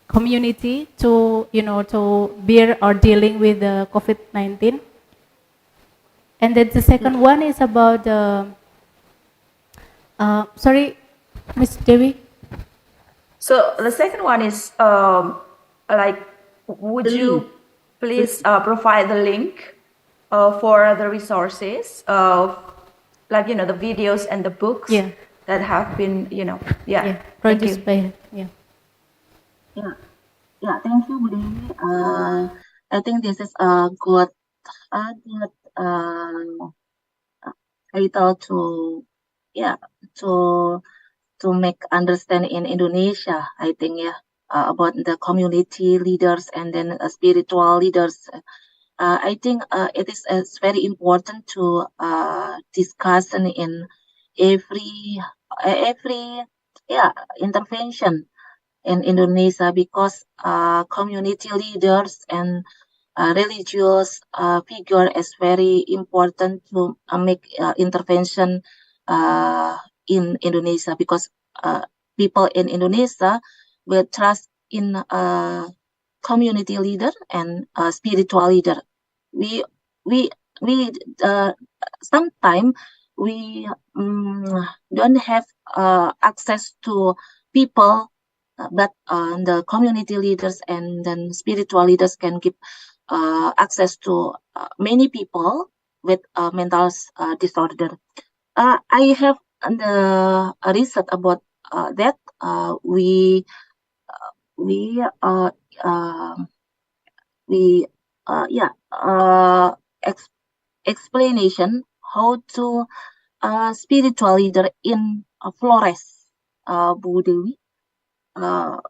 community to bear or dealing with the COVID-19. And then the second one is about the sorry, Ms. Dewi. So the second one is would you please provide the link for the resources of the videos and the books that have been produced by Thank you, Bu Dewi. I think this is a good title to make understand in Indonesia, I think, about the community leaders and then spiritual leaders. I think it is very important to discuss in every intervention in Indonesia, because community leaders and religious figure is very important to make intervention in Indonesia, because people in Indonesia will trust in community leader and spiritual leader. We sometimes we don't have access to people, but the community leaders and then spiritual leaders can give access to many people with mental disorder. I have the research about that. We explanation how to spiritual leader in Flores, Bu Dewi, how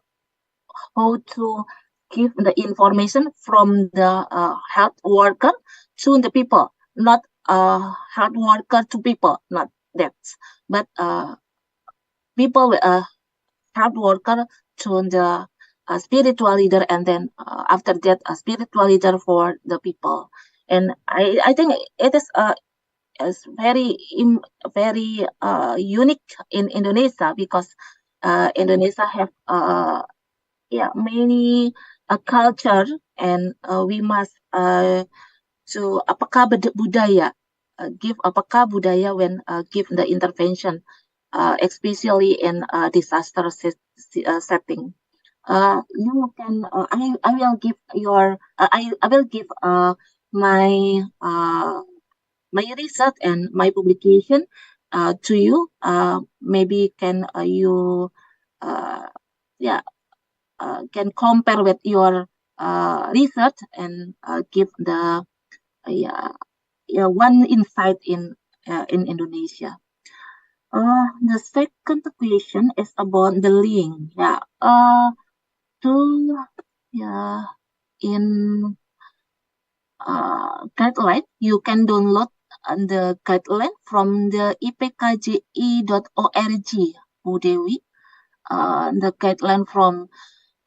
to give the information from the health worker to the people, not health worker to people, not that, but people health worker to the spiritual leader, and then after that a spiritual leader for the people. And I think it is very unique in Indonesia, because Indonesia have many culture, and we must to apakah budaya, give apakah budaya when give the intervention, especially in disaster setting. You can I will give your I will give my my research and my publication to you. Maybe can you can compare with your research and give the one insight in Indonesia. The second question is about the link. In guideline, you can download the guideline from the ipkji.org, Bu Dewi. The guideline from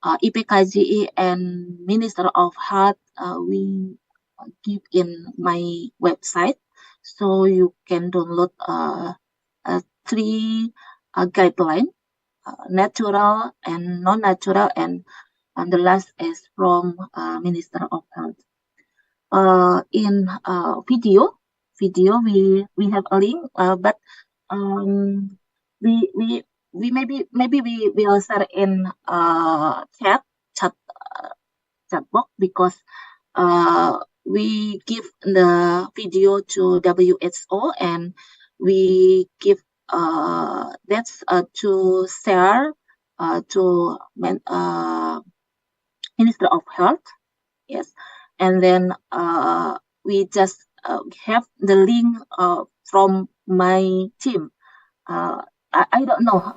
IPKJI and Minister of Health we give in my website, so you can download 3 guideline, natural and non-natural, and the last is from Minister of Health. In video we have a link, but we maybe we will share in chat box, because we give the video to WHO, and we give that's to share to Minister of Health. Yes, and then we just have the link from my team. I don't know.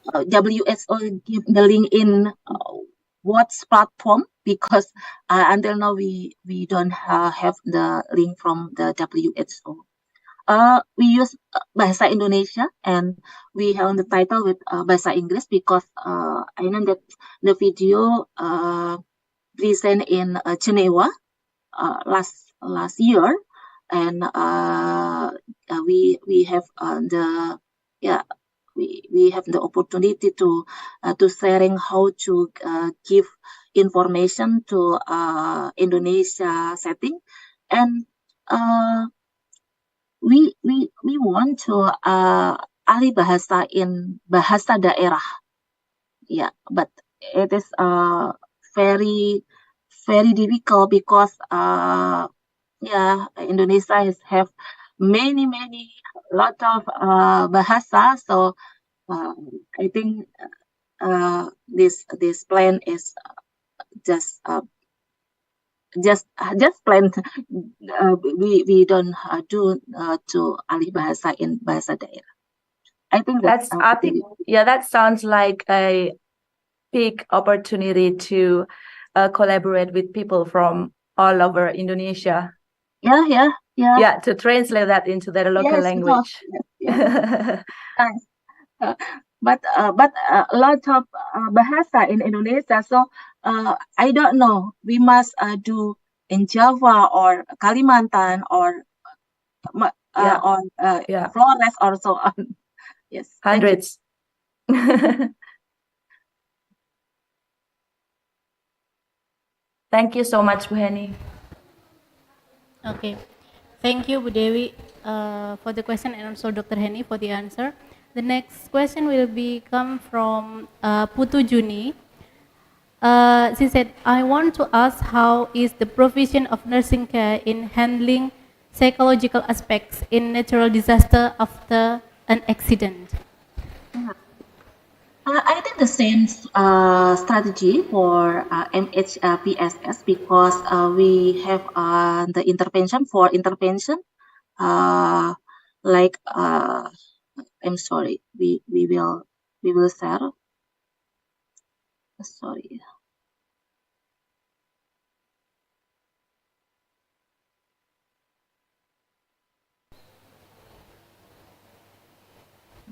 WHO give the link in what platform, because until now we don't have the link from the WHO. We use Bahasa Indonesia, and we have the title with Bahasa Inggris, because I know that the video present in Geneva last year, and we have we have the opportunity to sharing how to give information to Indonesia setting, and we want to ahli bahasa in bahasa daerah. But it is very difficult, because Indonesia have many lot of bahasa, so I think this plan is just plan. We don't do to ahli bahasa in bahasa daerah. I think that sounds like a big opportunity to collaborate with people from all over Indonesia. Yeah, to translate that into their local language. Thanks. But a lot of bahasa in Indonesia, so I don't know. We must do in Java or Kalimantan or Flores or so on. Yes, hundreds. Thank you so much, Bu Heni. Okay, thank you, Bu Dewi, for the question, and also Dr. Heni for the answer. The next question will come from Putu Juni. She said, I want to ask, how is the provision of nursing care in handling psychological aspects in natural disaster after an accident? I think the same strategy for MHPSS, because we have the intervention for intervention, like I'm sorry, we will share. Sorry.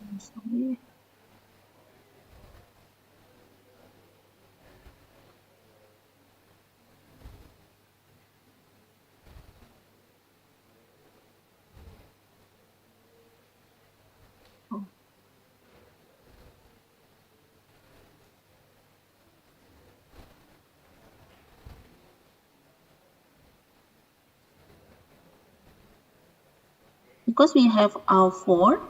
I'm sorry. Because we have four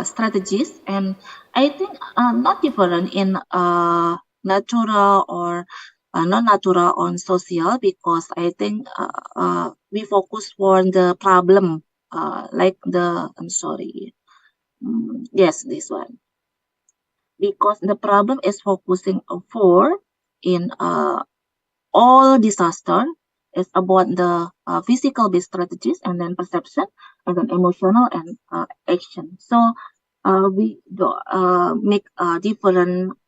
strategies, and I think not different in natural or non-natural on social, because I think we focus on the problem, like yes, this one, because the problem is focusing for in all disaster. Is about the physical-based strategies, and then perception, and then emotional and action. So we make different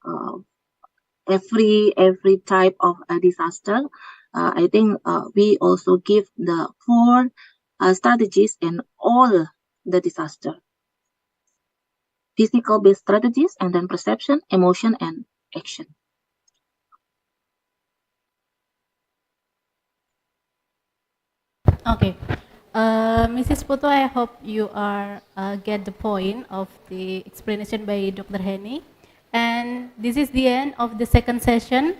every type of disaster. I think we also give the 4 strategies in all the disaster: physical-based strategies, and then perception, emotion, and action. Okay, Mrs. Putu, I hope you are get the point of the explanation by Dr. Heni. And this is the end of the second session.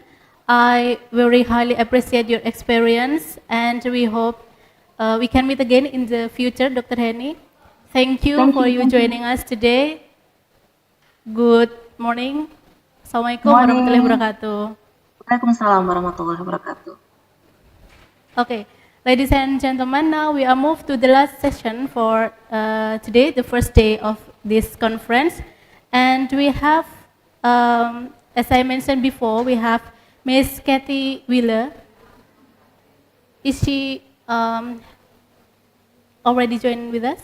I very highly appreciate your experience, and we hope we can meet again in the future, Dr. Heni. Thank you for joining us today. Good morning. Assalamualaikum warahmatullahi wabarakatuh. Waalaikumsalam warahmatullahi wabarakatuh. Okay, ladies and gentlemen, now we are moved to the last session for today, the first day of this conference. And we have, as I mentioned before, we have Ms. Kathy Wheeler. Is she already joined with us?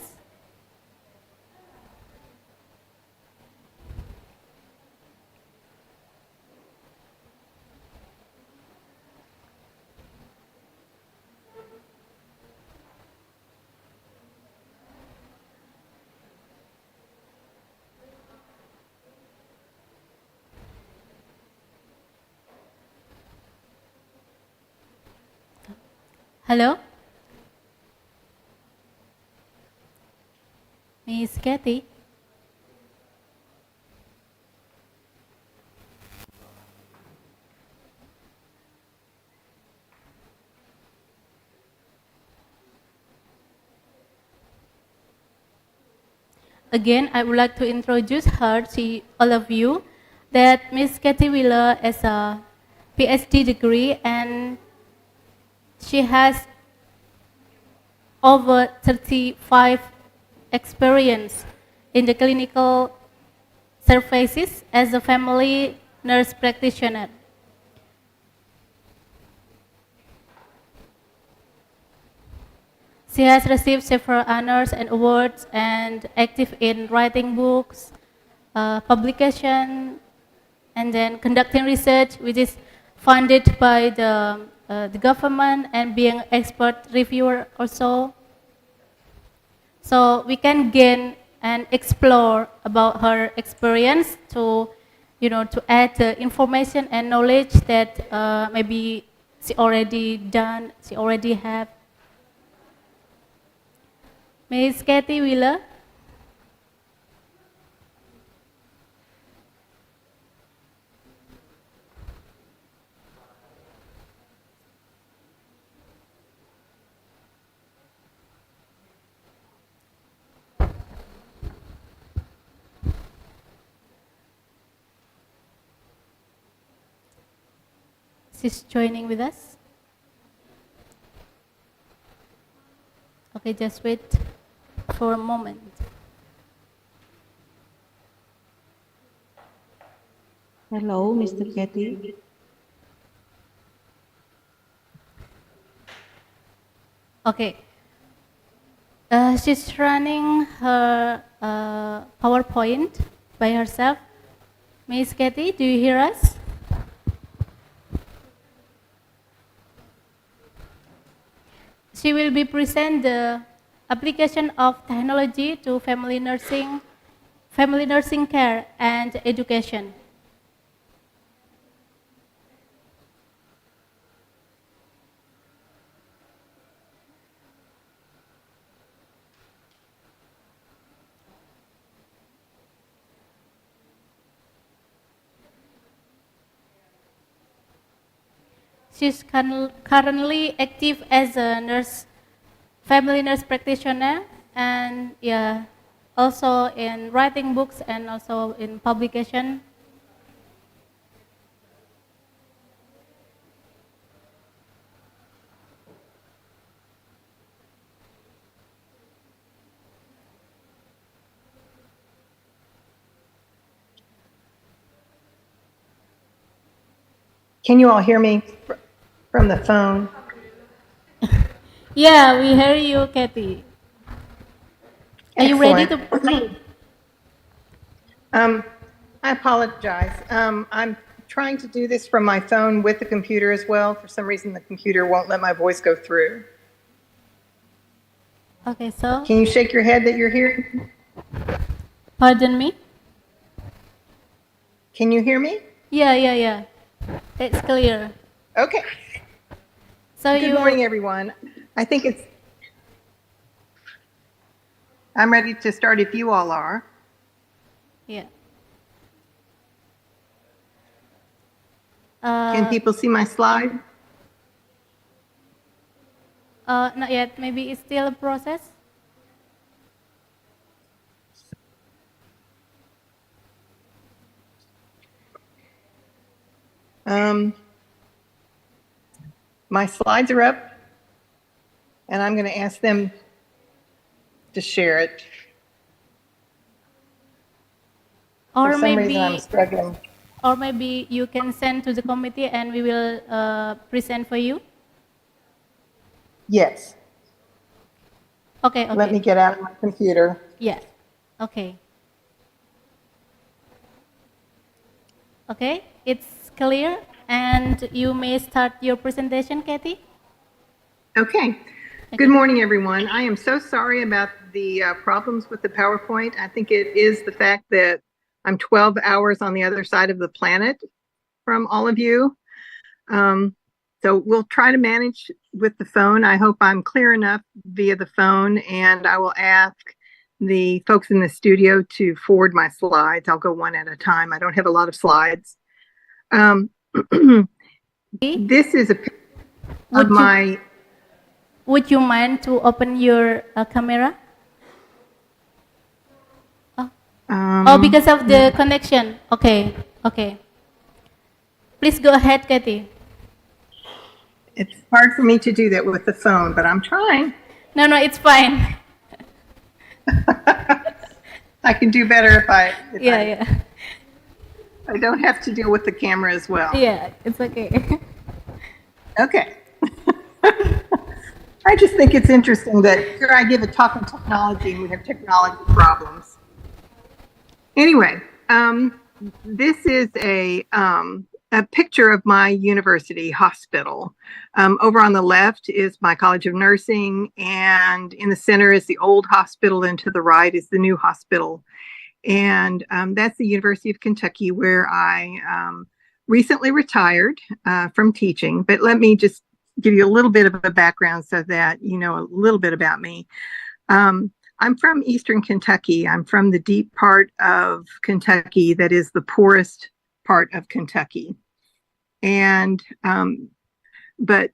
Hello? Miss Kathy? Again, I would like to introduce her to all of you, that Miss Kathy Wheeler has a PhD degree, and she has over 35 experience in the clinical services as a family nurse practitioner. She has received several honors and awards, and active in writing books, publication, and then conducting research, which is funded by the government, and being expert reviewer also. So we can gain and explore about her experience to, to add the information and knowledge that maybe she already done, she already have. Miss Kathy Wheeler. She's joining with us. Okay, just wait for a moment. Hello, Mr. Kathy. Okay. She's running her PowerPoint by herself. Miss Kathy, do you hear us? She will be present the application of technology to family nursing care and education. She's currently active as a nurse, family nurse practitioner, and yeah, also in writing books and also in publication. Can you all hear me from the phone? Yeah, we hear you, Kathy. Are you ready to? I apologize. I'm trying to do this from my phone with the computer as well. For some reason, the computer won't let my voice go through. Okay, so. Can you shake your head that you're hearing? Pardon me? Can you hear me? Yeah. It's clear. Okay. So Good morning, everyone. I'm ready to start if you all are. Yeah. Can people see my slide? Not yet. Maybe it's still a process. My slides are up, and I'm going to ask them to share it. Or For some reason, I'm struggling. Or maybe you can send to the committee and we will present for you. Yes. Okay. Let me get out of my computer. Yeah. Okay. Okay, it's clear, and you may start your presentation, Kathy. Okay. Good morning, everyone. I am so sorry about the problems with the PowerPoint. I think it is the fact that I'm 12 hours on the other side of the planet from all of you. So we'll try to manage with the phone. I hope I'm clear enough via the phone, and I will ask the folks in the studio to forward my slides. I'll go one at a time. I don't have a lot of slides. This is a picture of my... Would you mind to open your camera? Because of the connection. Okay. Please go ahead, Kathy. It's hard for me to do that with the phone, but I'm trying. No, it's fine. I can do better if I I don't have to deal with the camera as well. Yeah, it's okay. Okay. I just think it's interesting that here I give a talk on technology and we have technology problems. Anyway, this is a picture of my university hospital. Over on the left is my College of Nursing, and in the center is the old hospital, and to the right is the new hospital. And that's the University of Kentucky, where I recently retired from teaching, but let me just give you a little bit of a background so that you know a little bit about me. I'm from Eastern Kentucky. I'm from the deep part of Kentucky that is the poorest part of Kentucky. And, but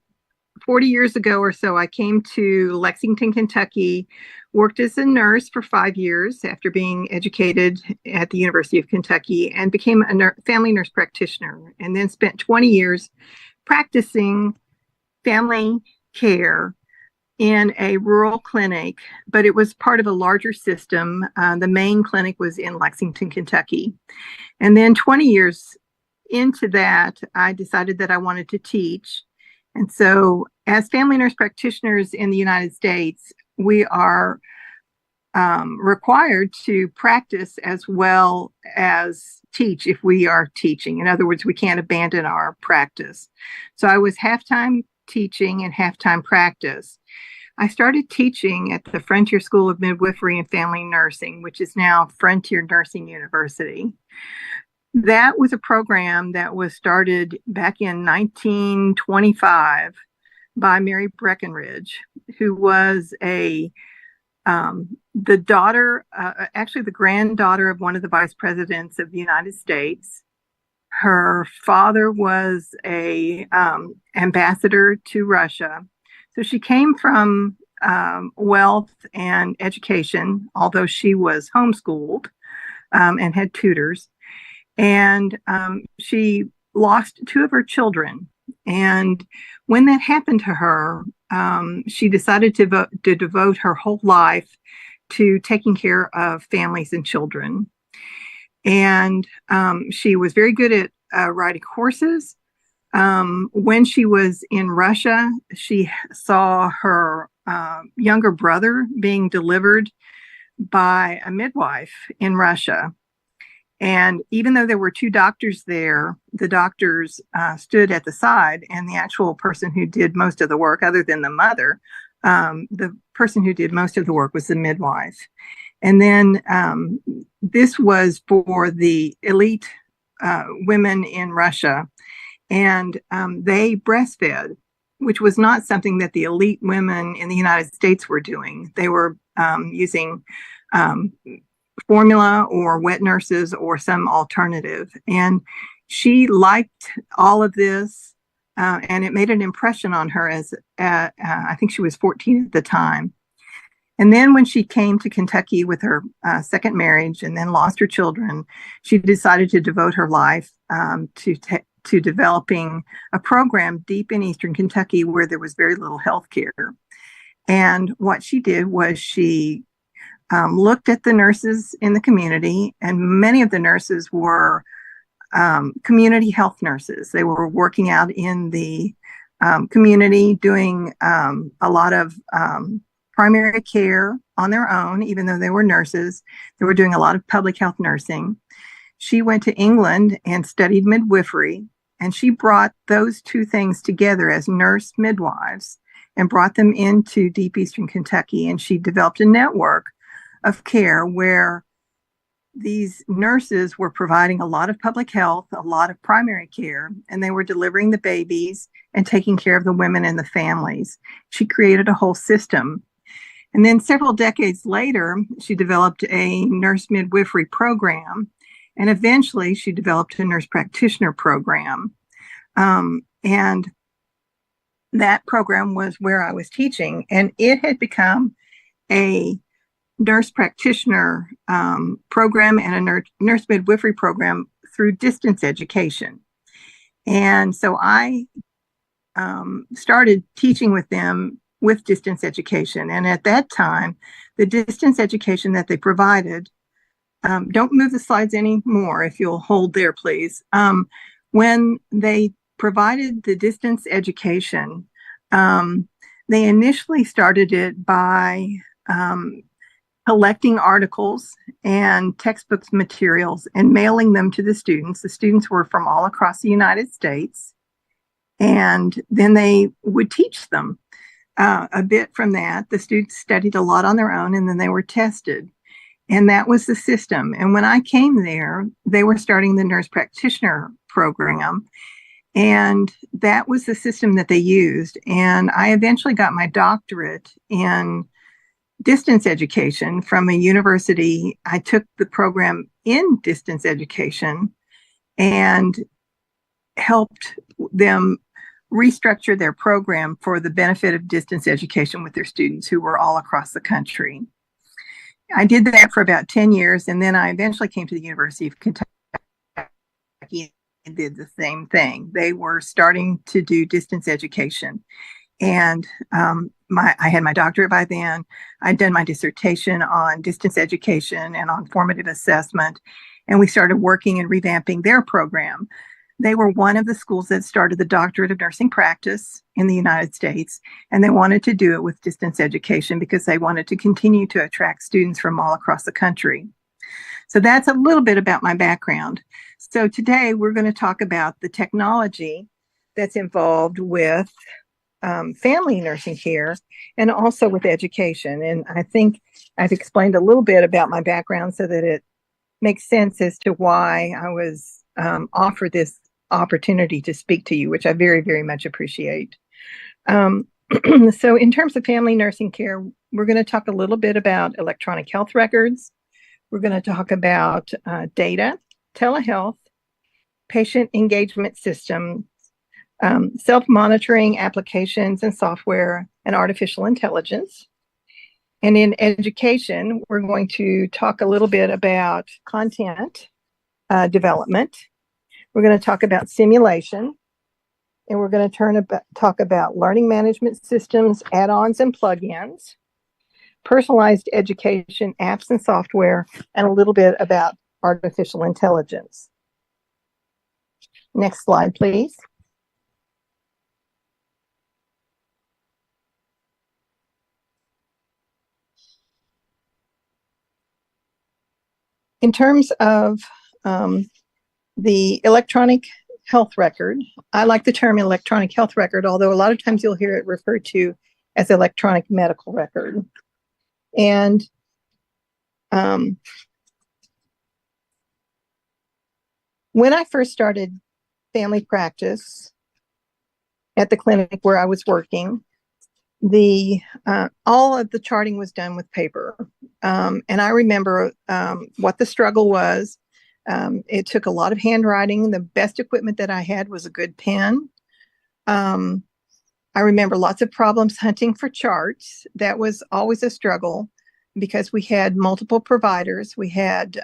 40 years ago or so, I came to Lexington, Kentucky, worked as a nurse for 5 years after being educated at the University of Kentucky, and became a family nurse practitioner, and then spent 20 years practicing family care in a rural clinic, but it was part of a larger system. The main clinic was in Lexington, Kentucky. And then 20 years into that, I decided that I wanted to teach. And so as family nurse practitioners in the United States, we are required to practice as well as teach if we are teaching. In other words, we can't abandon our practice. So I was half-time teaching and half-time practice. I started teaching at the Frontier School of Midwifery and Family Nursing, which is now Frontier Nursing University. That was a program that was started back in 1925 by Mary Breckenridge, who was the daughter, actually the granddaughter of one of the vice presidents of the United States. Her father was a ambassador to Russia. So she came from wealth and education, although she was homeschooled and had tutors. And she lost 2 of her children. And when that happened to her, she decided to devote her whole life to taking care of families and children. And she was very good at riding horses. When she was in Russia, she saw her younger brother being delivered by a midwife in Russia. And even though there were 2 doctors there, the doctors stood at the side, and the actual person who did most of the work, other than the mother, the person who did most of the work was the midwife. And then this was for the elite women in Russia. And they breastfed, which was not something that the elite women in the United States were doing. They were using formula or wet nurses or some alternative. And she liked all of this, and it made an impression on her as I think she was 14 at the time. And then when she came to Kentucky with her second marriage and then lost her children, she decided to devote her life to developing a program deep in Eastern Kentucky where there was very little health care. And what she did was she looked at the nurses in the community, and many of the nurses were community health nurses. They were working out in the community, doing a lot of primary care on their own, even though they were nurses. They were doing a lot of public health nursing. She went to England and studied midwifery, and she brought those 2 things together as nurse midwives and brought them into deep Eastern Kentucky. And she developed a network of care where these nurses were providing a lot of public health, a lot of primary care, and they were delivering the babies and taking care of the women and the families. She created a whole system. And then several decades later, she developed a nurse midwifery program, and eventually she developed a nurse practitioner program. And that program was where I was teaching, and it had become a nurse practitioner program and a nurse midwifery program through distance education. And so I started teaching with them with distance education. And at that time, the distance education that they provided, don't move the slides anymore if you'll hold there, please. When they provided the distance education, they initially started it by collecting articles and textbooks materials and mailing them to the students. The students were from all across the United States. And then they would teach them a bit from that. The students studied a lot on their own, and then they were tested. And that was the system. And when I came there, they were starting the nurse practitioner program. And that was the system that they used. And I eventually got my doctorate in distance education from a university. I took the program in distance education and helped them restructure their program for the benefit of distance education with their students who were all across the country. I did that for about 10 years, and then I eventually came to the University of Kentucky and did the same thing. They were starting to do distance education. And I had my doctorate by then. I'd done my dissertation on distance education and on formative assessment, and we started working and revamping their program. They were one of the schools that started the doctorate of nursing practice in the United States, and they wanted to do it with distance education because they wanted to continue to attract students from all across the country. So that's a little bit about my background. So today we're going to talk about the technology that's involved with family nursing care and also with education. And I think I've explained a little bit about my background so that it makes sense as to why I was offered this opportunity to speak to you, which I very, very much appreciate. So in terms of family nursing care, we're going to talk a little bit about electronic health records. We're going to talk about data, telehealth, patient engagement systems, self-monitoring applications and software, and artificial intelligence. And in education, we're going to talk a little bit about content development. We're going to talk about simulation, and we're going to talk about learning management systems, add-ons and plugins, personalized education apps and software, and a little bit about artificial intelligence. Next slide, please. In terms of the electronic health record, I like the term electronic health record, although a lot of times you'll hear it referred to as electronic medical record. And when I first started family practice at the clinic where I was working, all of the charting was done with paper. And I remember what the struggle was. It took a lot of handwriting. The best equipment that I had was a good pen. I remember lots of problems hunting for charts. That was always a struggle because we had multiple providers. We had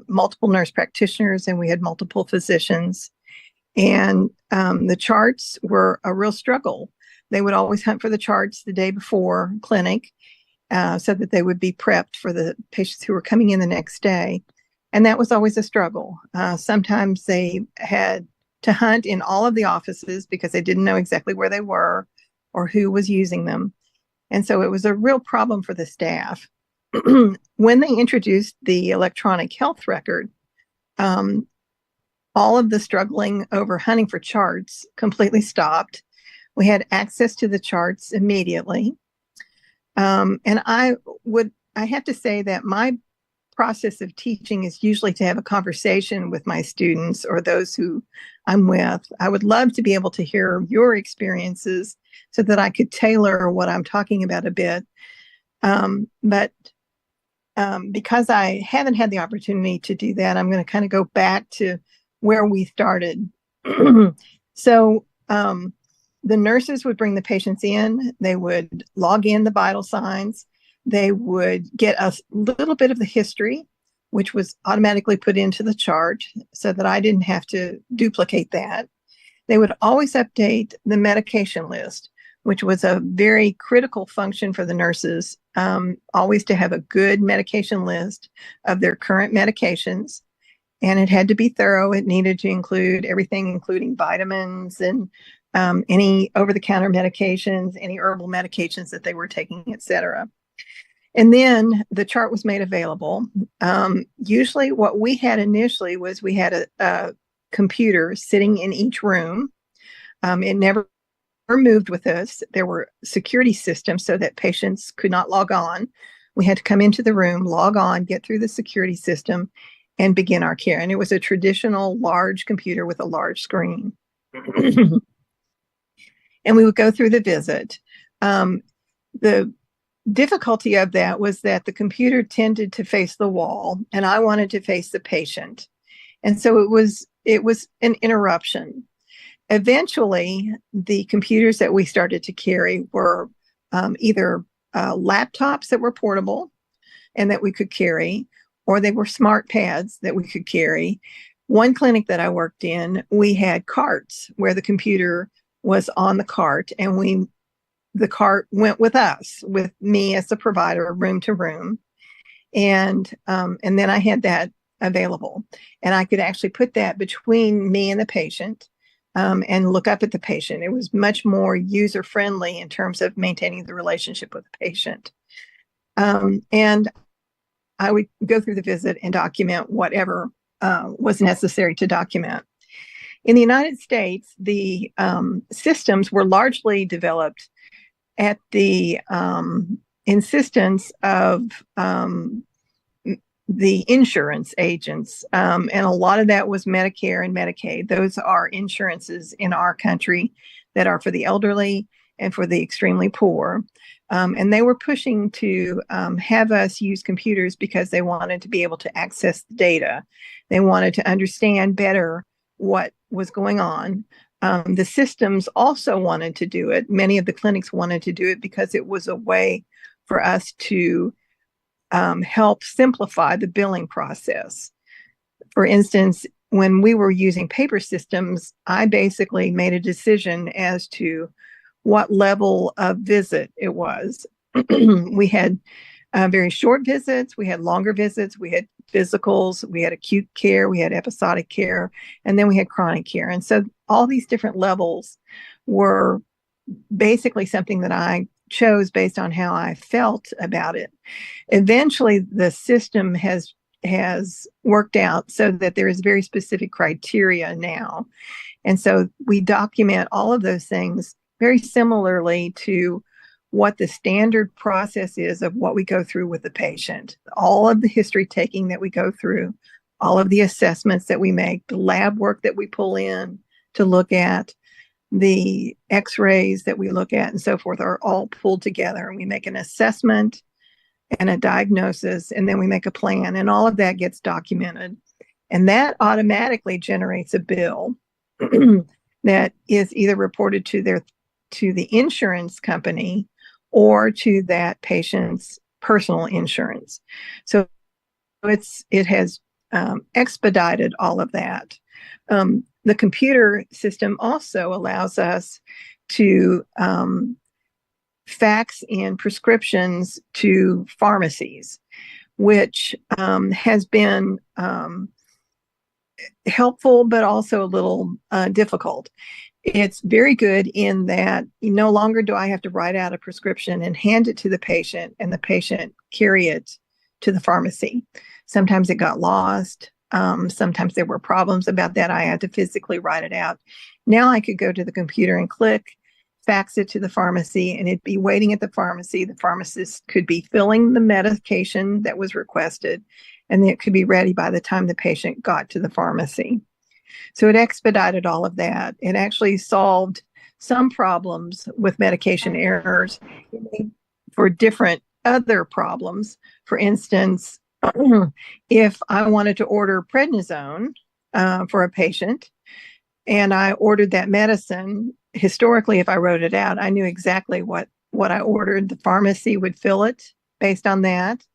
multiple nurse practitioners and we had multiple physicians. And the charts were a real struggle. They would always hunt for the charts the day before clinic so that they would be prepped for the patients who were coming in the next day. And that was always a struggle. Sometimes they had to hunt in all of the offices because they didn't know exactly where they were or who was using them. And so it was a real problem for the staff. When they introduced the electronic health record, all of the struggling over hunting for charts completely stopped. We had access to the charts immediately. And I have to say that my process of teaching is usually to have a conversation with my students or those who I'm with. I would love to be able to hear your experiences so that I could tailor what I'm talking about a bit. But because I haven't had the opportunity to do that, I'm going to kind of go back to where we started. So the nurses would bring the patients in. They would log in the vital signs. They would get a little bit of the history, which was automatically put into the chart so that I didn't have to duplicate that. They would always update the medication list, which was a very critical function for the nurses, always to have a good medication list of their current medications. And it had to be thorough. It needed to include everything, including vitamins and any over-the-counter medications, any herbal medications that they were taking, et cetera. And then the chart was made available. Usually what we had initially was we had a computer sitting in each room. It never moved with us. There were security systems so that patients could not log on. We had to come into the room, log on, get through the security system, and begin our care. And it was a traditional large computer with a large screen. And we would go through the visit. The difficulty of that was that the computer tended to face the wall, and I wanted to face the patient. And so it was an interruption. Eventually, the computers that we started to carry were either laptops that were portable and that we could carry, or they were smart pads that we could carry. One clinic that I worked in, we had carts where the computer was on the cart, and the cart went with us, with me as the provider, room to room. And then I had that available, and I could actually put that between me and the patient and look up at the patient. It was much more user-friendly in terms of maintaining the relationship with the patient. And I would go through the visit and document whatever was necessary to document. In the United States, the systems were largely developed at the insistence of the insurance agents. And a lot of that was Medicare and Medicaid. Those are insurances in our country that are for the elderly and for the extremely poor. And they were pushing to have us use computers because they wanted to be able to access the data. They wanted to understand better what was going on. The systems also wanted to do it. Many of the clinics wanted to do it because it was a way for us to help simplify the billing process. For instance, when we were using paper systems, I basically made a decision as to what level of visit it was. We had very short visits, we had longer visits, we had physicals, we had acute care, we had episodic care, and then we had chronic care. And so all these different levels were basically something that I chose based on how I felt about it. Eventually, the system has worked out so that there is very specific criteria now. And so we document all of those things very similarly to what the standard process is of what we go through with the patient. All of the history taking that we go through, all of the assessments that we make, the lab work that we pull in to look at, the x-rays that we look at and so forth are all pulled together, and we make an assessment and a diagnosis, and then we make a plan, and all of that gets documented. And that automatically generates a bill that is either reported to the insurance company or to that patient's personal insurance. So it has expedited all of that. The computer system also allows us to fax in prescriptions to pharmacies, which has been helpful, but also a little difficult. It's very good in that no longer do I have to write out a prescription and hand it to the patient and the patient carry it to the pharmacy. Sometimes it got lost. Sometimes there were problems about that. I had to physically write it out. Now I could go to the computer and click, fax it to the pharmacy, and it'd be waiting at the pharmacy. The pharmacist could be filling the medication that was requested, and it could be ready by the time the patient got to the pharmacy. So it expedited all of that. It actually solved some problems with medication errors for different other problems. For instance, if I wanted to order prednisone for a patient and I ordered that medicine, historically, if I wrote it out, I knew exactly what I ordered. The pharmacy would fill it based on that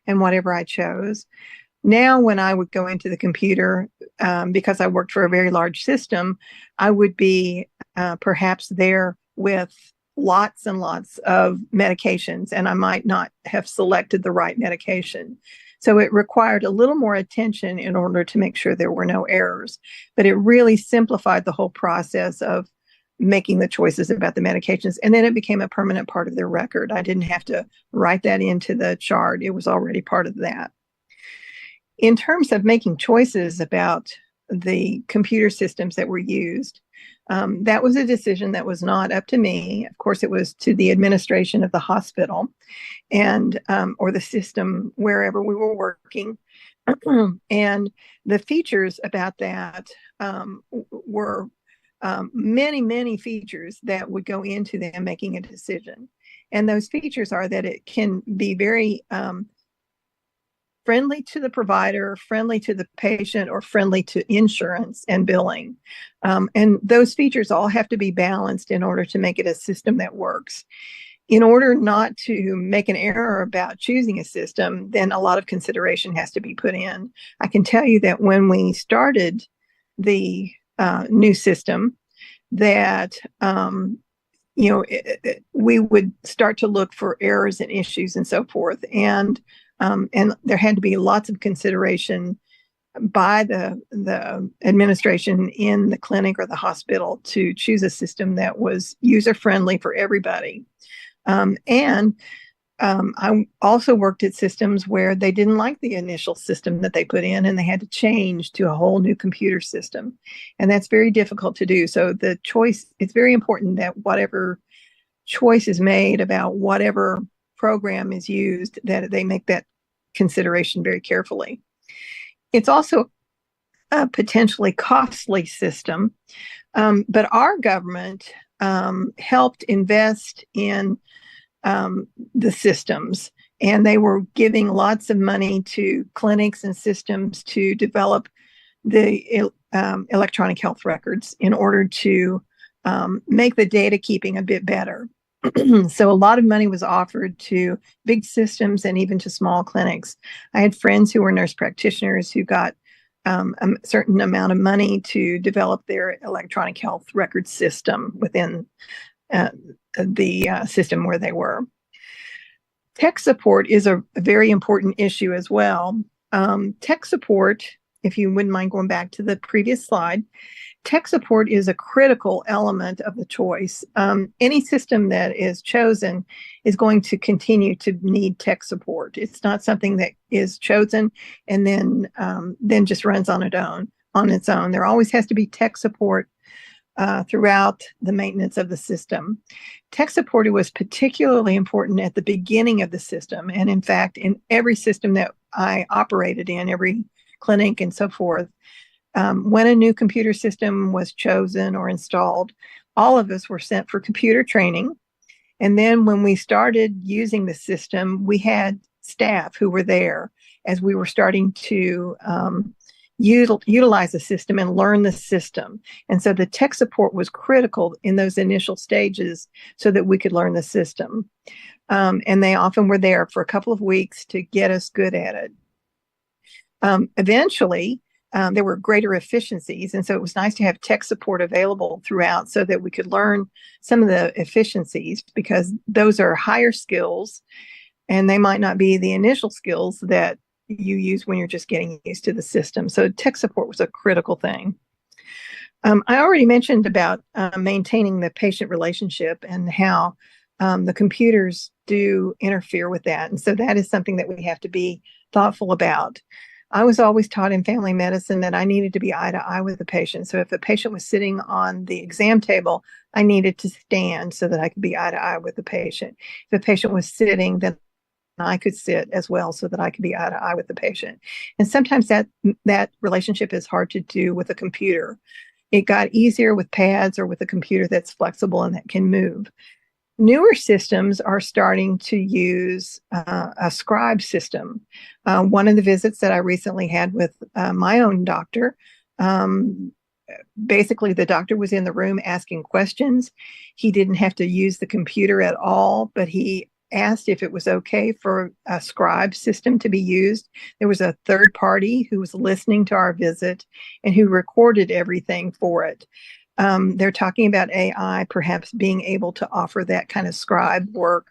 and whatever I chose. Now, when I would go into the computer, because I worked for a very large system, I would be perhaps there with lots and lots of medications, and I might not have selected the right medication. So it required a little more attention in order to make sure there were no errors. But it really simplified the whole process of making the choices about the medications. And then it became a permanent part of their record. I didn't have to write that into the chart. It was already part of that. In terms of making choices about the computer systems that were used, That was a decision that was not up to me. Of course, it was to the administration of the hospital and or the system wherever we were working. And the features about that were many features that would go into them making a decision. And those features are that it can be very friendly to the provider, friendly to the patient, or friendly to insurance and billing. And those features all have to be balanced in order to make it a system that works. In order not to make an error about choosing a system, then a lot of consideration has to be put in. I can tell you that when we started the new system, that we would start to look for errors and issues and so forth, and there had to be lots of consideration by the administration in the clinic or the hospital to choose a system that was user friendly for everybody. I also worked at systems where they didn't like the initial system that they put in and they had to change to a whole new computer system. And that's very difficult to do. So the choice, it's very important that whatever choice is made about whatever program is used, that they make that consideration very carefully. It's also a potentially costly system, but our government helped invest in the systems, and they were giving lots of money to clinics and systems to develop the electronic health records in order to make the data keeping a bit better. So a lot of money was offered to big systems and even to small clinics. I had friends who were nurse practitioners who got a certain amount of money to develop their electronic health record system within the system where they were. Tech support is a very important issue as well. Tech support, if you wouldn't mind going back to the previous slide, tech support is a critical element of the choice. Any system that is chosen is going to continue to need tech support. It's not something that is chosen and then just runs on its own. There always has to be tech support throughout the maintenance of the system. Tech support was particularly important at the beginning of the system. And in fact, in every system that I operated in, every clinic and so forth, when a new computer system was chosen or installed, all of us were sent for computer training. And then when we started using the system, we had staff who were there as we were starting to utilize the system and learn the system. And so the tech support was critical in those initial stages so that we could learn the system. And they often were there for a couple of weeks to get us good at it. Eventually, there were greater efficiencies. And so it was nice to have tech support available throughout so that we could learn some of the efficiencies, because those are higher skills and they might not be the initial skills that you use when you're just getting used to the system. So tech support was a critical thing. I already mentioned about maintaining the patient relationship and how the computers do interfere with that. And so that is something that we have to be thoughtful about. I was always taught in family medicine that I needed to be eye to eye with the patient. So if a patient was sitting on the exam table, I needed to stand so that I could be eye to eye with the patient. If a patient was sitting, then I could sit as well so that I could be eye to eye with the patient. And sometimes that relationship is hard to do with a computer. It got easier with pads or with a computer that's flexible and that can move. Newer systems are starting to use a scribe system. One of the visits that I recently had with my own doctor, basically the doctor was in the room asking questions. He didn't have to use the computer at all, but he asked if it was okay for a scribe system to be used. There was a third party who was listening to our visit and who recorded everything for it. They're talking about AI perhaps being able to offer that kind of scribe work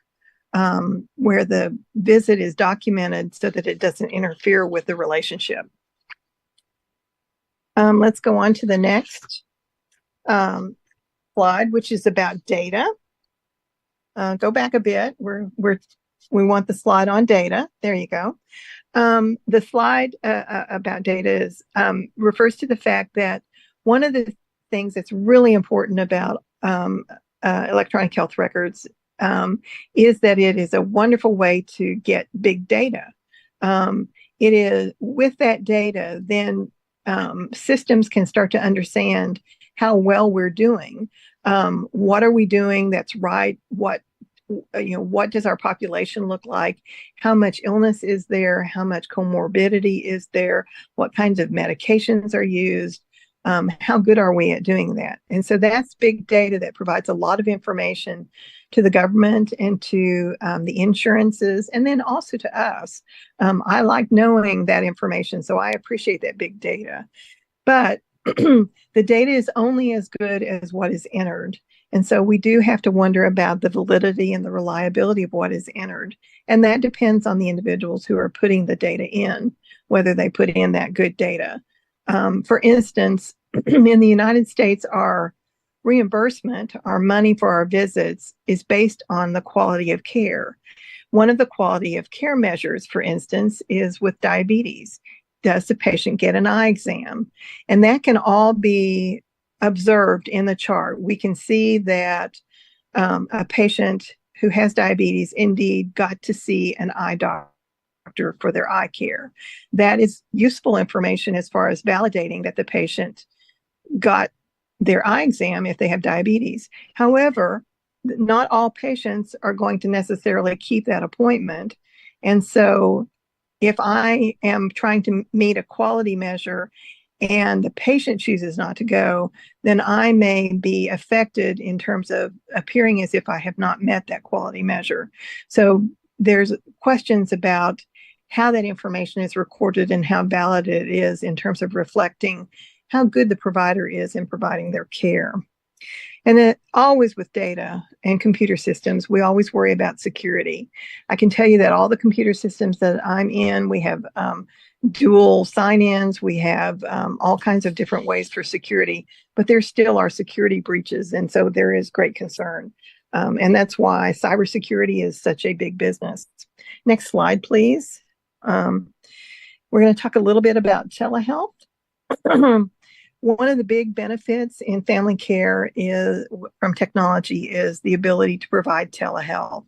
where the visit is documented so that it doesn't interfere with the relationship. Let's go on to the next slide, which is about data. Go back a bit. We want the slide on data. There you go. The slide about data refers to the fact that one of the things that's really important about electronic health records is that it is a wonderful way to get big data. It is with that data, then systems can start to understand how well we're doing. What are we doing that's right? What does our population look like? How much illness is there? How much comorbidity is there? What kinds of medications are used? How good are we at doing that? And so that's big data that provides a lot of information to the government and to the insurances, and then also to us. I like knowing that information, so I appreciate that big data. But the data is only as good as what is entered. And so we do have to wonder about the validity and the reliability of what is entered. And that depends on the individuals who are putting the data in, whether they put in that good data. For instance, in the United States, our reimbursement, our money for our visits, is based on the quality of care. One of the quality of care measures, for instance, is with diabetes. Does the patient get an eye exam? And that can all be observed in the chart. We can see that a patient who has diabetes indeed got to see an eye doctor for their eye care. That is useful information as far as validating that the patient got their eye exam if they have diabetes. However, not all patients are going to necessarily keep that appointment. And so if I am trying to meet a quality measure and the patient chooses not to go, then I may be affected in terms of appearing as if I have not met that quality measure. So there's questions about how that information is recorded and how valid it is in terms of reflecting how good the provider is in providing their care. And then always with data and computer systems, we always worry about security. I can tell you that all the computer systems that I'm in, we have dual sign-ins, we have all kinds of different ways for security, but there still are security breaches. And so there is great concern. And that's why cybersecurity is such a big business. Next slide, please. We're going to talk a little bit about telehealth. One of the big benefits in family care from technology is the ability to provide telehealth.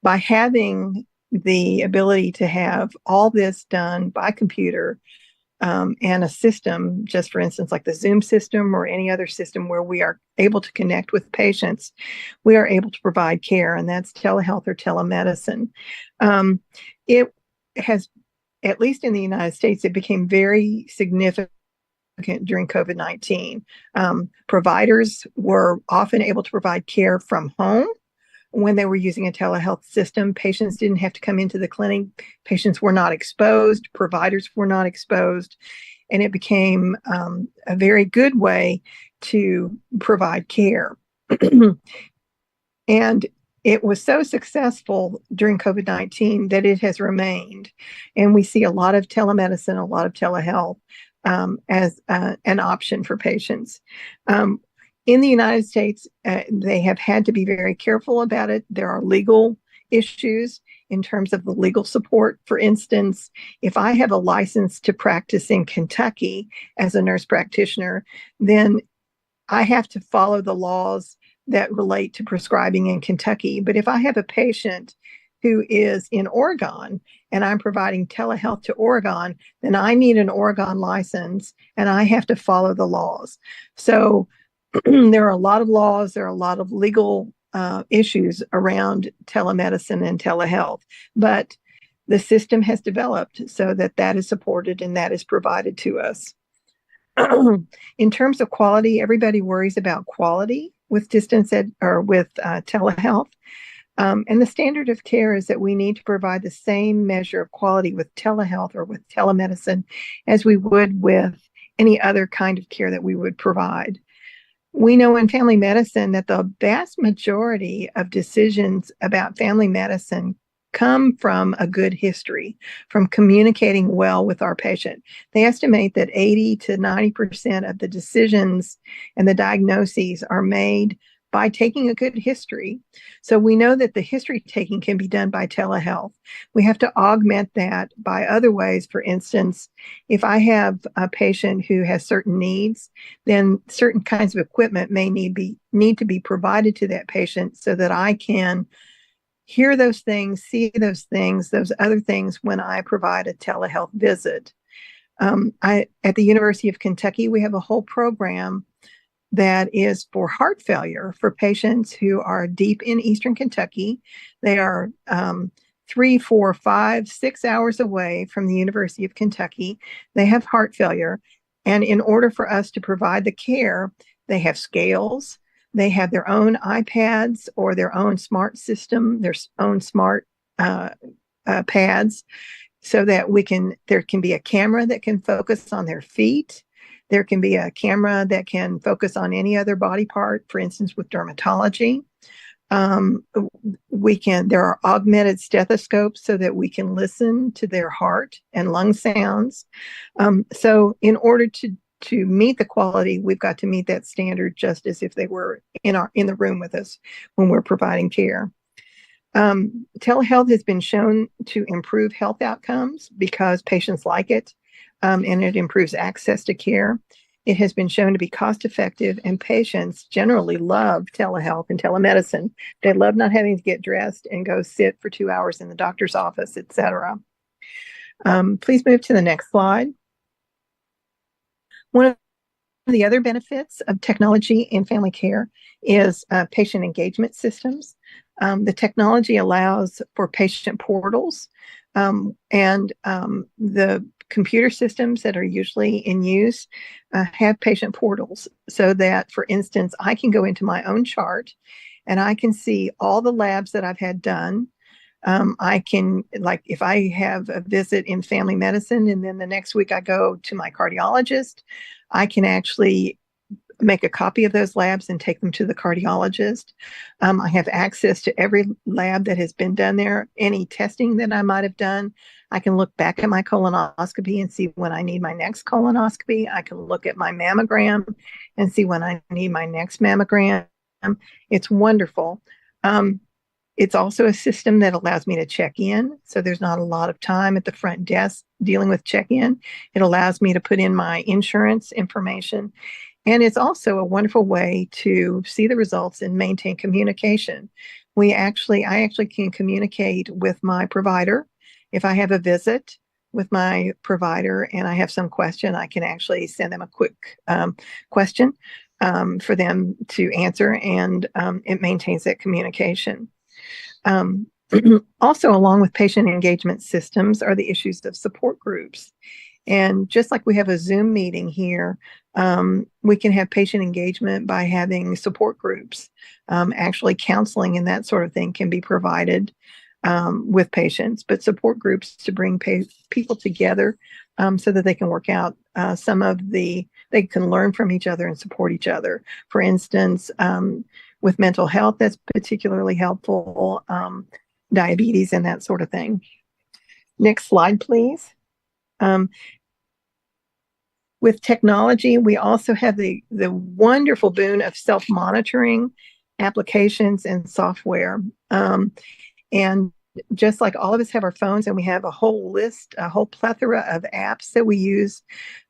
By having the ability to have all this done by computer and a system, just for instance, like the Zoom system or any other system where we are able to connect with patients, we are able to provide care, and that's telehealth or telemedicine. It has, at least in the United States, it became very significant during COVID-19. Providers were often able to provide care from home when they were using a telehealth system. Patients didn't have to come into the clinic. Patients were not exposed. Providers were not exposed. And it became a very good way to provide care. And it was so successful during COVID-19 that it has remained. And we see a lot of telemedicine, a lot of telehealth as an option for patients. In the United States, they have had to be very careful about it. There are legal issues in terms of the legal support. For instance, if I have a license to practice in Kentucky as a nurse practitioner, then I have to follow the laws that relate to prescribing in Kentucky. But if I have a patient who is in Oregon and I'm providing telehealth to Oregon, then I need an Oregon license and I have to follow the laws. So there are a lot of laws, there are a lot of legal issues around telemedicine and telehealth, but the system has developed so that that is supported and that is provided to us. In terms of quality, everybody worries about quality with telehealth. And the standard of care is that we need to provide the same measure of quality with telehealth or with telemedicine as we would with any other kind of care that we would provide. We know in family medicine that the vast majority of decisions about family medicine come from a good history, from communicating well with our patient. They estimate that 80 to 90% of the decisions and the diagnoses are made by taking a good history. So we know that the history taking can be done by telehealth. We have to augment that by other ways. For instance, if I have a patient who has certain needs, then certain kinds of equipment may need to be provided to that patient so that I can hear those things, see those things, those other things when I provide a telehealth visit. At the University of Kentucky, we have a whole program that is for heart failure for patients who are deep in Eastern Kentucky. They are 3, 4, 5, 6 hours away from the University of Kentucky. They have heart failure. And in order for us to provide the care, they have scales. They have their own iPads or their own smart system, their own smart pads, so that there can be a camera that can focus on their feet. There can be a camera that can focus on any other body part, for instance, with dermatology. There are augmented stethoscopes so that we can listen to their heart and lung sounds. So in order to meet the quality, we've got to meet that standard just as if they were in the room with us when we're providing care. Telehealth has been shown to improve health outcomes because patients like it. And it improves access to care. It has been shown to be cost effective, and patients generally love telehealth and telemedicine. They love not having to get dressed and go sit for 2 hours in the doctor's office, etc. Please move to the next slide. One of the other benefits of technology in family care is patient engagement systems. The technology allows for patient portals, and the computer systems that are usually in use have patient portals so that, for instance, I can go into my own chart and I can see all the labs that I've had done. I can, like, if I have a visit in family medicine and then the next week I go to my cardiologist, I can actually make a copy of those labs and take them to the cardiologist. I have access to every lab that has been done there. Any testing that I might have done, I can look back at my colonoscopy and see when I need my next colonoscopy. I can look at my mammogram and see when I need my next mammogram. It's wonderful. It's also a system that allows me to check in. So there's not a lot of time at the front desk dealing with check-in. It allows me to put in my insurance information. And it's also a wonderful way to see the results and maintain communication. I actually can communicate with my provider. If I have a visit with my provider and I have some question, I can actually send them a quick question for them to answer, and it maintains that communication. Also, along with patient engagement systems are the issues of support groups. And just like we have a Zoom meeting here, we can have patient engagement by having support groups. Actually, counseling and that sort of thing can be provided with patients, but support groups to bring people together so that they can work out they can learn from each other and support each other. For instance, with mental health, that's particularly helpful, diabetes and that sort of thing. Next slide, please. With technology, we also have the wonderful boon of self-monitoring applications and software. And just like all of us have our phones, and we have a whole plethora of apps that we use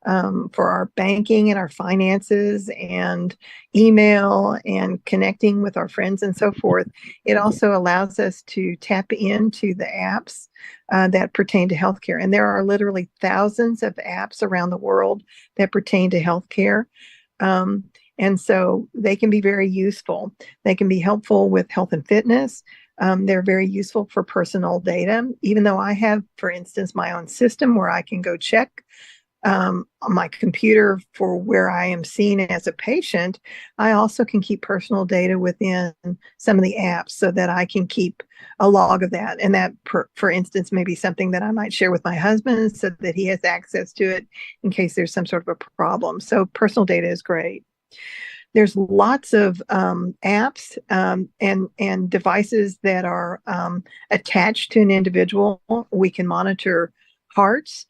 for our banking and our finances and email and connecting with our friends and so forth. It also allows us to tap into the apps that pertain to healthcare. And there are literally thousands of apps around the world that pertain to healthcare. And so they can be very useful. They can be helpful with health and fitness. They're very useful for personal data. Even though I have, for instance, my own system where I can go check on my computer for where I am seen as a patient, I also can keep personal data within some of the apps so that I can keep a log of that. And that, for instance, may be something that I might share with my husband so that he has access to it in case there's some sort of a problem. So personal data is great. There's lots of apps and devices that are attached to an individual. We can monitor hearts.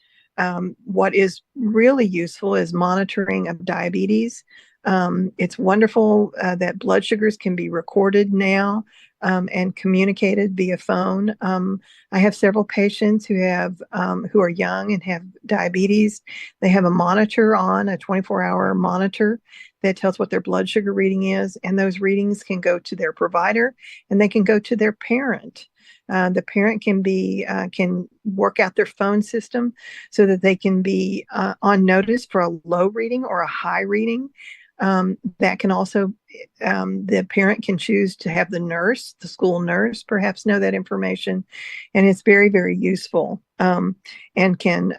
What is really useful is monitoring of diabetes. It's wonderful that blood sugars can be recorded now and communicated via phone. I have several patients who are young and have diabetes. They have a monitor on, a 24-hour monitor that tells what their blood sugar reading is, and those readings can go to their provider and they can go to their parent. The parent can work out their phone system so that they can be on notice for a low reading or a high reading. That can also, the parent can choose to have the school nurse perhaps know that information. And it's very, very useful and can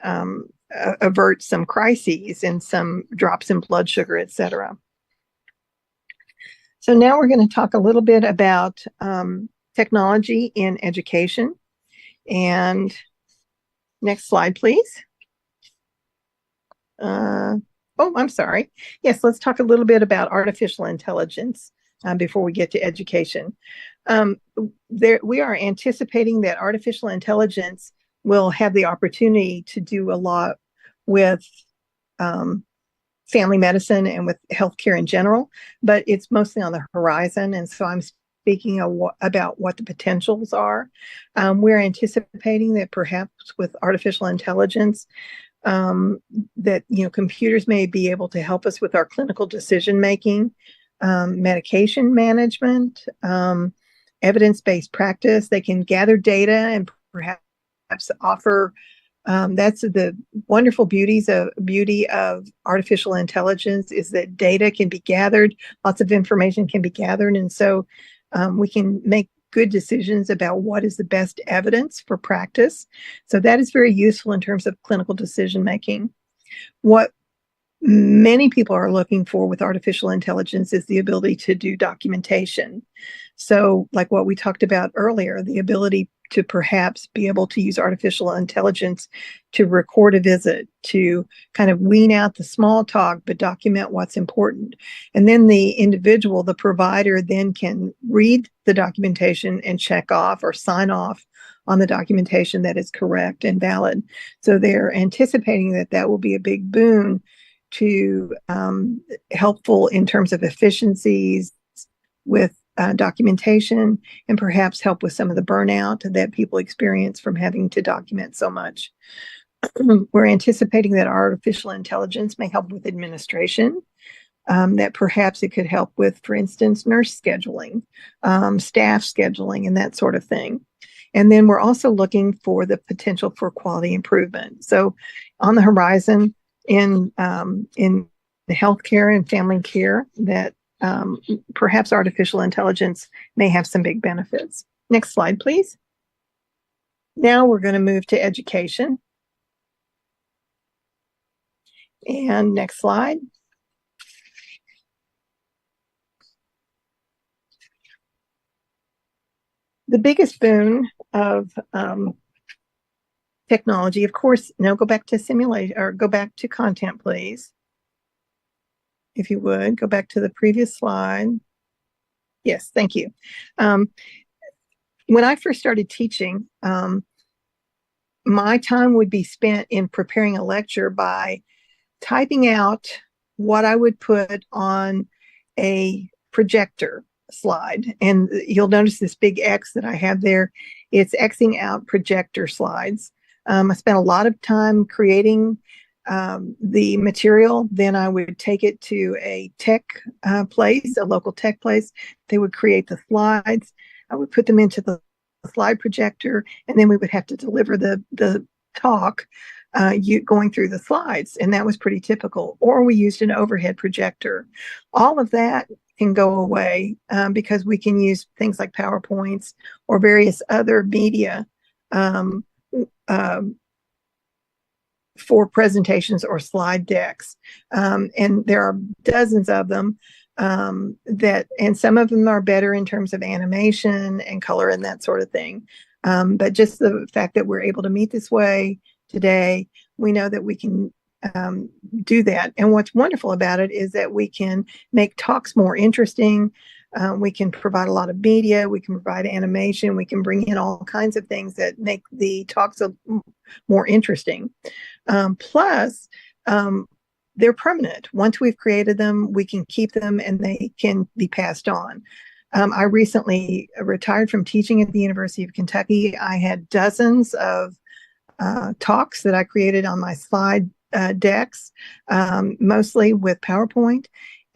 avert some crises and some drops in blood sugar, etc. So now we're going to talk a little bit about technology in education. And next slide, please. Oh, I'm sorry. Yes, let's talk a little bit about artificial intelligence before we get to education. We are anticipating that artificial intelligence will have the opportunity to do a lot with family medicine and with healthcare in general, but it's mostly on the horizon. And so I'm speaking about what the potentials are. We're anticipating that perhaps with artificial intelligence, that computers may be able to help us with our clinical decision making, medication management, evidence-based practice. They can gather data and perhaps offer. That's the wonderful beauty of artificial intelligence, is that data can be gathered, lots of information can be gathered, and so we can make good decisions about what is the best evidence for practice. So that is very useful in terms of clinical decision making. What many people are looking for with artificial intelligence is the ability to do documentation. So like what we talked about earlier, the ability to perhaps be able to use artificial intelligence to record a visit, to kind of wean out the small talk, but document what's important. And then the individual, the provider, then can read the documentation and check off or sign off on the documentation that is correct and valid. So they're anticipating that that will be a big boon to helpful in terms of efficiencies with documentation, and perhaps help with some of the burnout that people experience from having to document so much. We're anticipating that artificial intelligence may help with administration, that perhaps it could help with, for instance, nurse scheduling, staff scheduling, and that sort of thing. And then we're also looking for the potential for quality improvement. So on the horizon in the healthcare and family care, that perhaps artificial intelligence may have some big benefits. Next slide, please. Now we're going to move to education. And next slide. The biggest boon of technology, of course, now go back to simulation, or go back to content, please. If you would, go back to the previous slide. Yes, thank you. When I first started teaching, my time would be spent in preparing a lecture by typing out what I would put on a projector slide. And you'll notice this big X that I have there. It's Xing out projector slides. I spent a lot of time creating the material. Then I would take it to a tech place, a local tech place. They would create the slides. I would put them into the slide projector, and then we would have to deliver the talk going through the slides. And that was pretty typical. Or we used an overhead projector. All of that can go away because we can use things like PowerPoints or various other media for presentations or slide decks. And there are dozens of them and some of them are better in terms of animation and color and that sort of thing. But just the fact that we're able to meet this way today, we know that we can do that. And what's wonderful about it is that we can make talks more interesting. We can provide a lot of media, we can provide animation, we can bring in all kinds of things that make the talks more interesting. Plus, they're permanent. Once we've created them, we can keep them and they can be passed on. I recently retired from teaching at the University of Kentucky. I had dozens of talks that I created on my slide decks, mostly with PowerPoint.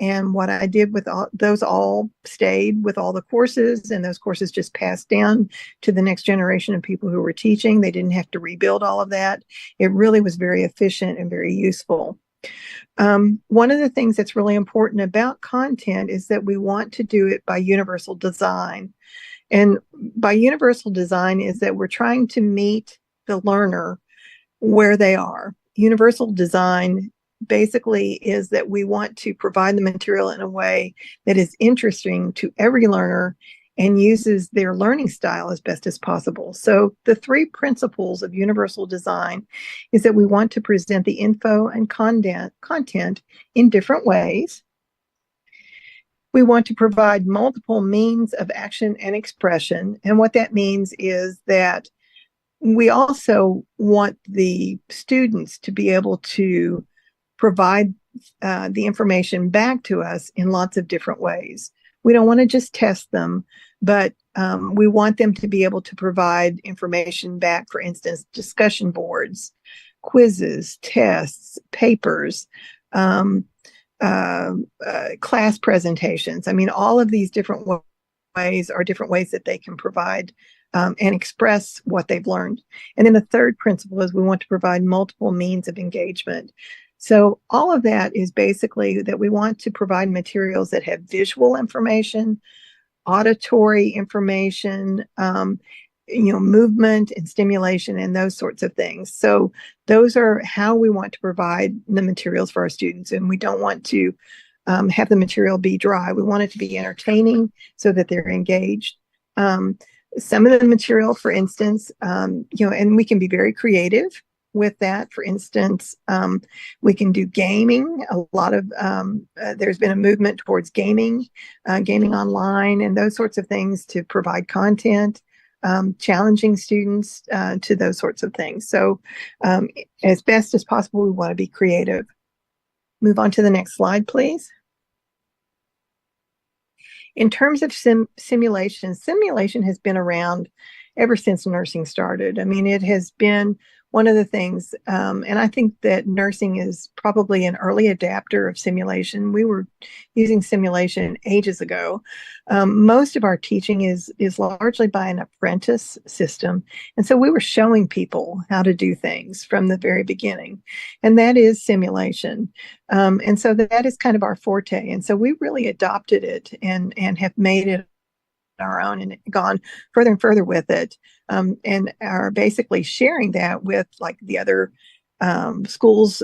And what I did with those all stayed with all the courses, and those courses just passed down to the next generation of people who were teaching. They didn't have to rebuild all of that. It really was very efficient and very useful. One of the things that's really important about content is that we want to do it by universal design. And by universal design is that we're trying to meet the learner where they are. Universal design basically is that we want to provide the material in a way that is interesting to every learner and uses their learning style as best as possible. So the three principles of universal design is that we want to present the info and content in different ways. We want to provide multiple means of action and expression. And what that means is that we also want the students to be able to provide the information back to us in lots of different ways. We don't want to just test them, but we want them to be able to provide information back, for instance, discussion boards, quizzes, tests, papers, class presentations. I mean, all of these different ways are different ways that they can provide and express what they've learned. And then the third principle is we want to provide multiple means of engagement. So all of that is basically that we want to provide materials that have visual information, auditory information, movement and stimulation and those sorts of things. So those are how we want to provide the materials for our students. And we don't want to have the material be dry. We want it to be entertaining so that they're engaged. Some of the material, for instance, and we can be very creative with that. For instance, we can do gaming. A lot of there's been a movement towards gaming online and those sorts of things to provide content, challenging students to those sorts of things. So as best as possible, we want to be creative. Move on to the next slide, please. In terms of simulation has been around ever since nursing started. I mean, it has been one of the things, and I think that nursing is probably an early adapter of simulation. We were using simulation ages ago. Most of our teaching is largely by an apprentice system. And so we were showing people how to do things from the very beginning. And that is simulation. And so that is kind of our forte. And so we really adopted it and have made it our own and gone further and further with it, and are basically sharing that with like the other schools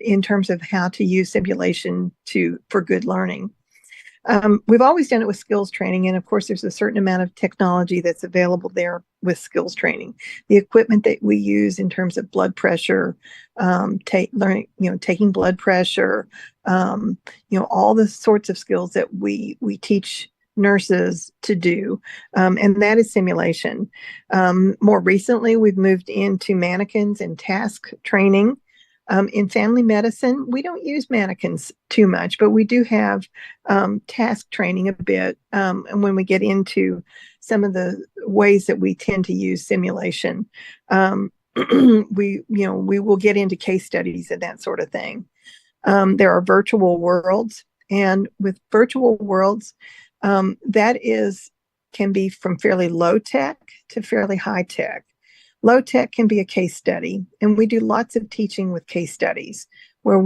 in terms of how to use simulation for good learning. We've always done it with skills training, and of course there's a certain amount of technology that's available there with skills training. The equipment that we use in terms of blood pressure, taking blood pressure, all the sorts of skills that we teach nurses to do, and that is simulation. More recently, we've moved into mannequins and task training. In family medicine, we don't use mannequins too much, but we do have task training a bit. And when we get into some of the ways that we tend to use simulation, we will get into case studies and that sort of thing. There are virtual worlds, and with virtual worlds, can be from fairly low tech to fairly high tech. Low tech can be a case study, and we do lots of teaching with case studies where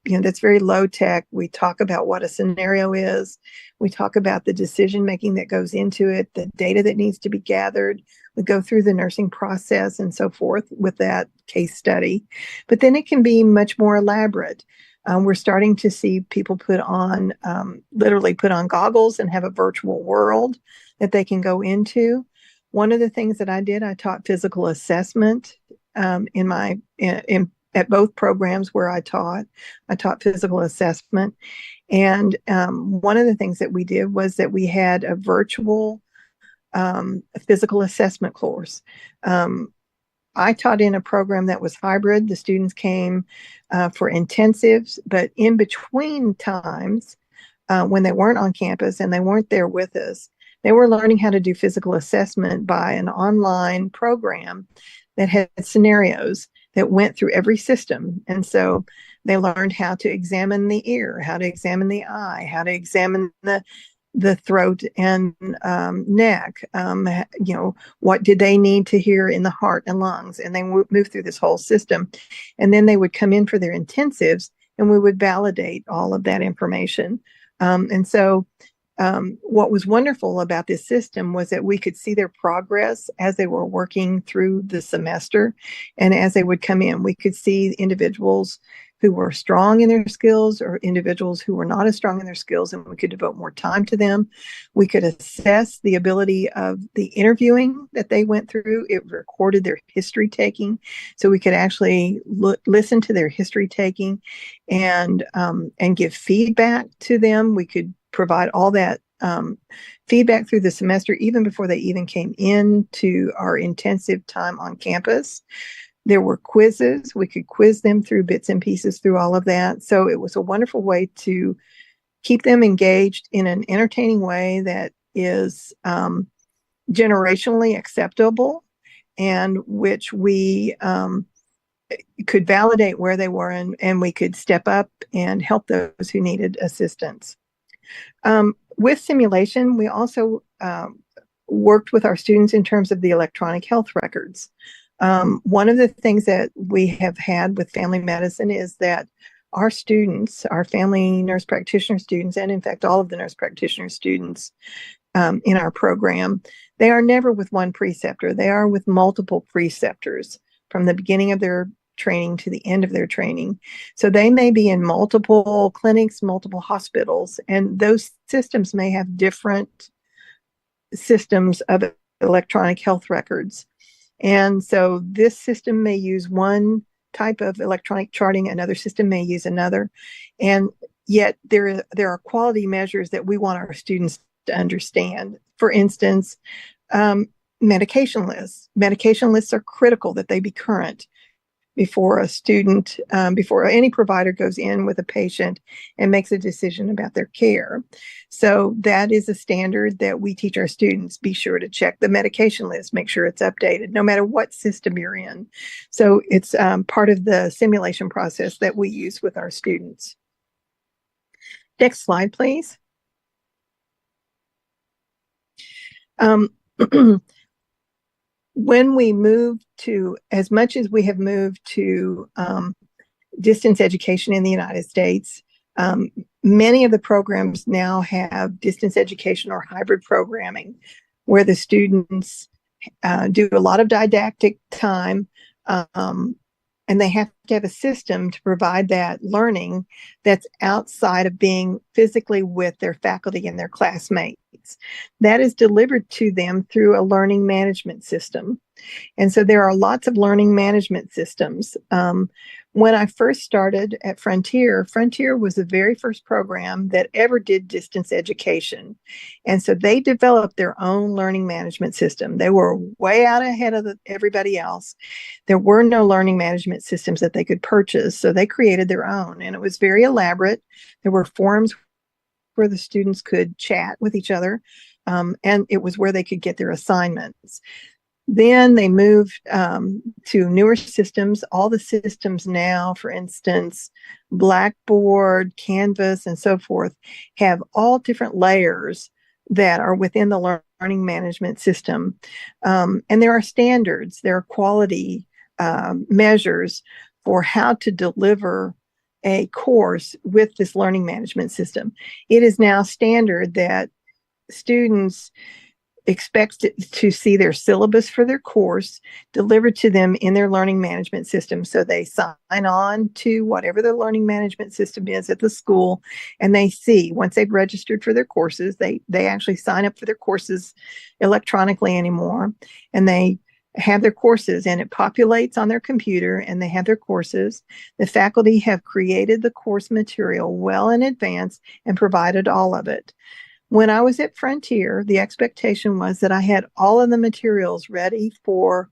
that's very low tech. We talk about what a scenario is. We talk about the decision making that goes into it, the data that needs to be gathered. We go through the nursing process and so forth with that case study. But then it can be much more elaborate. We're starting to see people literally put on goggles and have a virtual world that they can go into. One of the things that I did, I taught physical assessment at both programs where I taught physical assessment. And one of the things that we did was that we had a virtual physical assessment course. I taught in a program that was hybrid. The students came for intensives, but in between times, when they weren't on campus and they weren't there with us, they were learning how to do physical assessment by an online program that had scenarios that went through every system. And so they learned how to examine the ear, how to examine the eye, how to examine the throat and neck. What did they need to hear in the heart and lungs? And they moved through this whole system. And then they would come in for their intensives and we would validate all of that information. What was wonderful about this system was that we could see their progress as they were working through the semester. And as they would come in, we could see individuals who were strong in their skills or individuals who were not as strong in their skills, and we could devote more time to them. We could assess the ability of the interviewing that they went through. It recorded their history taking, so we could actually listen to their history taking and give feedback to them. We could provide all that feedback through the semester, even before they even came into our intensive time on campus. There were quizzes. We could quiz them through bits and pieces through all of that. So it was a wonderful way to keep them engaged in an entertaining way that is generationally acceptable, and which we could validate where they were, and we could step up and help those who needed assistance. With simulation, we also worked with our students in terms of the electronic health records. One of the things that we have had with family medicine is that our students, our family nurse practitioner students, and in fact, all of the nurse practitioner students in our program, they are never with one preceptor. They are with multiple preceptors from the beginning of their training to the end of their training. So they may be in multiple clinics, multiple hospitals, and those systems may have different systems of electronic health records. And so this system may use one type of electronic charting, another system may use another. And yet there are quality measures that we want our students to understand. For instance, medication lists. Medication lists are critical that they be current before a student, before any provider goes in with a patient and makes a decision about their care. So that is a standard that we teach our students. Be sure to check the medication list, make sure it's updated, no matter what system you're in. So it's part of the simulation process that we use with our students. Next slide, please. When we move to, as much as we have moved to distance education in the United States, many of the programs now have distance education or hybrid programming, where the students do a lot of didactic time, and they have to have a system to provide that learning that's outside of being physically with their faculty and their classmates. That is delivered to them through a learning management system. And so there are lots of learning management systems. When I first started at Frontier was the very first program that ever did distance education. And so they developed their own learning management system. They were way out ahead of everybody else. There were no learning management systems that they could purchase, so they created their own. And it was very elaborate. There were forums where the students could chat with each other, and it was where they could get their assignments. Then they moved to newer systems. All the systems now, for instance, Blackboard, Canvas, and so forth, have all different layers that are within the learning management system. And there are standards, there are quality measures for how to deliver a course with this learning management system. It is now standard that students expect to see their syllabus for their course delivered to them in their learning management system. So they sign on to whatever the learning management system is at the school, and they see, once they've registered for their courses, they actually sign up for their courses electronically anymore, and they have their courses, and it populates on their computer, and they have their courses. The faculty have created the course material well in advance and provided all of it. When I was at Frontier, the expectation was that I had all of the materials ready for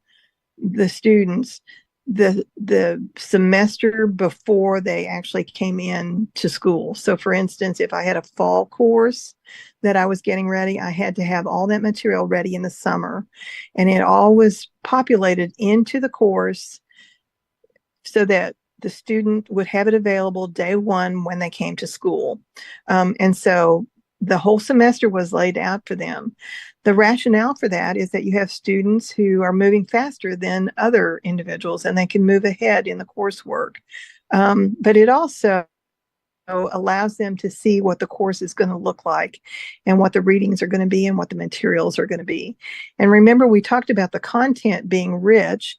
the students the semester before they actually came in to school. So for instance, if I had a fall course that I was getting ready, I had to have all that material ready in the summer, and it all was populated into the course so that the student would have it available day one when they came to school. And so the whole semester was laid out for them. The rationale for that is that you have students who are moving faster than other individuals and they can move ahead in the coursework. But it also allows them to see what the course is going to look like and what the readings are going to be and what the materials are going to be. And remember, we talked about the content being rich.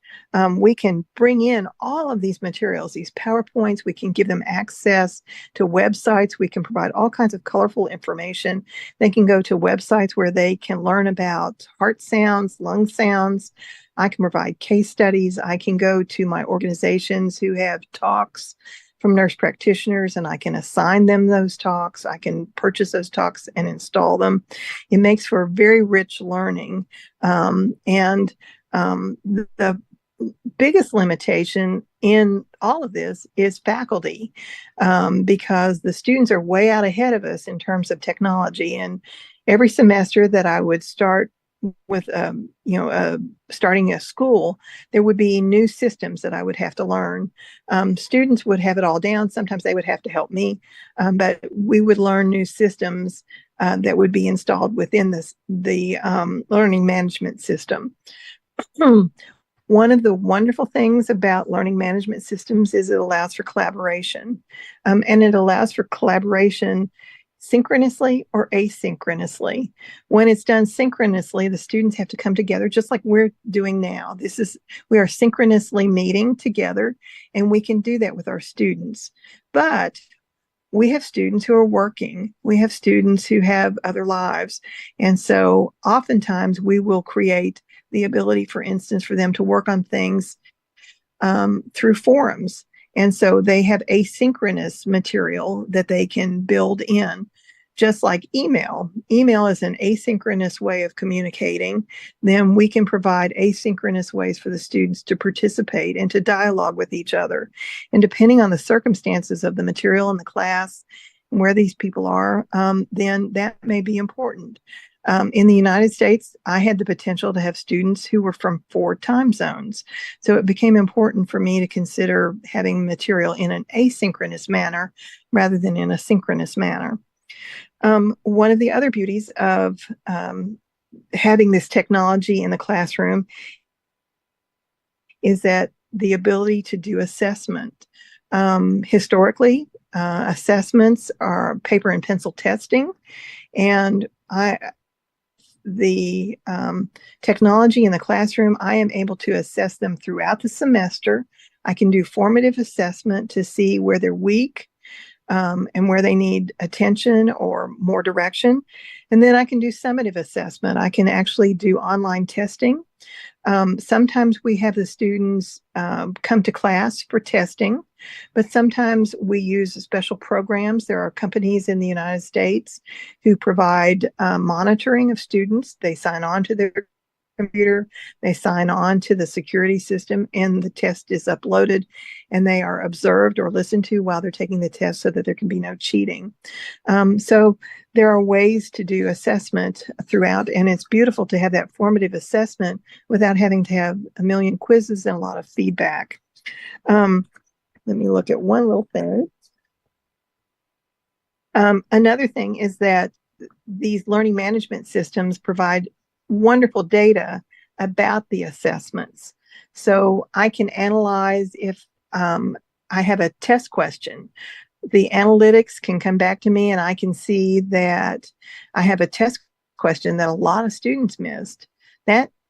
We can bring in all of these materials, these PowerPoints. We can give them access to websites. We can provide all kinds of colorful information. They can go to websites where they can learn about heart sounds, lung sounds. I can provide case studies. I can go to my organizations who have talks from nurse practitioners, and I can assign them those talks. I can purchase those talks and install them. It makes for very rich learning. The biggest limitation in all of this is faculty, because the students are way out ahead of us in terms of technology. And every semester that I would start with, starting a school, there would be new systems that I would have to learn. Students would have it all down. Sometimes they would have to help me, but we would learn new systems that would be installed within the learning management system. One of the wonderful things about learning management systems is it allows for collaboration, and it allows for collaboration synchronously or asynchronously. When it's done synchronously, the students have to come together just like we're doing now. We are synchronously meeting together, and we can do that with our students. But we have students who are working. We have students who have other lives. And so oftentimes we will create the ability, for instance, for them to work on things through forums. And so they have asynchronous material that they can build in, just like email. Email is an asynchronous way of communicating. Then we can provide asynchronous ways for the students to participate and to dialogue with each other. And depending on the circumstances of the material in the class and where these people are, then that may be important. In the United States, I had the potential to have students who were from 4 time zones. So it became important for me to consider having material in an asynchronous manner rather than in a synchronous manner. One of the other beauties of having this technology in the classroom is that the ability to do assessment. Historically, assessments are paper and pencil testing, and the technology in the classroom, I am able to assess them throughout the semester. I can do formative assessment to see where they're weak and where they need attention or more direction. And then I can do summative assessment. I can actually do online testing. Sometimes we have the students come to class for testing, but sometimes we use special programs. There are companies in the United States who provide monitoring of students. They sign on to their computer, they sign on to the security system, and the test is uploaded, and they are observed or listened to while they're taking the test so that there can be no cheating. So there are ways to do assessment throughout, and it's beautiful to have that formative assessment without having to have a million quizzes and a lot of feedback. Let me look at one little thing. Another thing is that these learning management systems provide wonderful data about the assessments. So I can analyze if I have a test question. The analytics can come back to me and I can see that I have a test question that a lot of students missed.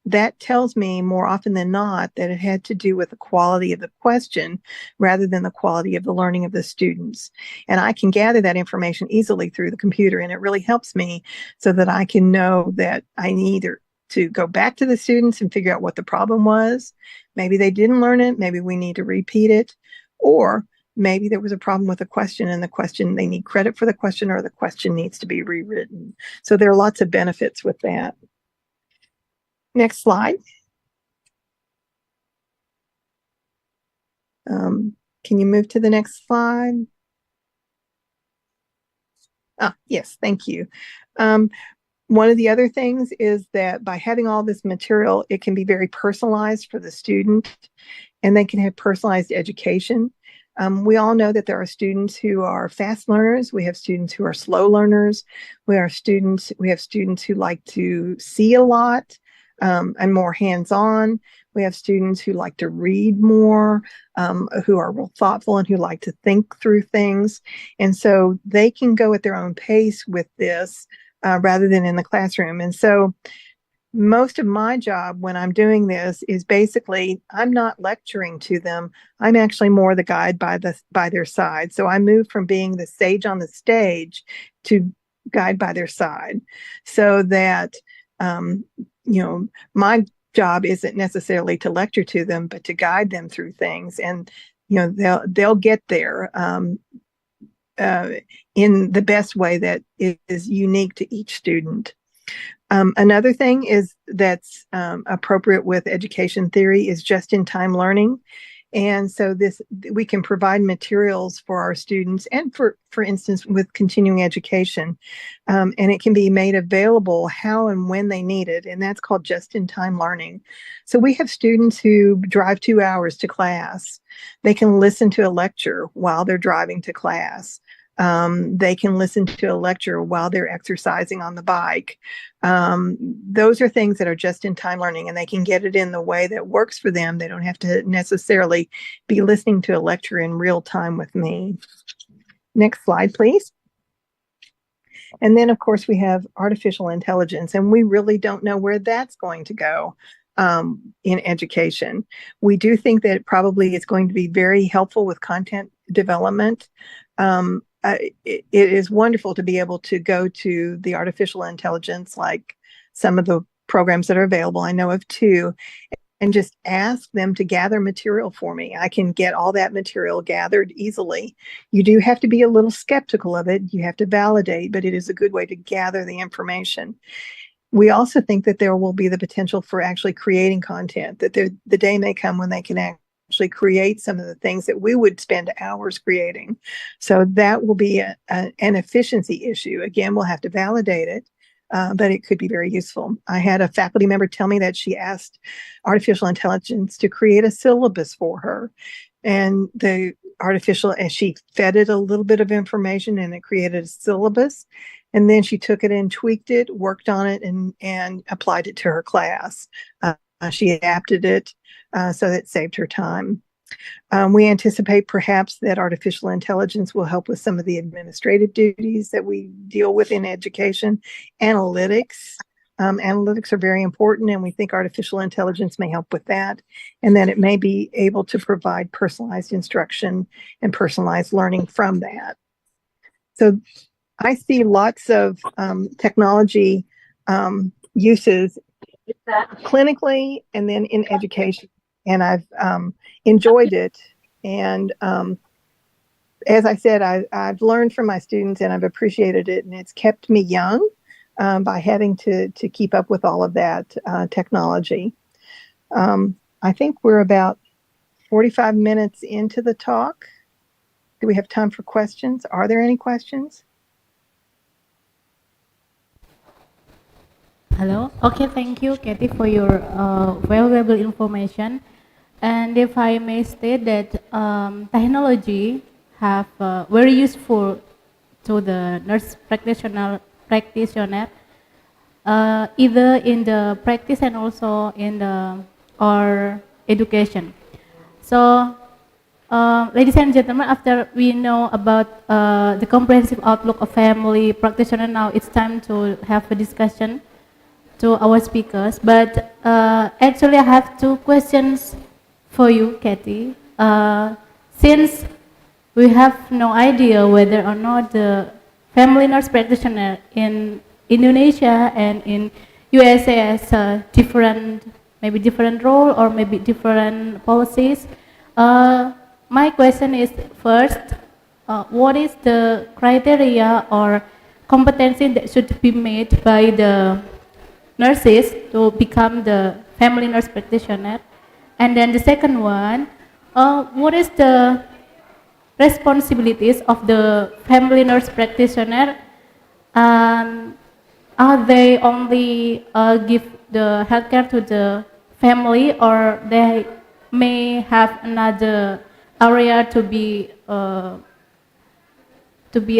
That tells me more often than not that it had to do with the quality of the question rather than the quality of the learning of the students. And I can gather that information easily through the computer, and it really helps me so that I can know that I need to go back to the students and figure out what the problem was. Maybe they didn't learn it, maybe we need to repeat it, or maybe there was a problem with the question and the question, they need credit for the question, or the question needs to be rewritten. So there are lots of benefits with that. Next slide. Can you move to the next slide? Yes, thank you. One of the other things is that by having all this material, it can be very personalized for the student, and they can have personalized education. We all know that there are students who are fast learners. We have students who are slow learners. We have students who like to see a lot and more hands-on. We have students who like to read more, who are real thoughtful and who like to think through things. And so they can go at their own pace with this rather than in the classroom. And so most of my job when I'm doing this is basically I'm not lecturing to them. I'm actually more the guide by their side. So I move from being the sage on the stage to guide by their side, so that my job isn't necessarily to lecture to them, but to guide them through things, and they'll get there in the best way that is unique to each student. Another thing that's appropriate with education theory is just-in-time learning. And so we can provide materials for our students and for instance, with continuing education. And it can be made available how and when they need it. And that's called just-in-time learning. So we have students who drive 2 hours to class. They can listen to a lecture while they're driving to class. They can listen to a lecture while they're exercising on the bike. Those are things that are just-in-time learning, and they can get it in the way that works for them. They don't have to necessarily be listening to a lecture in real time with me. Next slide, please. And then, of course, we have artificial intelligence, and we really don't know where that's going to go in education. We do think that it probably is going to be very helpful with content development. It is wonderful to be able to go to the artificial intelligence, like some of the programs that are available. I know of 2, and just ask them to gather material for me. I can get all that material gathered easily. You do have to be a little skeptical of it. You have to validate, but it is a good way to gather the information. We also think that there will be the potential for actually creating content, that the day may come when they can actually create some of the things that we would spend hours creating. So that will be an efficiency issue. Again, we'll have to validate it, but it could be very useful. I had a faculty member tell me that she asked artificial intelligence to create a syllabus for her. And and she fed it a little bit of information, and it created a syllabus. And then she took it and tweaked it, worked on it, and applied it to her class. She adapted it so that it saved her time. We anticipate perhaps that artificial intelligence will help with some of the administrative duties that we deal with in education. Analytics. Analytics are very important, and we think artificial intelligence may help with that, and that it may be able to provide personalized instruction and personalized learning from that. So I see lots of technology uses clinically and then in education, and I've enjoyed it. And as I said, I've learned from my students, and I've appreciated it, and it's kept me young by having to keep up with all of that technology. I think we're about 45 minutes into the talk. Do we have time for questions? Are there any questions? Hello. Okay, thank you, Katie, for your valuable information. And if I may state that technology have very useful to the nurse practitioner, either in the practice and also in our education. So, ladies and gentlemen, after we know about the comprehensive outlook of family practitioner, now it's time to have a discussion to our speakers. But actually, I have 2 questions for you, Katie. Since we have no idea whether or not the family nurse practitioner in Indonesia and in USA has a maybe different role or maybe different policies. My question is first, what is the criteria or competency that should be made by the nurses to become the family nurse practitioner? And then the second one, what is the responsibilities of the family nurse practitioner, and are they only give the healthcare to the family, or they may have another area to be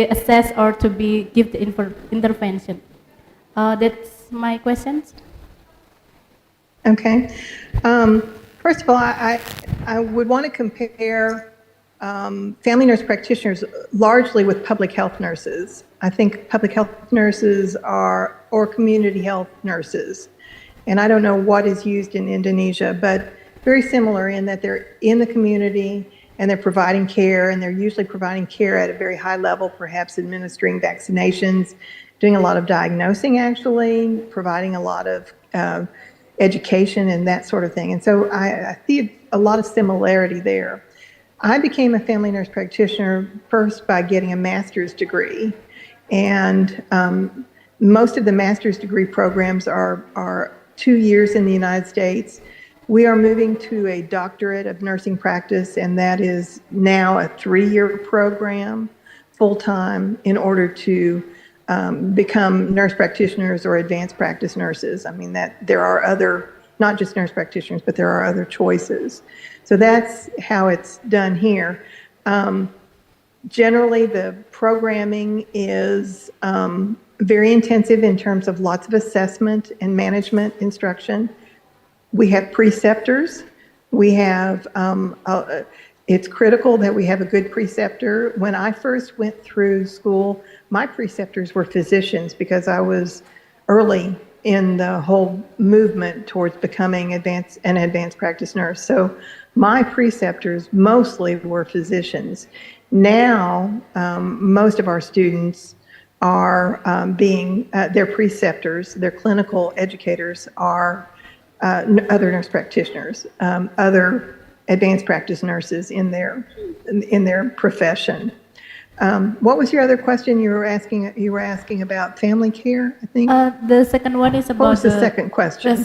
assessed or to be give the intervention? That's my questions. Okay. First of all, I would want to compare family nurse practitioners largely with public health nurses. I think public health nurses or community health nurses. And I don't know what is used in Indonesia, but very similar in that they're in the community and they're providing care, and they're usually providing care at a very high level, perhaps administering vaccinations, doing a lot of diagnosing actually, providing a lot of education and that sort of thing. And so I see a lot of similarity there. I became a family nurse practitioner first by getting a master's degree, and most of the master's degree programs are 2 years in the United States. We are moving to a doctorate of nursing practice, and that is now a 3-year program, full-time, in order to become nurse practitioners or advanced practice nurses. I mean, that there are other, not just nurse practitioners, but there are other choices. So that's how it's done here. Generally, the programming is very intensive in terms of lots of assessment and management instruction. We have preceptors. We have, it's critical that we have a good preceptor. When I first went through school, my preceptors were physicians because I was early in the whole movement towards becoming an advanced practice nurse. So my preceptors mostly were physicians. Now, most of our students are their preceptors, their clinical educators are other nurse practitioners, other advanced practice nurses in their profession. What was your other question? You were asking about family care, I think. The second one is about what was the second question?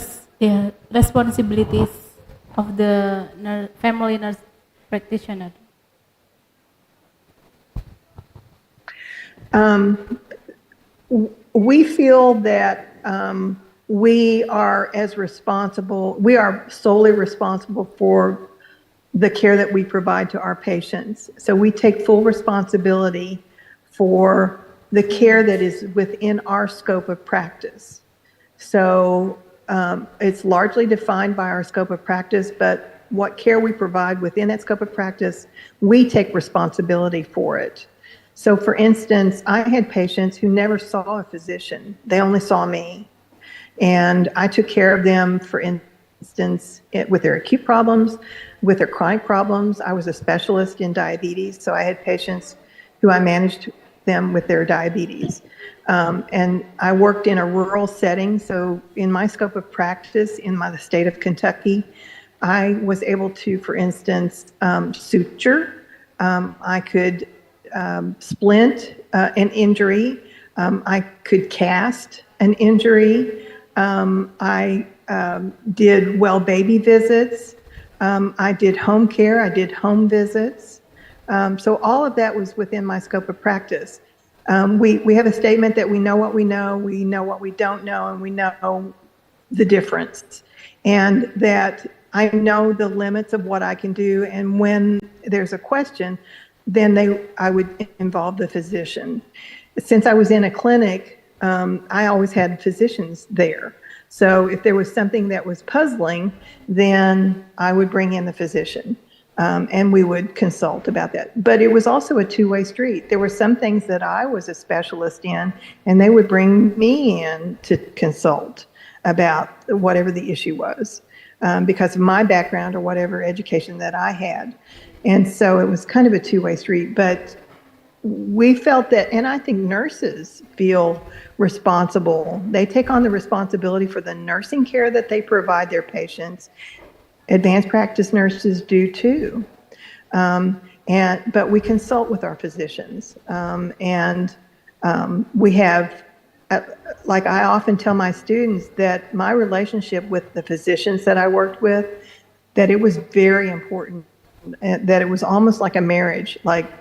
Responsibilities of the family nurse practitioner. We feel that we are solely responsible for the care that we provide to our patients. So we take full responsibility for the care that is within our scope of practice. So it's largely defined by our scope of practice, but what care we provide within that scope of practice, we take responsibility for it. So for instance, I had patients who never saw a physician. They only saw me. And I took care of them, for instance, with their acute problems, with their chronic problems. I was a specialist in diabetes, so I had patients who I managed them with their diabetes. And I worked in a rural setting, so in my scope of practice in the state of Kentucky, I was able to, for instance, suture. I could splint an injury. I could cast an injury. I did well baby visits. I did home care. I did home visits. So all of that was within my scope of practice. We have a statement that we know what we know what we don't know, and we know the difference. And that I know the limits of what I can do, and when there's a question, then I would involve the physician. Since I was in a clinic, I always had physicians there. So if there was something that was puzzling, then I would bring in the physician, and we would consult about that. But it was also a two-way street. There were some things that I was a specialist in, and they would bring me in to consult about whatever the issue was, because of my background or whatever education that I had. And so it was kind of a two-way street. But we felt that, and I think nurses feel responsible. They take on the responsibility for the nursing care that they provide their patients. Advanced practice nurses do too. But we consult with our physicians. We have, like I often tell my students, that my relationship with the physicians that I worked with, that it was very important that it was almost like a marriage. Like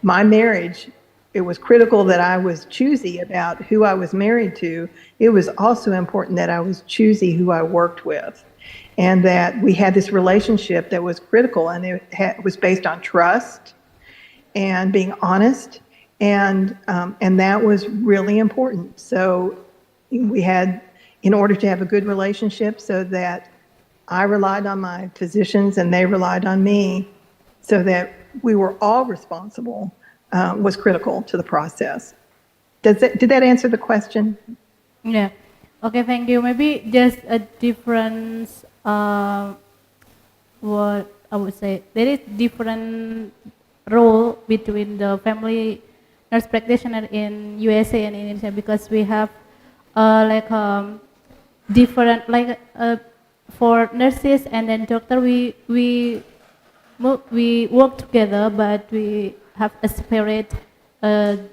my marriage, it was critical that I was choosy about who I was married to. It was also important that I was choosy who I worked with, and that we had this relationship that was critical, and it was based on trust and being honest, and that was really important. So we had, in order to have a good relationship, so that I relied on my physicians and they relied on me, so that we were all responsible, was critical to the process. Did that answer the question? Yeah. Okay, thank you. Maybe just a difference, what I would say, there is different role between the family nurse practitioner in USA and in Indonesia, because we have different, for nurses and then doctor, we work together, but we have a separate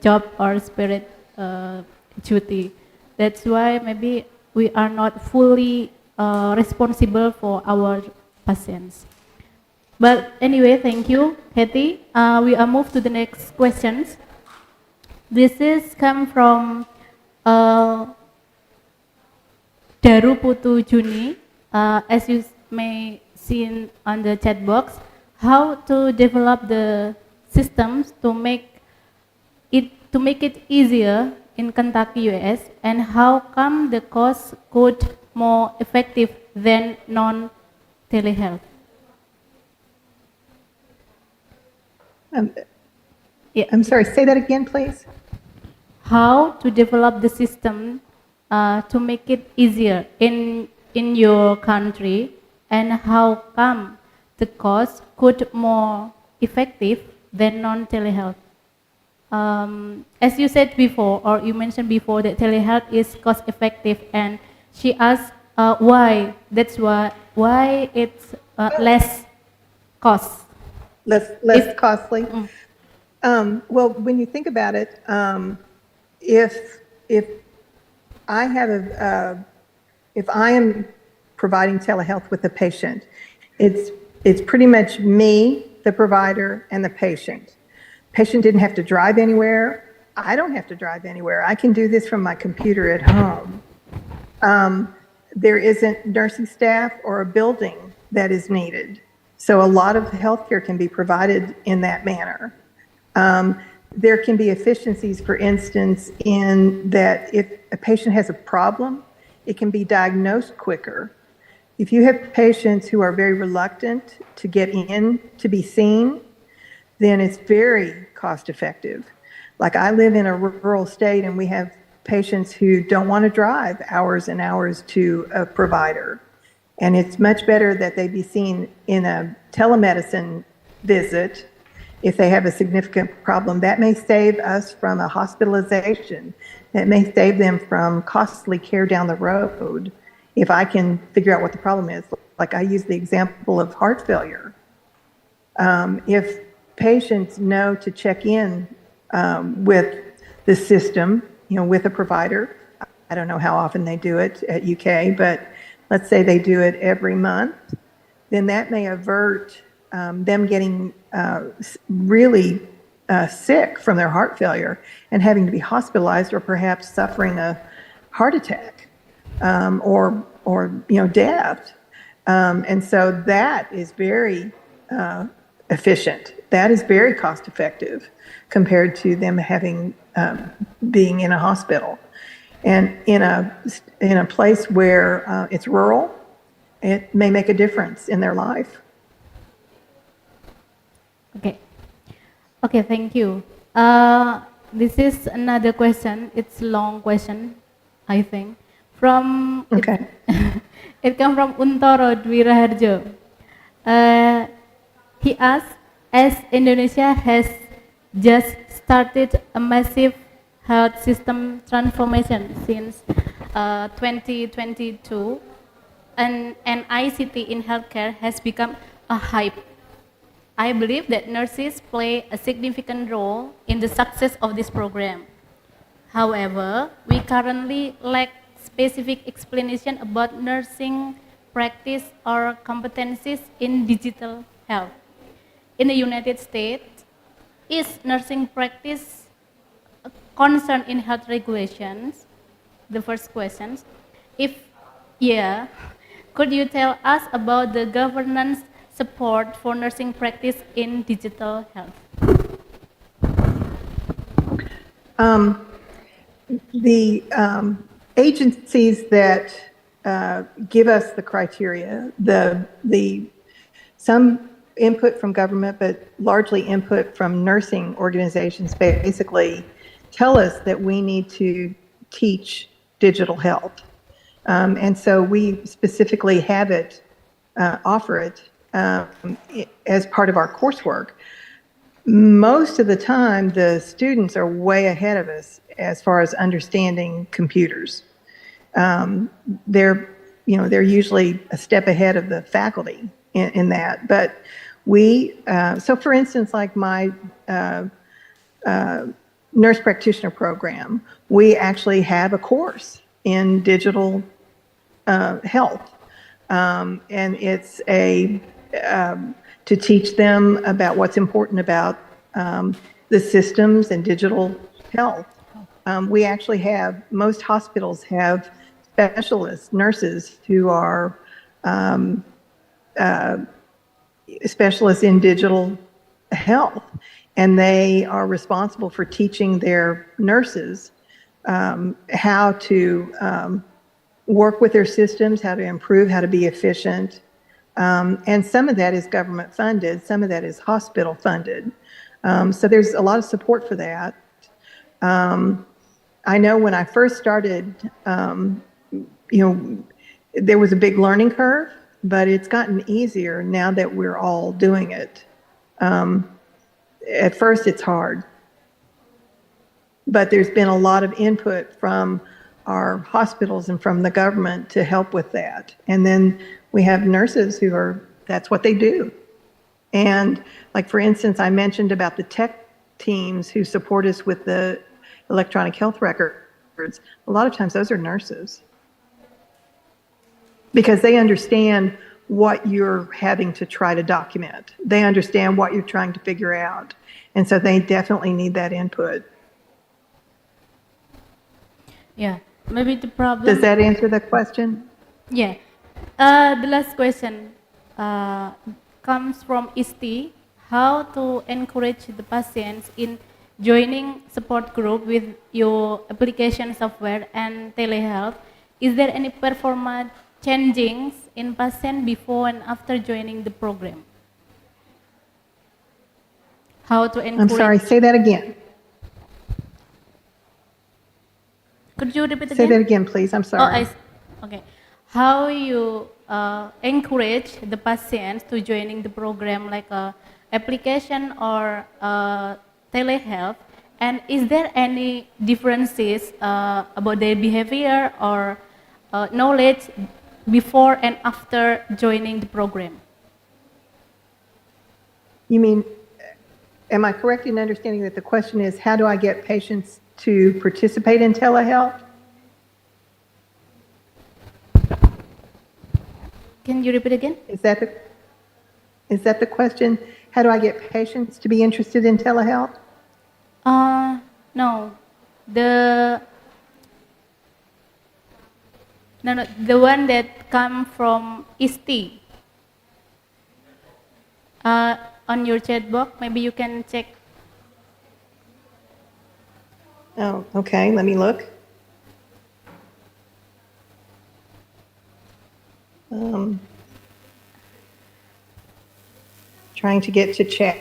job or separate duty. That's why maybe we are not fully responsible for our patients. But anyway, thank you, Hetty. We are moved to the next questions. This is come from Daru Putu Juni. As you may see on the chat box, how to develop the systems to make it easier in Kentucky, US, and how come the cost could more effective than non-telehealth? I'm sorry, say that again, please. How to develop the system to make it easier in your country, and how come the cost could more effective than non-telehealth? As you said before, or you mentioned before, that telehealth is cost effective, and she asked why. That's why it's less cost. Less costly. Well, when you think about it, if I have if I am providing telehealth with a patient, it's pretty much me, the provider, and the patient. Patient didn't have to drive anywhere. I don't have to drive anywhere. I can do this from my computer at home. There isn't nursing staff or a building that is needed. So a lot of healthcare can be provided in that manner. There can be efficiencies, for instance, in that if a patient has a problem, it can be diagnosed quicker. If you have patients who are very reluctant to get in to be seen, then it's very cost effective. Like I live in a rural state and we have patients who don't want to drive hours and hours to a provider. And it's much better that they be seen in a telemedicine visit if they have a significant problem. That may save us from a hospitalization. That may save them from costly care down the road if I can figure out what the problem is. Like I use the example of heart failure. If patients know to check in with the system, with a provider, I don't know how often they do it at UK, but let's say they do it every month, then that may avert them getting really sick from their heart failure and having to be hospitalized, or perhaps suffering a heart attack or death. And so that is very efficient. That is very cost effective compared to them having being in a hospital. And in a place where it's rural, it may make a difference in their life. Okay, thank you. This is another question. It's a long question, I think. It comes from Untoro Dwi Raharjo. He asked, as Indonesia has just started a massive health system transformation since 2022, and ICT in healthcare has become a hype. I believe that nurses play a significant role in the success of this program. However, we currently lack specific explanation about nursing practice or competencies in digital health. in the United States, is nursing practice a concern in health regulations? The first question. If yeah, could you tell us about the governance support for nursing practice in digital health? The agencies that give us the criteria, some input from government, but largely input from nursing organizations, basically tell us that we need to teach digital health. And so we specifically have it, offer it as part of our coursework. Most of the time, the students are way ahead of us as far as understanding computers. They're usually a step ahead of the faculty in that. But so for instance, like my nurse practitioner program, we actually have a course in digital health, and it's to teach them about what's important about the systems and digital health. We actually most hospitals have specialists, nurses who are specialists in digital health, and they are responsible for teaching their nurses how to work with their systems, how to improve, how to be efficient. And some of that is government funded, some of that is hospital funded. So there's a lot of support for that. I know when I first started, there was a big learning curve, but it's gotten easier now that we're all doing it. At first it's hard, but there's been a lot of input from our hospitals and from the government to help with that. And then we have nurses that's what they do. And like, for instance, I mentioned about the tech teams who support us with the electronic health records. A lot of times those are nurses, because they understand what you're having to try to document. They understand what you're trying to figure out. And so they definitely need that input. Yeah, maybe the problem... Does that answer the question? Yeah. The last question comes from Isti. How to encourage the patients in joining support group with your application software and telehealth? Is there any performance changings in patient before and after joining the program? How to encourage... I'm sorry, say that again. Could you repeat again? Say that again, please. I'm sorry. Okay. How you encourage the patients to joining the program, like a application or telehealth, and is there any differences about their behavior or knowledge before and after joining the program? You mean, am I correct in understanding that the question is, how do I get patients to participate in telehealth? Can you repeat again? Is that the question? How do I get patients to be interested in telehealth? No. The one that come from Isti. On your chat box, maybe you can check. Oh, okay. Let me look. Trying to get to chat.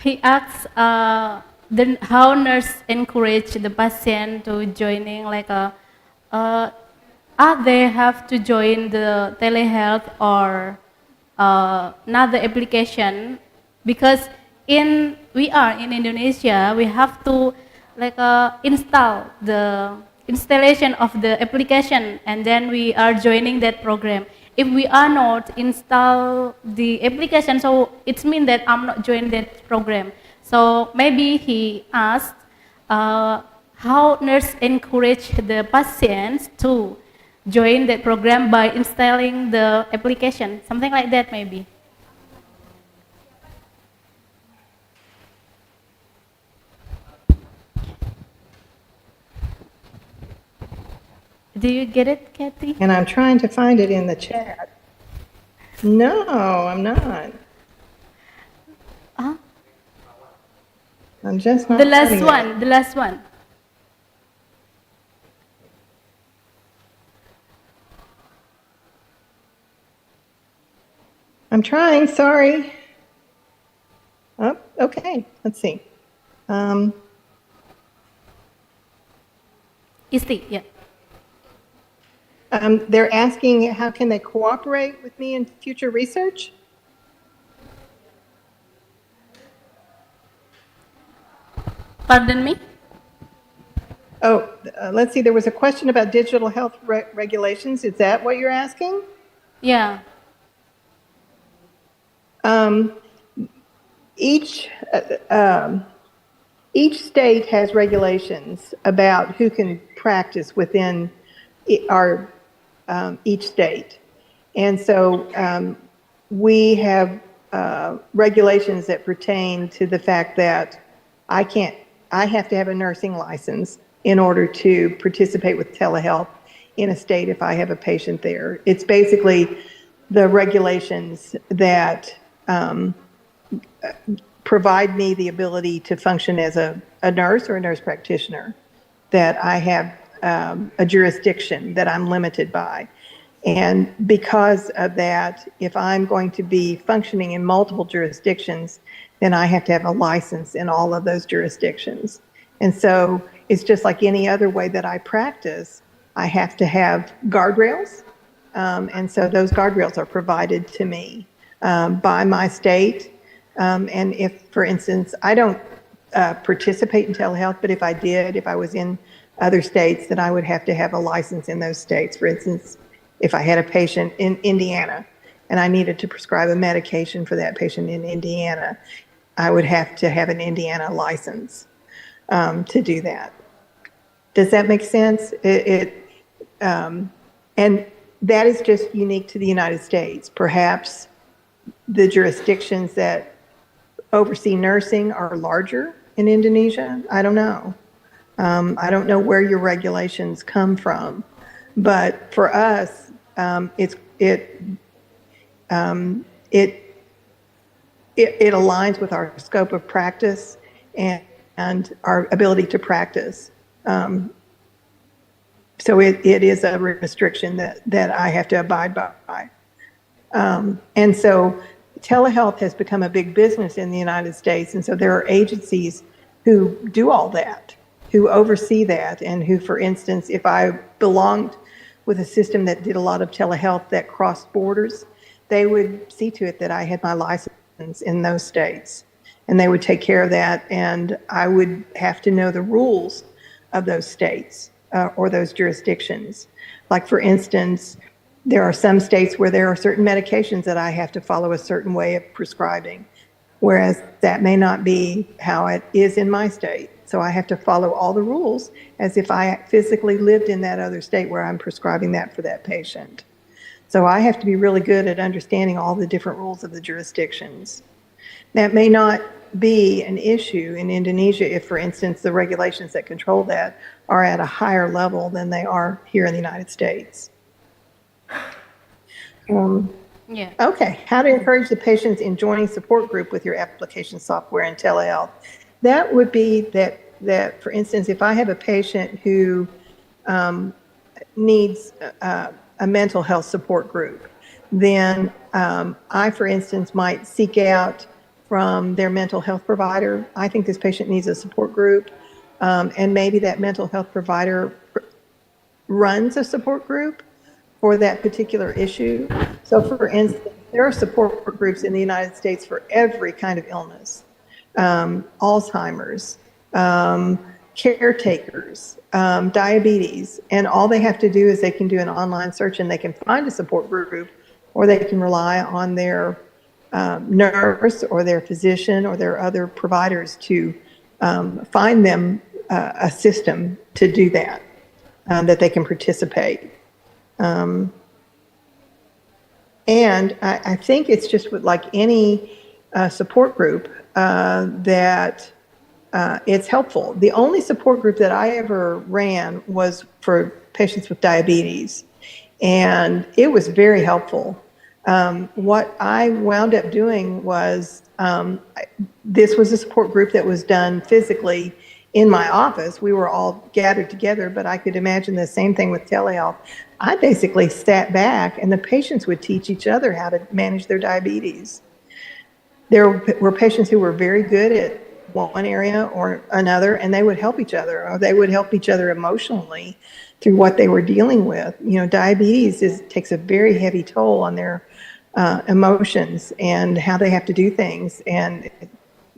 He asks how nurse encourage the patient to joining, like they have to join the telehealth or another application, because we are in Indonesia, we have to install the installation of the application, and then we are joining that program. If we are not install the application, so it means that I'm not joining that program. So maybe he asked how nurse encourage the patients to join that program by installing the application, something like that maybe. Do you get it, Kathy? And I'm trying to find it in the chat. No, I'm not. I'm just not The last finding one, it. the last one. I'm trying, sorry. Oh, okay, let's see. Isti, yeah. They're asking how can they cooperate with me in future research? Pardon me? Oh, let's see, there was a question about digital health regulations. Is that what you're asking? Yeah. Each state has regulations about who can practice within each state. And so we have regulations that pertain to the fact that I have to have a nursing license in order to participate with telehealth in a state if I have a patient there. It's basically the regulations that provide me the ability to function as a nurse or a nurse practitioner, that I have a jurisdiction that I'm limited by. And because of that, if I'm going to be functioning in multiple jurisdictions, then I have to have a license in all of those jurisdictions. And so it's just like any other way that I practice, I have to have guardrails. And so those guardrails are provided to me by my state. And if, for instance, I don't participate in telehealth, but if I did, if I was in other states, then I would have to have a license in those states. For instance, if I had a patient in Indiana and I needed to prescribe a medication for that patient in Indiana, I would have to have an Indiana license to do that. Does that make sense? And that is just unique to the United States. Perhaps the jurisdictions that oversee nursing are larger in Indonesia. I don't know. I don't know where your regulations come from, but for us, it aligns with our scope of practice and our ability to practice. So it is a restriction that I have to abide by. And so telehealth has become a big business in the United States. And so there are agencies who do all that, who oversee that, and who, for instance, if I belonged with a system that did a lot of telehealth that crossed borders, they would see to it that I had my license in those states. And they would take care of that. And I would have to know the rules of those states or those jurisdictions. Like, for instance, there are some states where there are certain medications that I have to follow a certain way of prescribing, whereas that may not be how it is in my state. So I have to follow all the rules as if I physically lived in that other state where I'm prescribing that for that patient. So I have to be really good at understanding all the different rules of the jurisdictions. That may not be an issue in Indonesia if, for instance, the regulations that control that are at a higher level than they are here in the United States. Okay, how to encourage the patients in joining support group with your application software and telehealth. That would be that, for instance, if I have a patient who needs a mental health support group, then I, for instance, might seek out from their mental health provider, I think this patient needs a support group, and maybe that mental health provider runs a support group for that particular issue. So, for instance, there are support groups in the United States for every kind of illness, Alzheimer's, caretakers, diabetes, and all they have to do is they can do an online search and they can find a support group, or they can rely on their nurse or their physician or their other providers to find them a system to do that, that they can participate. And I think it's just like any support group that it's helpful. The only support group that I ever ran was for patients with diabetes, and it was very helpful. What I wound up doing was, this was a support group that was done physically in my office. We were all gathered together, but I could imagine the same thing with telehealth. I basically sat back and the patients would teach each other how to manage their diabetes. There were patients who were very good at one area or another, and they would help each other, or they would help each other emotionally through what they were dealing with. You know, diabetes takes a very heavy toll on their emotions and how they have to do things, and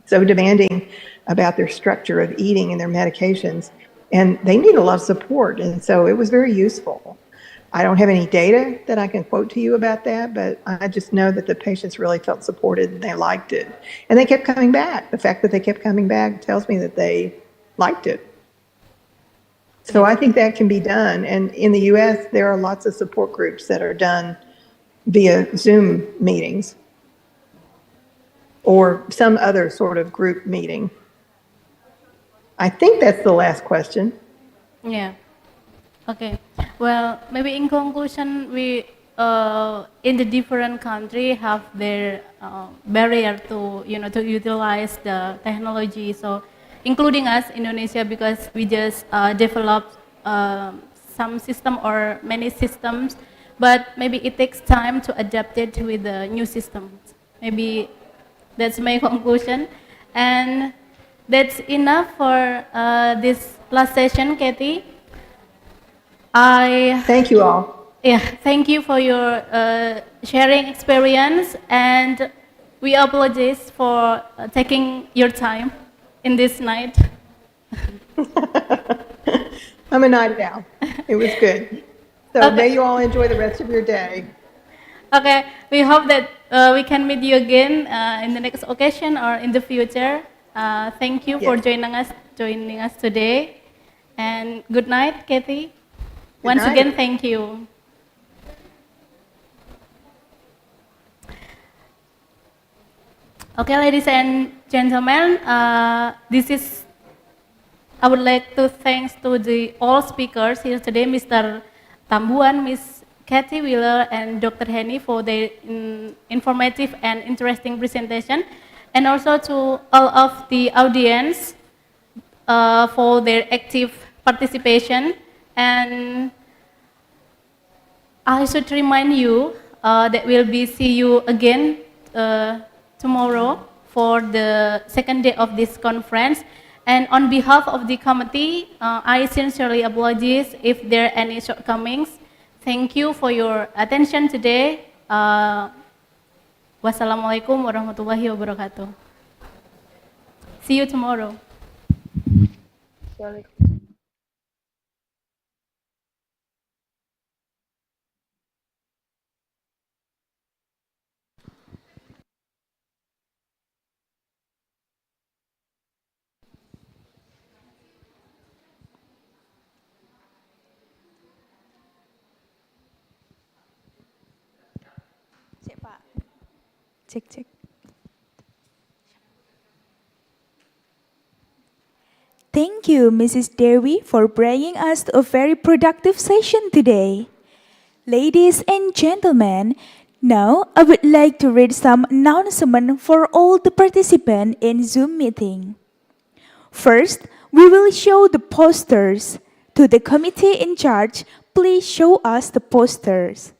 so demanding about their structure of eating and their medications, and they need a lot of support, and so it was very useful. I don't have any data that I can quote to you about that, but I just know that the patients really felt supported and they liked it. And they kept coming back. The fact that they kept coming back tells me that they liked it. So I think that can be done. And in the US, there are lots of support groups that are done via Zoom meetings or some other sort of group meeting. I think that's the last question. Yeah. Okay. Well, maybe in conclusion, we in the different country have their barrier to to utilize the technology. So, including us, Indonesia, because we just developed some system or many systems, but maybe it takes time to adapt it with the new systems. Maybe that's my conclusion, and that's enough for this last session, Kathy. Thank you all. Yeah, thank you for your sharing experience, and we apologize for taking your time in this night. I'm a night owl. It was good. So may you all enjoy the rest of your day. Okay, we hope that we can meet you again in the next occasion or in the future. Thank you for joining us today, and good night, Kathy. Once again, thank you. Okay, ladies and gentlemen, I would like to thanks to all speakers here today, Mr. Tambuan, Ms. Kathy Wheeler, and Dr. Yani for their informative and interesting presentation, and also to all of the audience for their active participation. And I should remind you that we'll be see you again tomorrow for the second day of this conference. And on behalf of the committee, I sincerely apologize if there are any shortcomings. Thank you for your attention today. Wassalamualaikum warahmatullahi wabarakatuh. See you tomorrow. Cek. Thank you, Mrs. Dewi, for bringing us to a very productive session today. Ladies and gentlemen, now I would like to read some announcements for all the participants in Zoom meeting. First, we will show the posters. To the committee in charge, please show us the posters.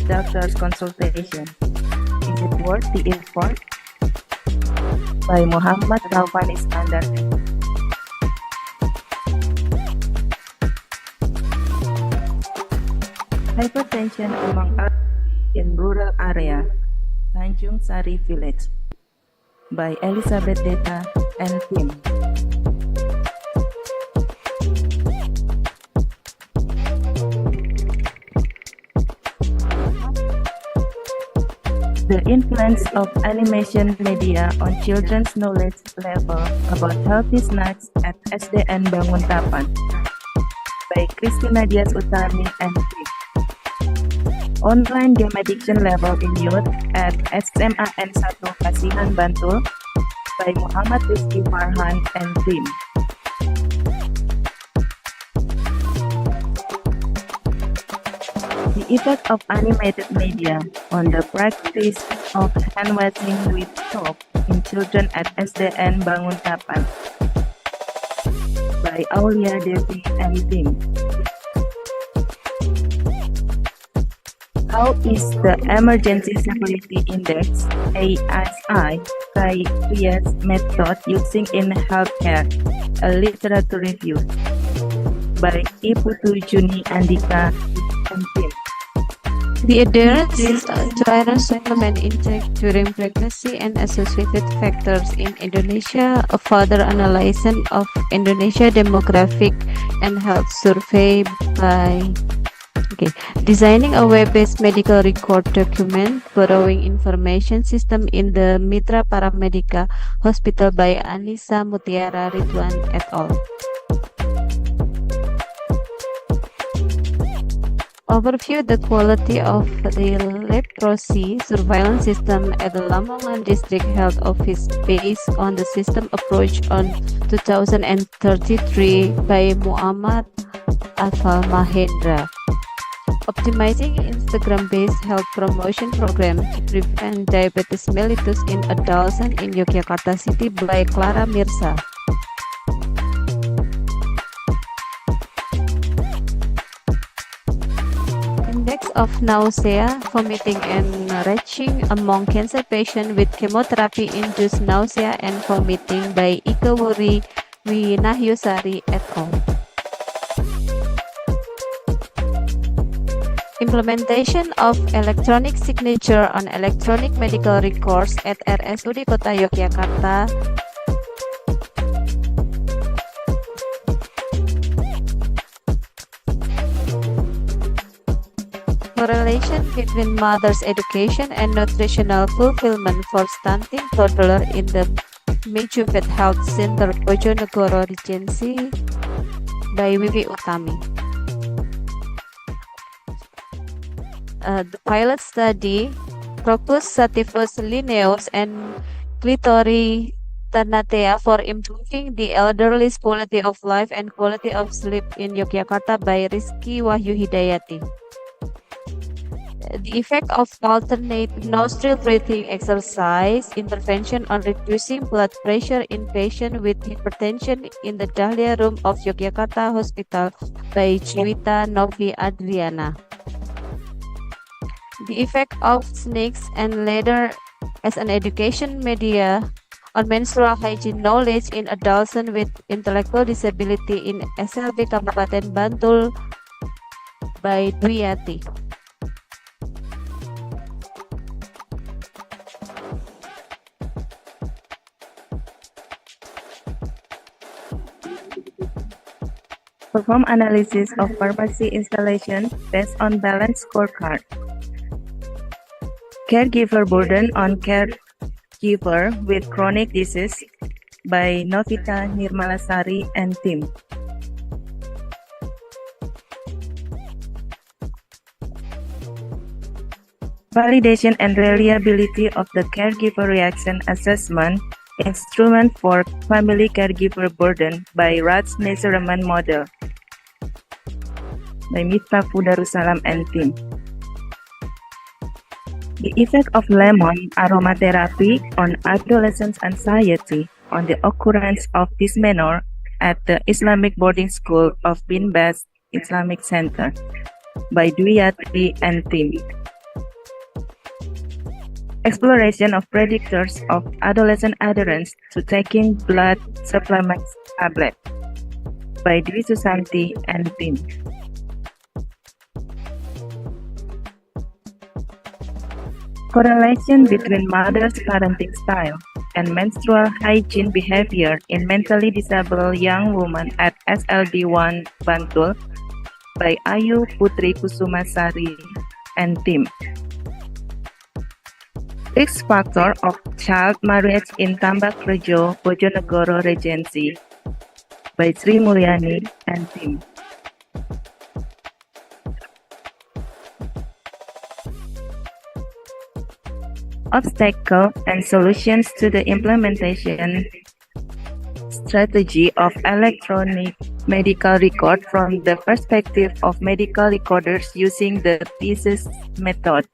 doctor's consultation. Is it worth the effort? By Muhammad Taufan Iskandar. Hypertension among adults in rural area, Tanjung Sari Village, by Elizabeth Deta and team. The influence of animation media on children's knowledge level about healthy snacks at SDN Banguntapan, by Christina Dias Utami and team. Online game addiction level in youth at SMAN 1 Kasihan Bantul, by Muhammad Rizky Farhan and team. The effect of animated media on the practice of hand washing with soap in children at SDN Banguntapan, by Aulia Devi and team. How is the Emergency Severity Index (ASI) criteria method using in healthcare? A literature review, by Iputu Juni Andika and team. The adherence to iron supplement intake during pregnancy and associated factors in Indonesia, a further analysis of Indonesia demographic and health survey by designing a web-based medical record document borrowing information system in the Mitra Paramedica Hospital by Anissa Mutiara Ridwan et al. Overview the quality of the leprosy surveillance system at the Lamongan District Health Office based on the system approach on 2033 by Muhammad Afal Mahendra. Optimizing Instagram-based health promotion program to prevent diabetes mellitus in adults and in Yogyakarta City by Clara Mirza. Index of nausea, vomiting, and retching among cancer patients with chemotherapy-induced nausea and vomiting by Ika Wuri Winahyusari et al. Implementation of electronic signature on electronic medical records at RSUD Kota Yogyakarta. Correlation between mother's education and nutritional fulfillment for stunting toddler in the Mejuvet Health Center Bojonegoro Regency by Wiwi Utami. The pilot study, Crocus sativus lineus and Clitori Tanatea for improving the elderly's quality of life and quality of sleep in Yogyakarta by Rizky Wahyu Hidayati. The effect of alternate nostril breathing exercise intervention on reducing blood pressure in patients with hypertension in the Dahlia Room of Yogyakarta Hospital by Juwita Novi Adriana. The effect of snakes and ladder as an education media on menstrual hygiene knowledge in adults with intellectual disability in SLB Kabupaten Bantul by Dwiyati. Perform analysis of pharmacy installation based on balanced scorecard. Caregiver burden on caregiver with chronic disease by Novita Nirmalasari and team. Validation and reliability of the caregiver reaction assessment instrument for family caregiver burden by RATS measurement model by Miftahul Darussalam and team. The effect of lemon aromatherapy on adolescent anxiety on the occurrence of dysmenorrhea at the Islamic boarding school of Bin Baz Islamic Center by Dwiyati and team. exploration of predictors of adolescent adherence to taking blood supplements tablet by Dwi Susanti and team. Correlation between mother's parenting style and menstrual hygiene behavior in mentally disabled young women at SLD1 Bantul by Ayu Putri Kusumasari and team. Risk factor of child marriage in Tambak Rejo, Bojonegoro Regency by Sri Mulyani and team. Obstacle and solutions to the implementation strategy of electronic medical record from the perspective of medical recorders using the thesis method.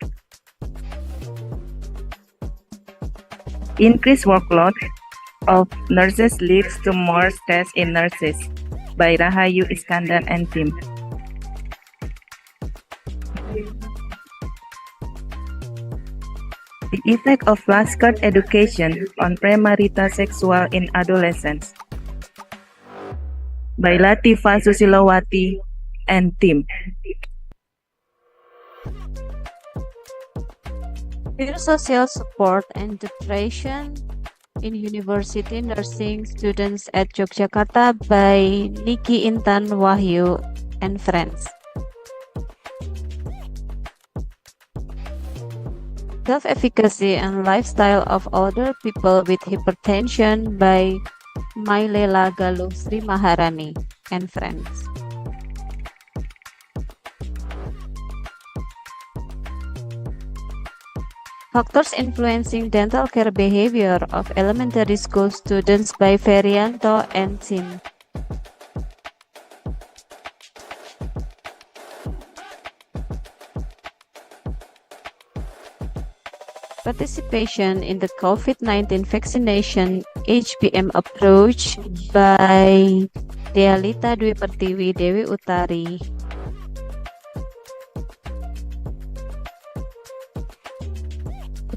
Increased workload of nurses leads to more stress in nurses by Rahayu Iskandar and team. The effect of flashcard education on premarital sexual in adolescents by Latifa Susilowati and team. Peer social support and depression in university nursing students at Yogyakarta by Niki Intan Wahyu and friends. Self-efficacy and lifestyle of older people with hypertension by Mailela Galuh Sri Maharani and friends. Factors influencing dental care behavior of elementary school students by Ferianto and Tim. Participation in the COVID-19 vaccination HBM approach by Dealita Dwi Pertiwi Dewi Utari.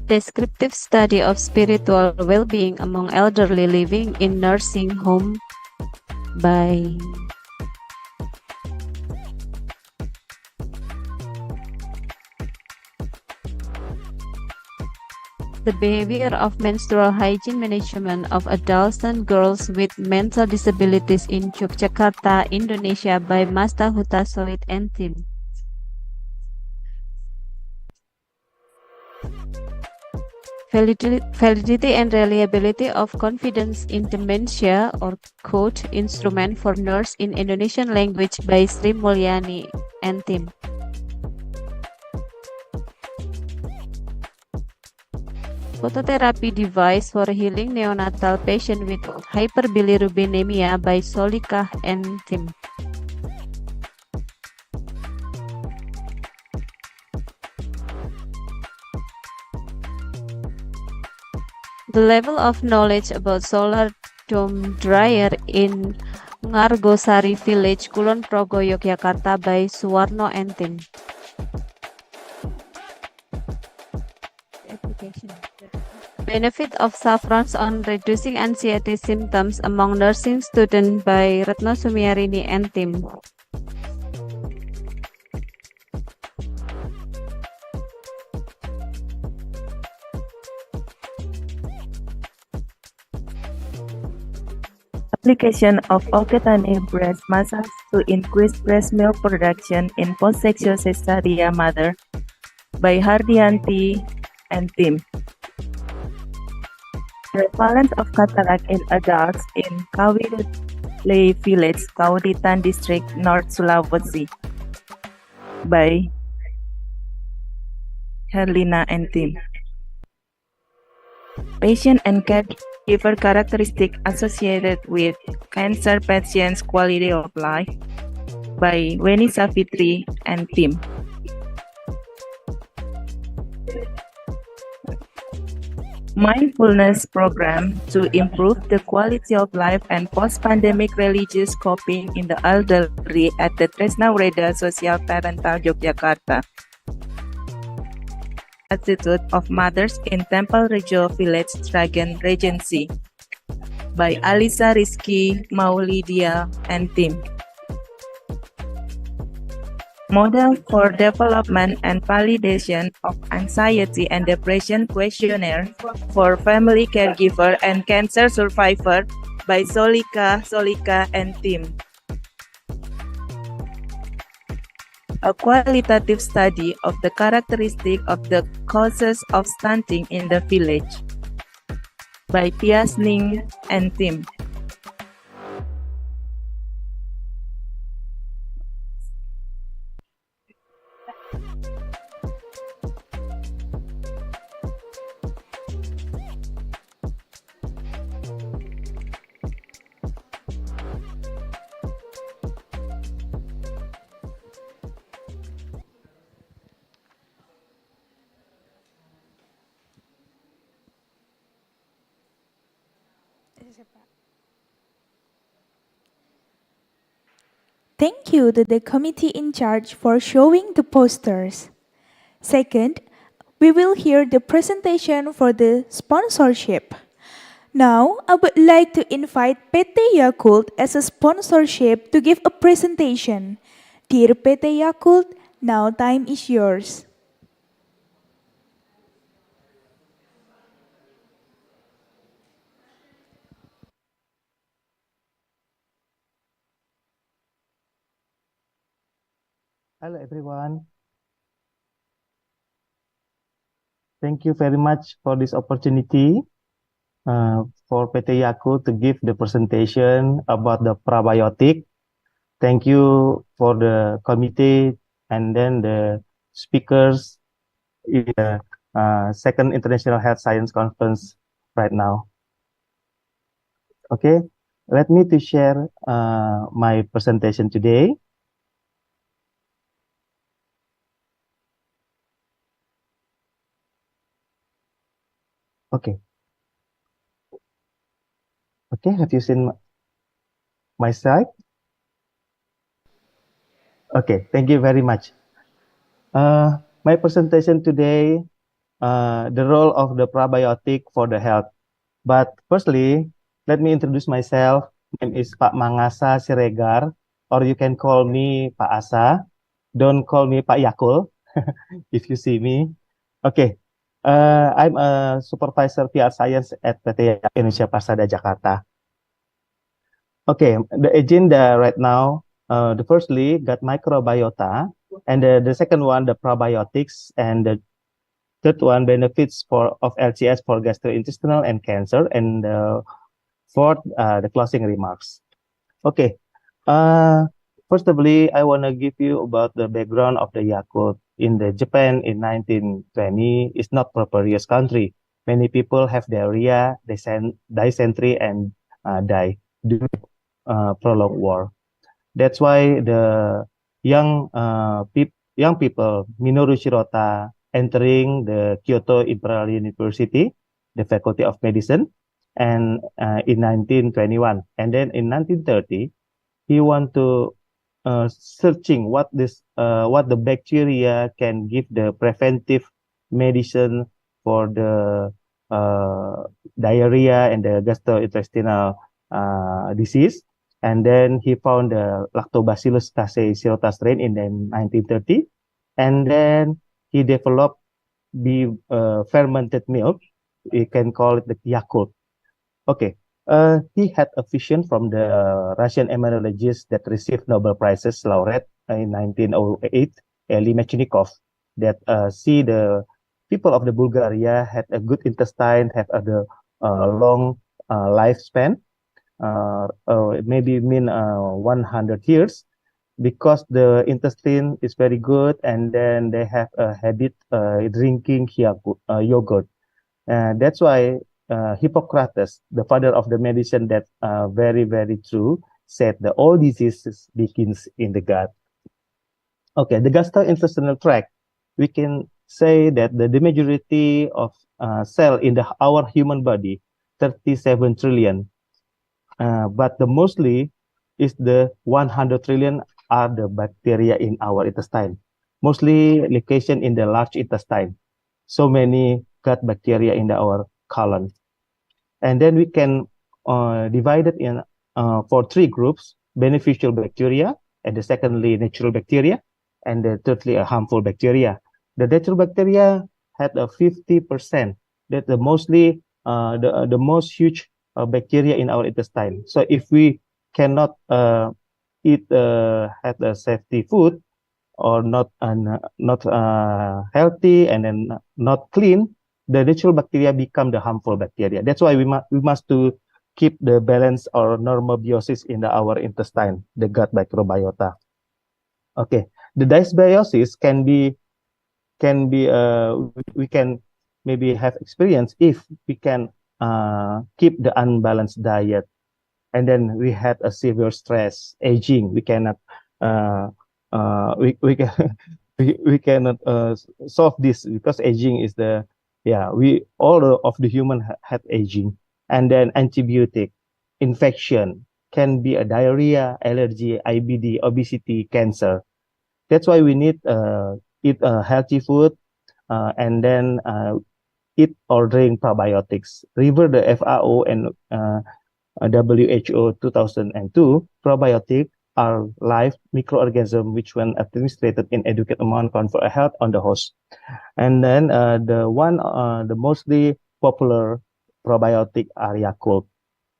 Descriptive study of spiritual well-being among elderly living in nursing home by the behavior of menstrual hygiene management of adults and girls with mental disabilities in Yogyakarta, Indonesia by Masta Hutasoit and team. Validity and reliability of confidence in dementia or code instrument for nurse in Indonesian language by Sri Mulyani and team. Phototherapy device for healing neonatal patient with hyperbilirubinemia by Solikah and team. The level of knowledge about solar dome dryer in Ngargosari Village, Kulon Progo, Yogyakarta by Suwarno and team. Benefit of saffrons on reducing anxiety symptoms among nursing students by Retno Sumiarini and team. Application of Oketane breast massage to increase breast milk production in post-sexual cesarean mother by Hardianti and team. Prevalence of cataract in adults in Kawidule Village, Kauditan District, North Sulawesi by Herlina and team. Patient and caregiver characteristics associated with cancer patients' quality of life by Weni Savitri and team. Mindfulness program to improve the quality of life and post-pandemic religious coping in the elderly at the Tresna Wreda Social Parental Yogyakarta Attitude of Mothers in Temple Rejo Village, Dragon Regency by Alisa Rizky, Maulidia, and team. Model for Development and Validation of Anxiety and Depression Questionnaire for Family Caregiver and Cancer Survivor by Solika, and team. A qualitative study of the characteristic of the causes of stunting in the village by Tias Ning and team. Thank you to the committee in charge for showing the posters. Second, we will hear the presentation for the sponsorship. Now, I would like to invite PT Yakult as a sponsorship to give a presentation. Dear PT Yakult, now time is yours. Hello everyone. Thank you very much for this opportunity for PT Yakult to give the presentation about the probiotic. Thank you for the committee and then the speakers in the second International Health Science Conference right now. Okay, let me to share my presentation today. Okay. Okay, have you seen my slide? Okay, thank you very much. My presentation today, the role of the probiotic for the health. But firstly, let me introduce myself. My name is Pak Mangasa Siregar, or you can call me Pak Asa. Don't call me Pak Yakul if you see me. Okay, I'm a supervisor PR Science at PT Indonesia Persada Jakarta. Okay, the agenda right now, the firstly got microbiota, and the second one, the probiotics, and the third one, benefits of LCS for gastrointestinal and cancer, and fourth, the closing remarks. Okay, firstly, I want to give you about the background of the Yakult. In the Japan in 1920, it's not prosperous country. Many people have diarrhea, dysentery, and die during prolonged war. That's why the young people, Minoru Shirota, entering the Kyoto Imperial University, the Faculty of Medicine, and in 1921. And then in 1930, he want to searching what the bacteria can give the preventive medicine for the diarrhea and the gastrointestinal disease. And then he found the Lactobacillus casei Shirota strain in the 1930. And then he developed the fermented milk. We can call it the Yakult. Okay. He had a vision from the Russian immunologist that received Nobel Prizes laureate in 1908, Eli Mechnikov, that see the people of the Bulgaria had a good intestine, have a long lifespan, maybe 100 years, because the intestine is very good, and then they have a habit drinking yogurt. That's why Hippocrates, the father of the medicine, that very, very true, said that all diseases begins in the gut. Okay, the gastrointestinal tract, we can say that the majority of cell in our human body, 37 trillion, but the mostly is the 100 trillion are the bacteria in our intestine, mostly location in the large intestine. so many gut bacteria in our colon. And then we can divide it in for three groups: beneficial bacteria, and the secondly natural bacteria, and the thirdly a harmful bacteria. The natural bacteria had a 50%. That's the mostly the most huge bacteria in our intestine. So if we cannot eat had a safety food, or not healthy, and then not clean, the natural bacteria become the harmful bacteria. That's why we must to keep the balance or normal biosis in our intestine, the gut microbiota. Okay, the dysbiosis can be we can maybe have experience if we can keep the unbalanced diet, and then we had a severe stress, aging. We cannot we can we cannot solve this, because aging is the we all of the human had aging. And then antibiotic, infection, can be a diarrhea, allergy, IBD, obesity, cancer. That's why we need eat healthy food, and then eat or drink probiotics. Remember the FAO and WHO 2002, probiotic are live microorganisms which, when administered in adequate amount, confer a health on the host. And then the mostly popular probiotic are Yakult.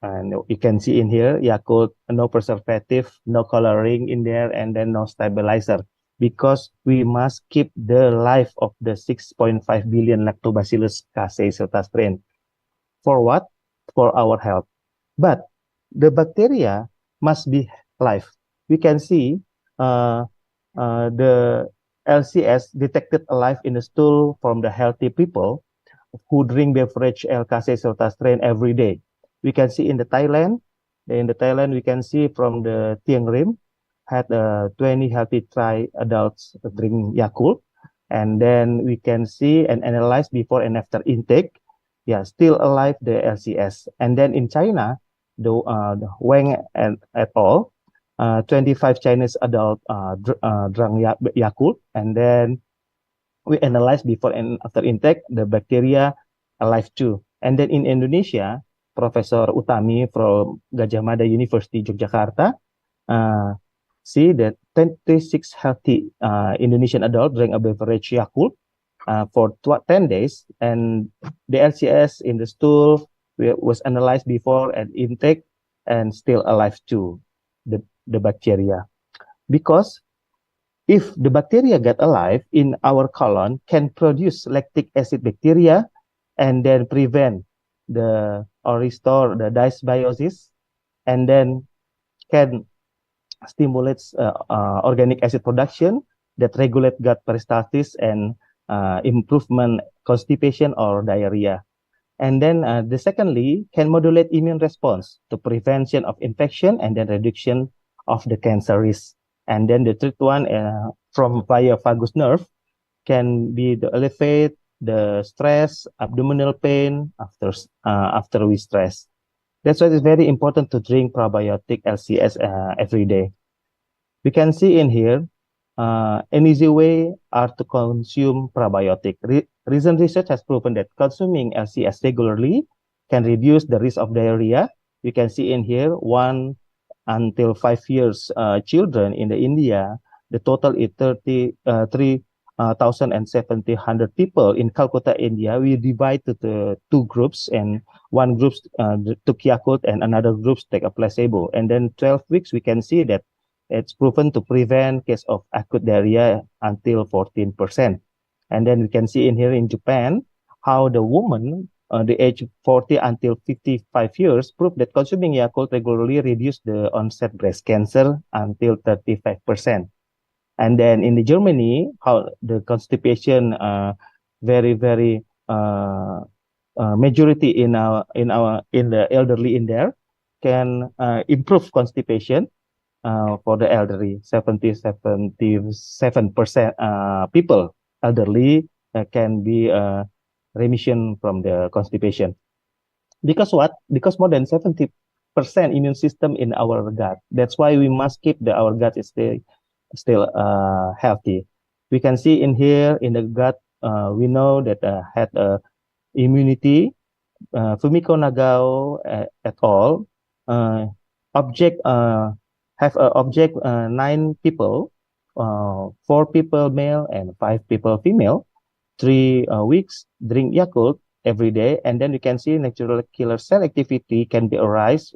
And you can see in here, Yakult, no preservative, no coloring in there, and then no stabilizer, because we must keep the life of the 6.5 billion lactobacillus casei serta strain. For what? For our health. But the bacteria must be live. We can see the LCS detected alive in the stool from the healthy people who drink beverage L. casei serta strain every day. We can see in Thailand, we can see from the Tieng Rim had 20 healthy Thai adults drink Yakult, and then we can see and analyze before and after intake. Yeah, still alive the LCS. And then in China, the Wang and et al. 25 Chinese adults drank Yakult, and then we analyze before and after intake the bacteria alive too. And then in Indonesia, Professor Utami from Gajah Mada University, Yogyakarta, see that 26 healthy Indonesian adults drank a beverage Yakult for 10 days, and the LCS in the stool was analyzed before and intake, and still alive too, the bacteria. Because if the bacteria get alive in our colon, can produce lactic acid bacteria, and then prevent or restore the dysbiosis, and then can stimulate organic acid production that regulate gut peristalsis and improvement constipation or diarrhea. And then the secondly, can modulate immune response to prevention of infection, and then reduction of the cancer risk. And then the third one, from via vagus nerve, can be the elevate the stress, abdominal pain after we stress. That's why it's very important to drink probiotic LCS every day. We can see in here, an easy way are to consume probiotic. Recent research has proven that consuming LCS regularly can reduce the risk of diarrhea. You can see in here, 1 until 5 years children in the India, the total is 3,700 people in Calcutta, India. We divide to the two groups, and one group took Yakult and another group take a placebo. And then 12 weeks, we can see that it's proven to prevent case of acute diarrhea until 14%. And then we can see in here in Japan, how the woman the age 40 until 55 years prove that consuming Yakult regularly reduced the onset breast cancer until 35%. And then in Germany, how the constipation very majority in the elderly in there can improve constipation for the elderly. 77% people elderly can be remission from the constipation. Because what? Because more than 70% immune system in our gut. That's why we must keep our gut is still healthy. We can see in here in the gut we know that had immunity. Fumiko Nagao et al. Object have object 9 people, 4 people male and 5 people female. 3 weeks drink Yakult every day, and then you can see natural killer cell activity can be arise.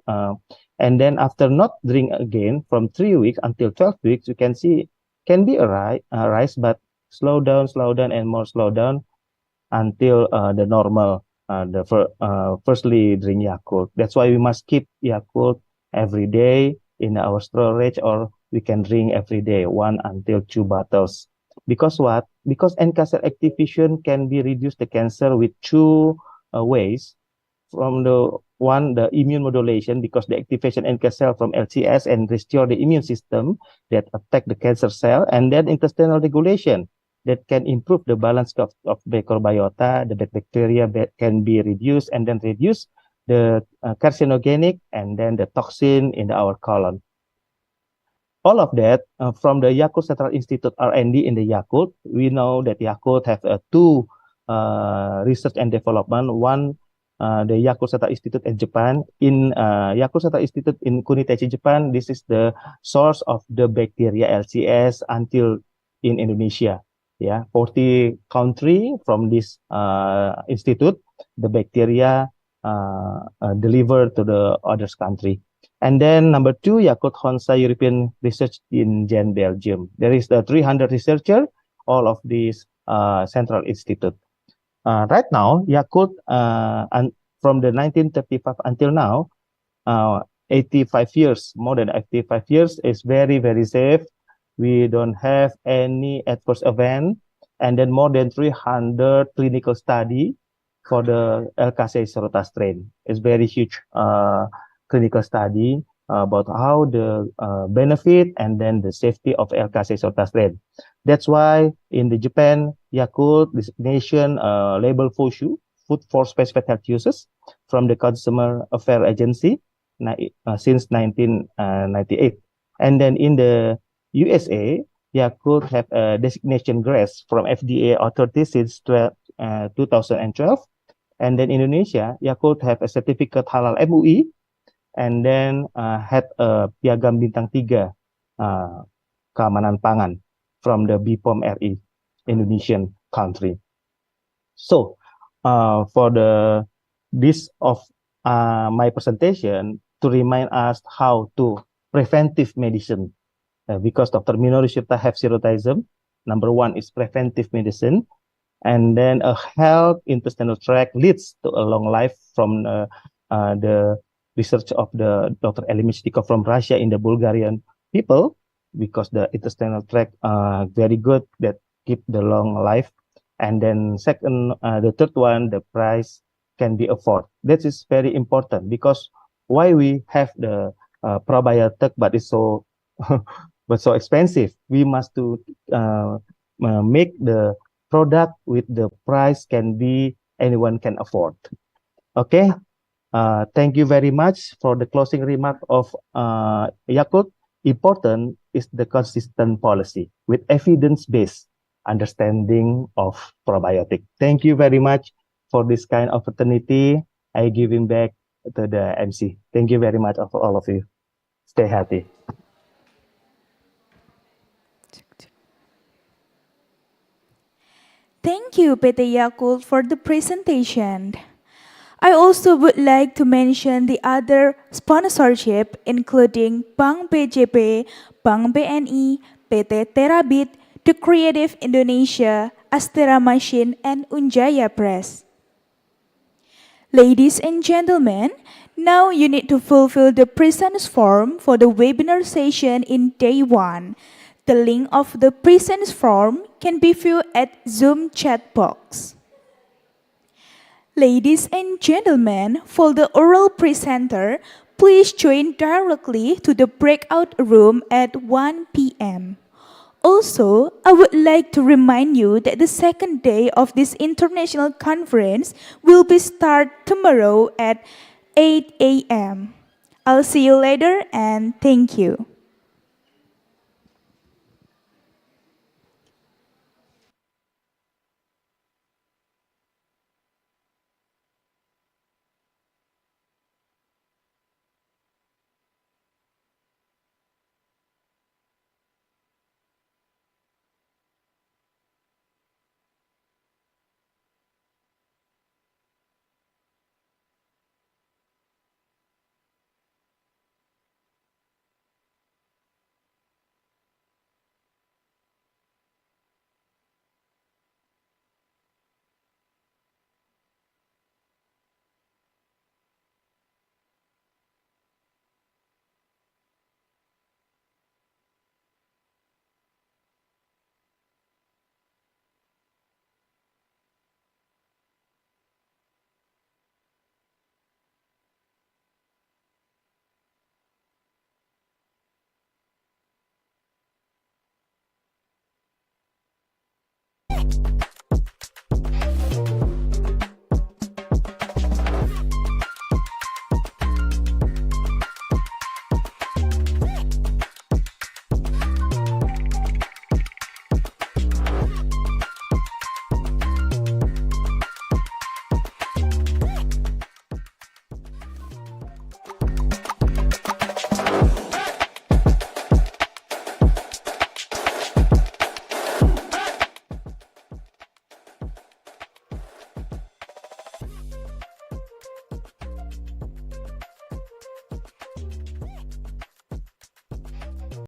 And then after not drink again from 3 weeks until 12 weeks, you can see can be arise, but slow down, and more slow down until the normal. Firstly drink Yakult. That's why we must keep Yakult every day in our storage, or we can drink every day 1 until 2 bottles. Because what? Because NK cell activation can be reduced the cancer with 2 ways. From the one, the immune modulation, because the activation NK cell from LCS and restore the immune system that attack the cancer cell, and then intestinal regulation that can improve the balance of microbiota. The bad bacteria can be reduced, and then reduce the carcinogenic and then the toxin in our colon. All of that from the Yakult Central Institute R&D in the Yakult. We know that Yakult have 2 research and development. One, the Yakult Central Institute in Japan. In Yakult Central Institute in Kunitaichi, Japan, this is the source of the bacteria LCS until in Indonesia. Yeah, 40 country from this institute, the bacteria delivered to the others country. And then number 2, Yakult Honsa European Research in Ghent, Belgium. There is the 300 researcher, all of these Central Institute. Right now, Yakult, and from the 1935 until now, 85 years, more than 85 years, is very, very safe. We don't have any adverse event, and then more than 300 clinical study for the LKC Sorota strain. It's very huge clinical study about how the benefit and then the safety of LKC Sorota strain. That's why in the Japan, Yakult designation label FOSHU, Food for Specified Health Uses, from the Consumer Affairs Agency since 1998. And then in the USA, Yakult have a designation GRAS from FDA authority since 2012. And then Indonesia, Yakult have a certificate halal MUI, and then had a Piagam Bintang 3 keamanan pangan from the BPOM RI, Indonesian country. So for this of my presentation to remind us how to preventive medicine. Because Dr. Minoru Shirta have serotyism. Number 1 is preventive medicine. And then a health intestinal tract leads to a long life from the research of the Dr. Elimishnikov from Russia in the Bulgarian people, because the intestinal tract very good that keep the long life. And then second, the third one, the price can be afforded. That is very important, because why we have the probiotic, but it's so but so expensive. We must to make the product with the price can be anyone can afford. Okay. Thank you very much for the closing remark of Yakult. Important is the consistent policy with evidence-based understanding of probiotic. Thank you very much for this kind of opportunity. I give him back to the MC. Thank you very much for all of you. Stay healthy. Thank you, PT Yakult, for the presentation. I also would like to mention the other sponsorship, including Bank BJP, Bank BNI, PT Terabit, The Creative Indonesia, Astera Machine, and UNJAYA Press. Ladies and gentlemen, now you need to fulfill the presence form for the webinar session in day 1. The link of the presence form can be viewed at Zoom chat box. Ladies and gentlemen, for the oral presenter, please join directly to the breakout room at 1 p.m. Also, I would like to remind you that the second day of this international conference will be start tomorrow at 8 a.m. I'll see you later, and thank you.